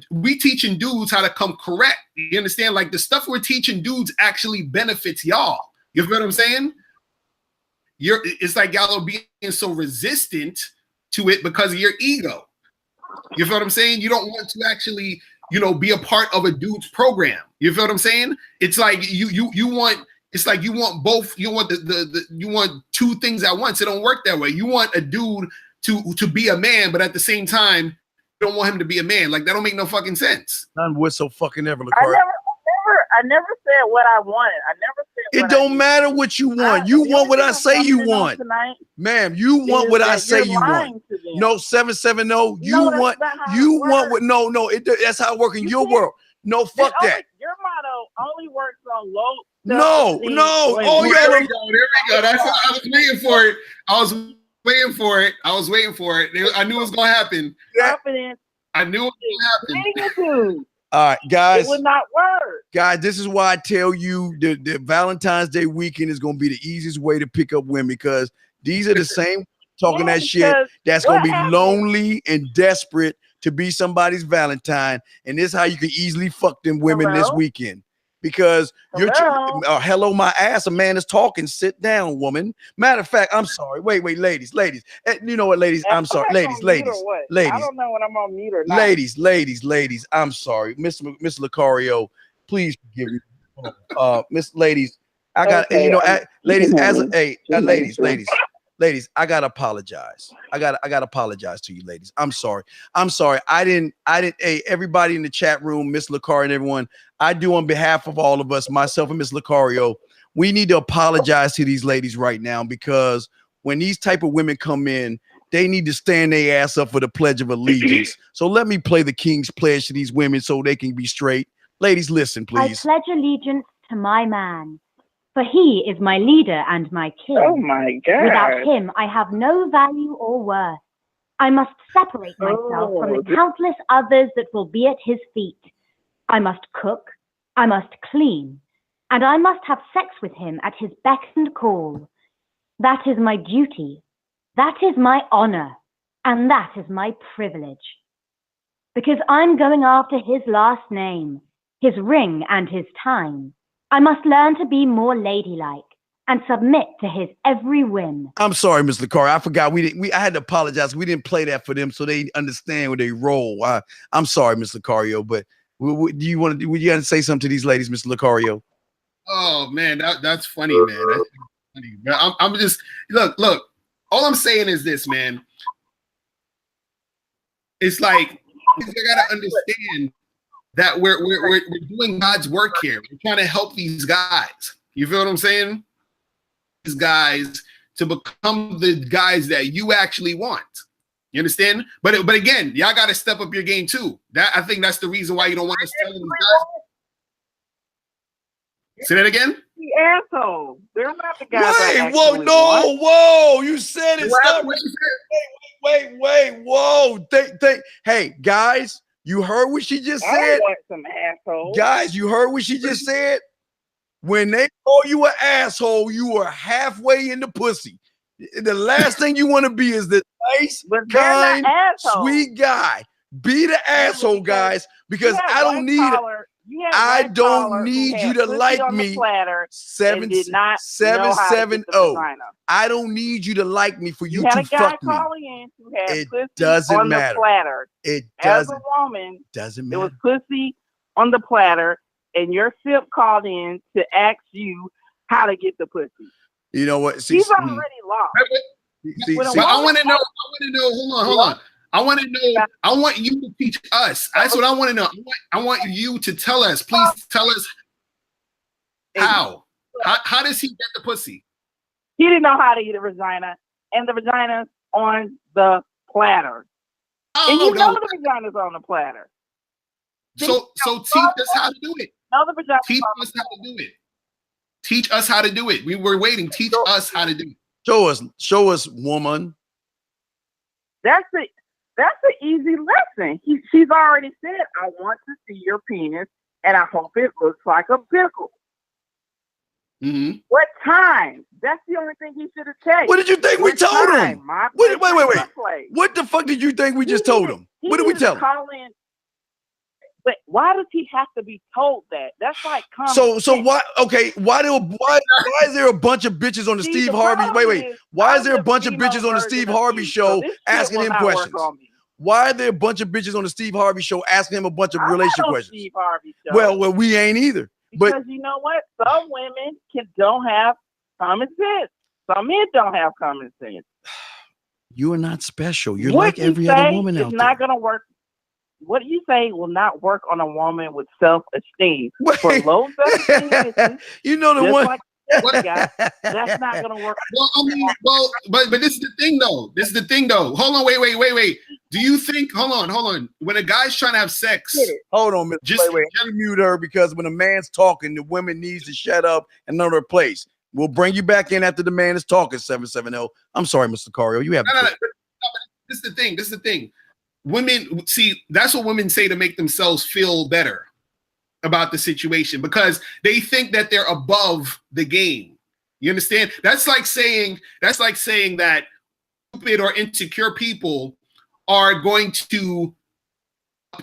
we teaching dudes how to come correct. You understand? Like, the stuff we're teaching dudes actually benefits y'all. You feel what I'm saying? It's like y'all are being so resistant to it because of your ego. You feel what I'm saying? You don't want to actually, you know, be a part of a dude's program. You feel what I'm saying? It's like you want. It's like you want both. You want you want two things at once. It don't work that way. You want a dude to be a man, but at the same time, you don't want him to be a man. Like that don't make no fucking sense. None would so fucking ever. I never said what I wanted. I never said. It don't matter what you want. You want what I say you want, ma'am. You want what I say you want. No 770. You want. You want what? No. That's how it works in your world. No, fuck that. Your motto only works on low. No. Oh, there we go. That's what I was waiting for it. I was waiting for it. I knew it was gonna happen. I knew it was gonna happen. All right, guys. It would not work. Guys, this is why I tell you the Valentine's Day weekend is gonna be the easiest way to pick up women, because these are the same talking that shit that's gonna be lonely and desperate to be somebody's Valentine, and this is how you can easily fuck them women this weekend. Because you're hello, my ass. A man is talking. Sit down, woman. Matter of fact, I'm sorry. Wait, ladies. You know what, ladies? I'm sorry, ladies. I don't know when I'm on mute or not. Ladies. I'm sorry, Miss Lucario. Please forgive me, Miss Ladies. I got ladies as a ladies. I gotta apologize. I gotta apologize to you, ladies. I'm sorry. I didn't. Hey, everybody in the chat room, Miss Lucario and everyone. I do on behalf of all of us, myself and Miss Lucario. We need to apologize to these ladies right now, because when these type of women come in, they need to stand their ass up for the Pledge of Allegiance. So let me play the King's Pledge to these women so they can be straight. Ladies, listen, please. I pledge allegiance to my man, for he is my leader and my king. Oh my God. Without him, I have no value or worth. I must separate myself from the countless others that will be at his feet. I must cook, I must clean, and I must have sex with him at his beck and call. That is my duty, that is my honor, and that is my privilege. Because I'm going after his last name, his ring and his time, I must learn to be more ladylike and submit to his every whim. I'm sorry, Mr. Lucario. I forgot I had to apologize. We didn't play that for them so they understand where they roll. I'm sorry, Mr. Lucario, but would you want to say something to these ladies, Mr. Lucario? Oh man, that's funny, man. That's funny. I'm just look. All I'm saying is this, man. It's like you gotta understand that we're doing God's work here. We're trying to help these guys. You feel what I'm saying? These guys to become the guys that you actually want. You understand? But again, y'all got to step up your game too. I think that's the reason why you don't want to tell these guys. Say that again. The assholes. They're not the guys. Whoa! You said it. Stop. Wait! Whoa! Hey, guys, you heard what she just said. Want some assholes. Guys, you heard what she just said. When they call you an asshole, you are halfway in the pussy. The last thing you want to be is the nice, kind, sweet guy. Be the asshole, guys, because I don't need it. I don't need you to like me. 770. I don't need you to like me for you to fuck me. It doesn't matter. It doesn't. As a woman, doesn't matter. It was pussy on the platter, and your simp called in to ask you how to get the pussy. You know what? He's already lost. I want to know. Hold on. I want to know. I want you to teach us. That's what I want to know. I want you to tell us. Please tell us how. How does he get the pussy? He didn't know how to eat a vagina, and the vagina's on the platter. And you know the vagina's on the platter. So teach us how to do it. Teach us how to do it. Teach us how to do it. We were waiting. Teach us how to do it. Show us, woman. That's an easy lesson. She's already said, I want to see your penis, and I hope it looks like a pickle. Mm-hmm. What time? That's the only thing he should have taken. What did you think we told him? Wait. What the fuck did you think we just told him? What did we tell him? But why does he have to be told that? That's like common so sense. why? Okay, why is there a bunch of bitches on the Steve Harvey? Wait. Why is there a bunch of bitches on the Steve Harvey show asking him questions? Why are there a bunch of bitches on the Steve Harvey show asking him a bunch of relationship questions? Steve Harvey show. Well, we ain't either. Because you know what? Some women don't have common sense. Some men don't have common sense. You are not special. You're like every other woman out there. It's not going to work. What you say will not work on a woman with self-esteem. For low self-esteem, you know the one. Like that's not going to work. Well, I mean, but this is the thing, though. Hold on, wait. Do you think? Hold on. When a guy's trying to have sex, hold on, wait. Let me mute her because when a man's talking, the woman needs to shut up and know their place. We'll bring you back in after the man is talking. 770. I'm sorry, Mr. Cario. You have. No, this is the thing. Women, see, that's what women say to make themselves feel better about the situation because they think that they're above the game. You understand? That's like saying that stupid or insecure people are going to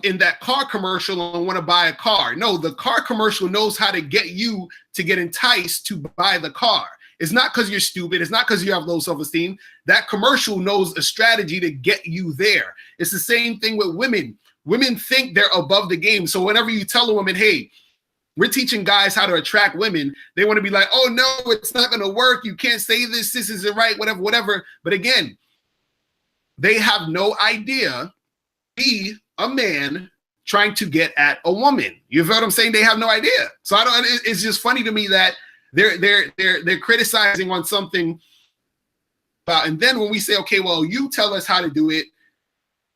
in that car commercial and want to buy a car. No, the car commercial knows how to get you to get enticed to buy the car. It's not because you're stupid. It's not because you have low self-esteem. That commercial knows a strategy to get you there. It's the same thing with women. Women think they're above the game. So whenever you tell a woman, hey, we're teaching guys how to attract women, they want to be like, oh, no, it's not going to work. You can't say this. This isn't right, whatever. But again, they have no idea be a man trying to get at a woman. You feel what I'm saying? They have no idea. So it's just funny to me that they're criticizing on something about, and then when we say, okay, well, you tell us how to do it,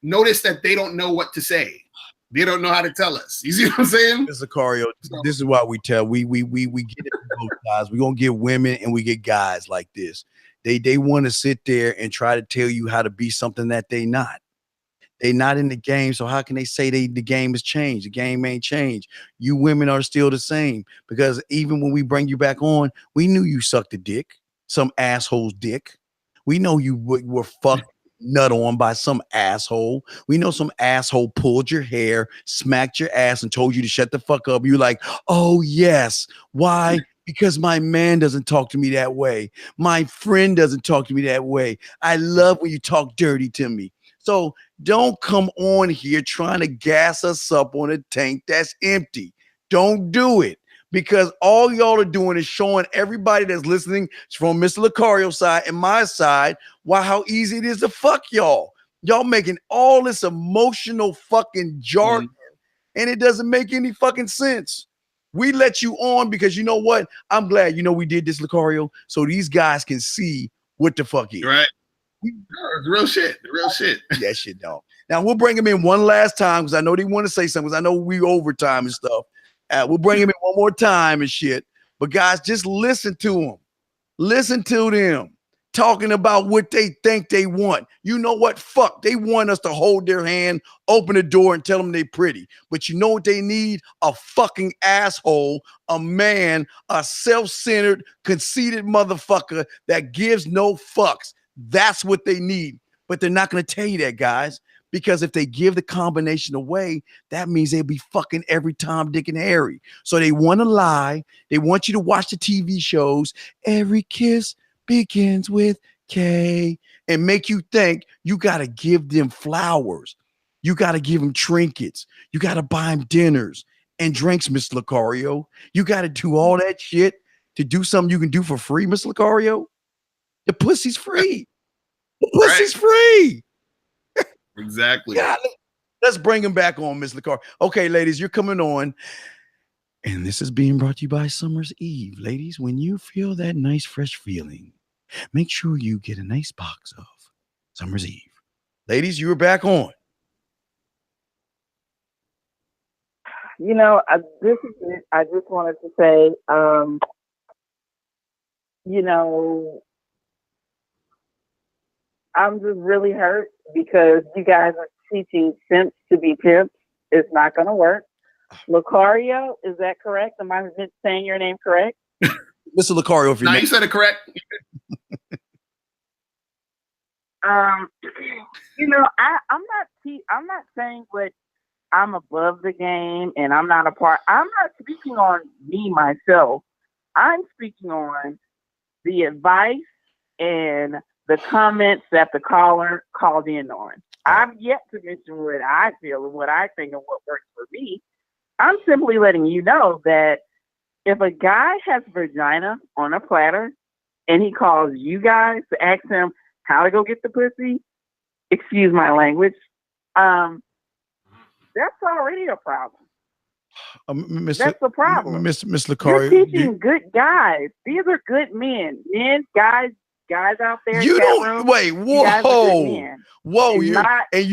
notice that they don't know what to say. They don't know how to tell us. You see what I'm saying? Mr. Cario, this is why we tell we get it from both sides. We're gonna get women and we get guys like this. They want to sit there and try to tell you how to be something that they not. They not in the game, so how can they say the game has changed? The game ain't changed. You women are still the same because even when we bring you back on, we knew you sucked a dick, some asshole's dick. We know you were fucked nut on by some asshole. We know some asshole pulled your hair, smacked your ass, and told you to shut the fuck up. You're like, oh yes, why? Because my man doesn't talk to me that way. My friend doesn't talk to me that way. I love when you talk dirty to me. So don't come on here trying to gas us up on a tank that's empty. Don't do it because all y'all are doing is showing everybody that's listening from Mr. Lucario's side and my side how easy it is to fuck y'all. Y'all making all this emotional fucking jargon and it doesn't make any fucking sense. We let you on because you know what? I'm glad we did this, Lucario, so these guys can see what the fuck is. Right. Real shit. That shit don't. Now we'll bring him in one last time because I know they want to say something. Because I know we overtime and stuff. We'll bring him in one more time and shit. But guys, just listen to them. Listen to them talking about what they think they want. You know what? Fuck. They want us to hold their hand, open the door, and tell them they pretty. But you know what they need? A fucking asshole, a man, a self-centered, conceited motherfucker that gives no fucks. That's what they need. But they're not going to tell you that, guys, because if they give the combination away, that means they'll be fucking every Tom, Dick, and Harry. So they want to lie. They want you to watch the TV shows. Every kiss begins with K and make you think you got to give them flowers. You got to give them trinkets. You got to buy them dinners and drinks, Mr. Lucario. You got to do all that shit to do something you can do for free, Mr. Lucario. The pussy's free. The pussy's free. Exactly. God, let's bring him back on, Miss Lucario. Okay, ladies, you're coming on. And this is being brought to you by Summer's Eve. Ladies, when you feel that nice, fresh feeling, make sure you get a nice box of Summer's Eve. Ladies, you are back on. This is it. I just wanted to say, I'm just really hurt because you guys are teaching simps to be pimps. It's not going to work. Lucario, is that correct? Am I saying your name correct? Mr. Lucario, if you said it correct. I'm not saying what I'm above the game and I'm not a part. I'm not speaking on me myself. I'm speaking on the advice and the comments that the caller called in on. I've yet to mention what I feel and what I think and what works for me. I'm simply letting you know that if a guy has vagina on a platter and he calls you guys to ask him how to go get the pussy, excuse my language, that's already a problem. That's the problem. Mr. Lucario, you're teaching good guys. These are good men. Men, guys out there. You don't room, wait. Whoa, whoa. You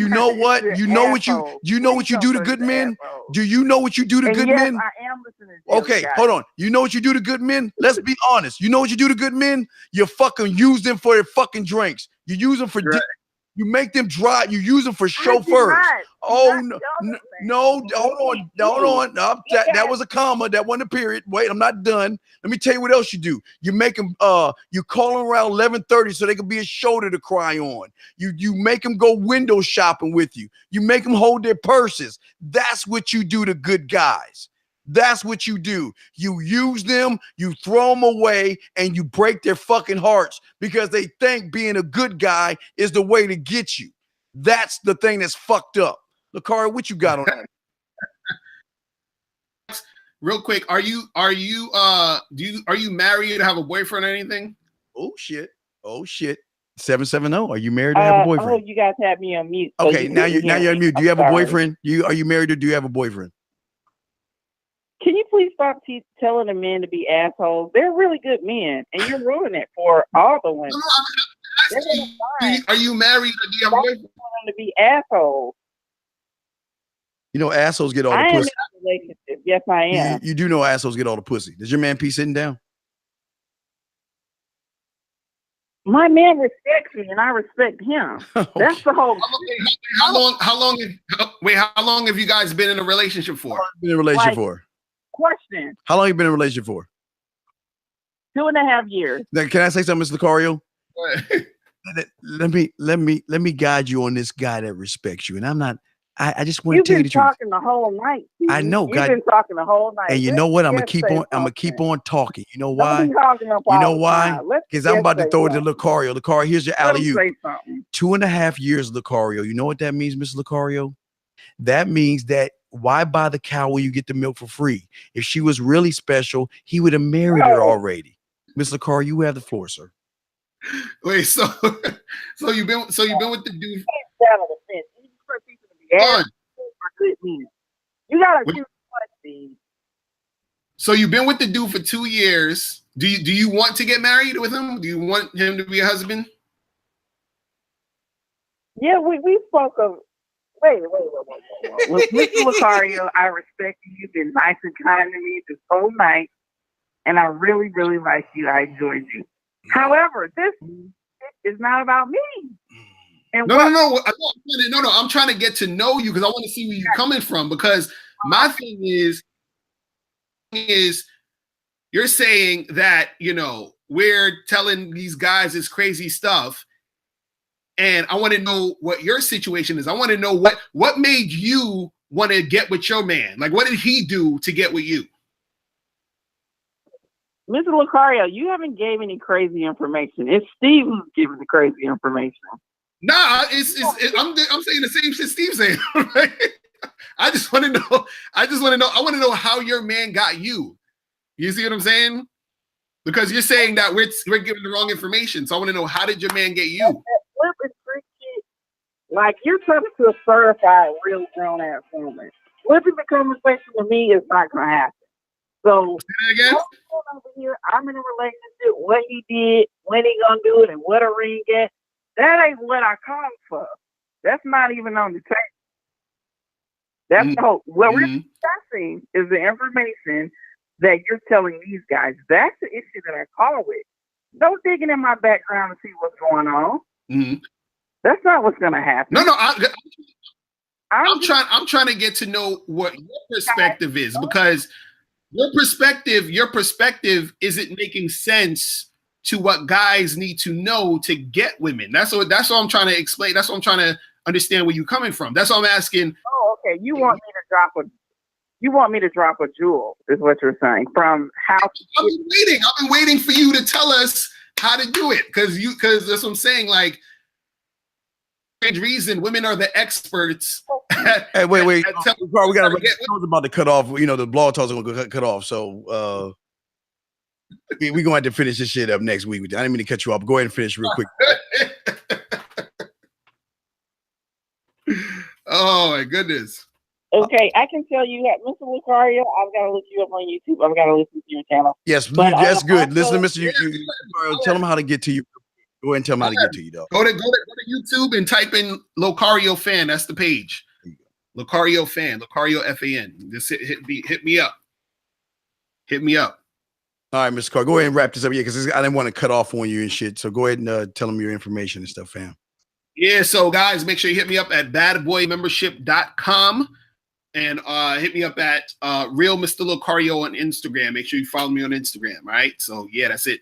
know what? You know what you do to good men. Do you know what you do to good men? I am listening to okay, hold on. You know what you do to good men? Let's be honest. You know what you do to good men? You fucking use them for their fucking drinks. You use them for dick. You make them drive. You use them for chauffeurs. Oh no! Hold on. No, that was a comma. That wasn't a period. Wait, I'm not done. Let me tell you what else you do. You make them. You call them around 11:30 so they can be a shoulder to cry on. You make them go window shopping with you. You make them hold their purses. That's what you do to good guys. That's what you do. You use them, you throw them away, and you break their fucking hearts because they think being a good guy is the way to get you. That's the thing that's fucked up. Lucario, what you got on that? Real quick, are you married or have a boyfriend or anything? Oh shit. 770. Are you married or have a boyfriend? Oh, you guys have me on mute. Okay, now you're on mute. Do you have a boyfriend? Are you married or do you have a boyfriend? Can you please stop telling the men to be assholes? They're really good men, and you're ruining it for all the women. Are you married or do you have a boyfriend? To be assholes. You know, assholes get all the pussy. I am in a relationship. Yes, I am. You do know assholes get all the pussy. Does your man sitting down? My man respects me, and I respect him. Okay. That's the whole. How long have you guys been in a relationship for? Been in a relationship for? Question. How long have you been in a relationship for? 2.5 years. Now, can I say something, Mr. Lucario? Let me guide you on this guy that respects you. And I'm not. I just want to tell you the truth. You've been talking the whole night. Steve. I know. You've been talking the whole night. And you know what? I'm gonna keep on talking. You know why? You know why? Because I'm about to throw it to Lucario. Lucario, here's your alley-oop. 2.5 years, Lucario. You know what that means, Mr. Lucario? That means that why buy the cow when you get the milk for free? If she was really special, he would have married her already. Mr. Lucario, you have the floor, sir. Wait, so you've been with the dude. You gotta choose one. So you've been with the dude for 2 years. Do you want to get married with him? Do you want him to be a husband? Yeah, we spoke of. Wait. With Mr. Lucario, I respect you. You've been nice and kind to me this whole night, and I really, really like you. I enjoyed you. However, this is not about me. And No. I'm trying to get to know you because I want to see where you're coming from. Because my thing is you're saying that, we're telling these guys this crazy stuff. And I want to know what your situation is. I want to know what made you want to get with your man. Like, what did he do to get with you? Mr. Lucario, you haven't gave any crazy information. It's Steve who's giving the crazy information. Nah, I'm saying the same shit Steve's saying. Right? I just want to know. I want to know how your man got you. You see what I'm saying? Because you're saying that we're giving the wrong information. So I want to know, how did your man get you? Like, you're talking to a certified real grown ass woman. Flipping the conversation to me is not gonna happen. So over here, I'm in a relationship. What he did, when he gonna do it, and what a ring at. That ain't what I called for. That's not even on the table. That's the whole. What we're discussing is the information that you're telling these guys. That's the issue that I call with. No digging in my background to see what's going on. Mm-hmm. That's not what's going to happen. No. I'm trying to get to know what your perspective is, because your perspective isn't making sense to what guys need to know to get women. That's what I'm trying to explain. That's what I'm trying to understand where you're coming from. That's what I'm asking. Oh, okay. You want me to drop a jewel, is what you're saying. From how I've been waiting for you to tell us how to do it, because that's what I'm saying. Like, reason women are the experts. Hey, wait. We got to about to cut off. You know, the blog talks are going to cut off. So we're going to have to finish this shit up next week. I didn't mean to cut you off. Go ahead and finish real quick. Oh my goodness. Okay, I can tell you that, Mr. Lucario, I've got to look you up on YouTube. I've got to listen to your channel. Yes, but that's good. Listen to Mr. Lucario. Tell them how to get to you. Go ahead and tell them how to get to you, though. Go to YouTube and type in Lucario fan. That's the page. Lucario fan, Lucario FAN. Just hit me up. Hit me up. All right, Mr. Carr, go ahead and wrap this up. Yeah, because I didn't want to cut off on you and shit. So go ahead and tell them your information and stuff, fam. Yeah, so guys, make sure you hit me up at badboymembership.com and hit me up at Real Mr. Lucario on Instagram. Make sure you follow me on Instagram, right? So yeah, that's it.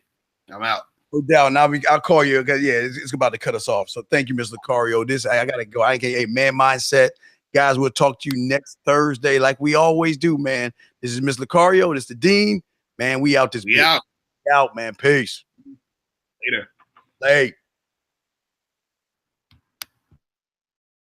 I'm out. No doubt. Now I'll call you because it's about to cut us off. So thank you, Mr. Lucario. I gotta go. I ain't man mindset. Guys, we'll talk to you next Thursday, like we always do, man. This is Mr. Lucario. This is the Dean. Man, we out this. We out. Out, man. Peace. Later. Late.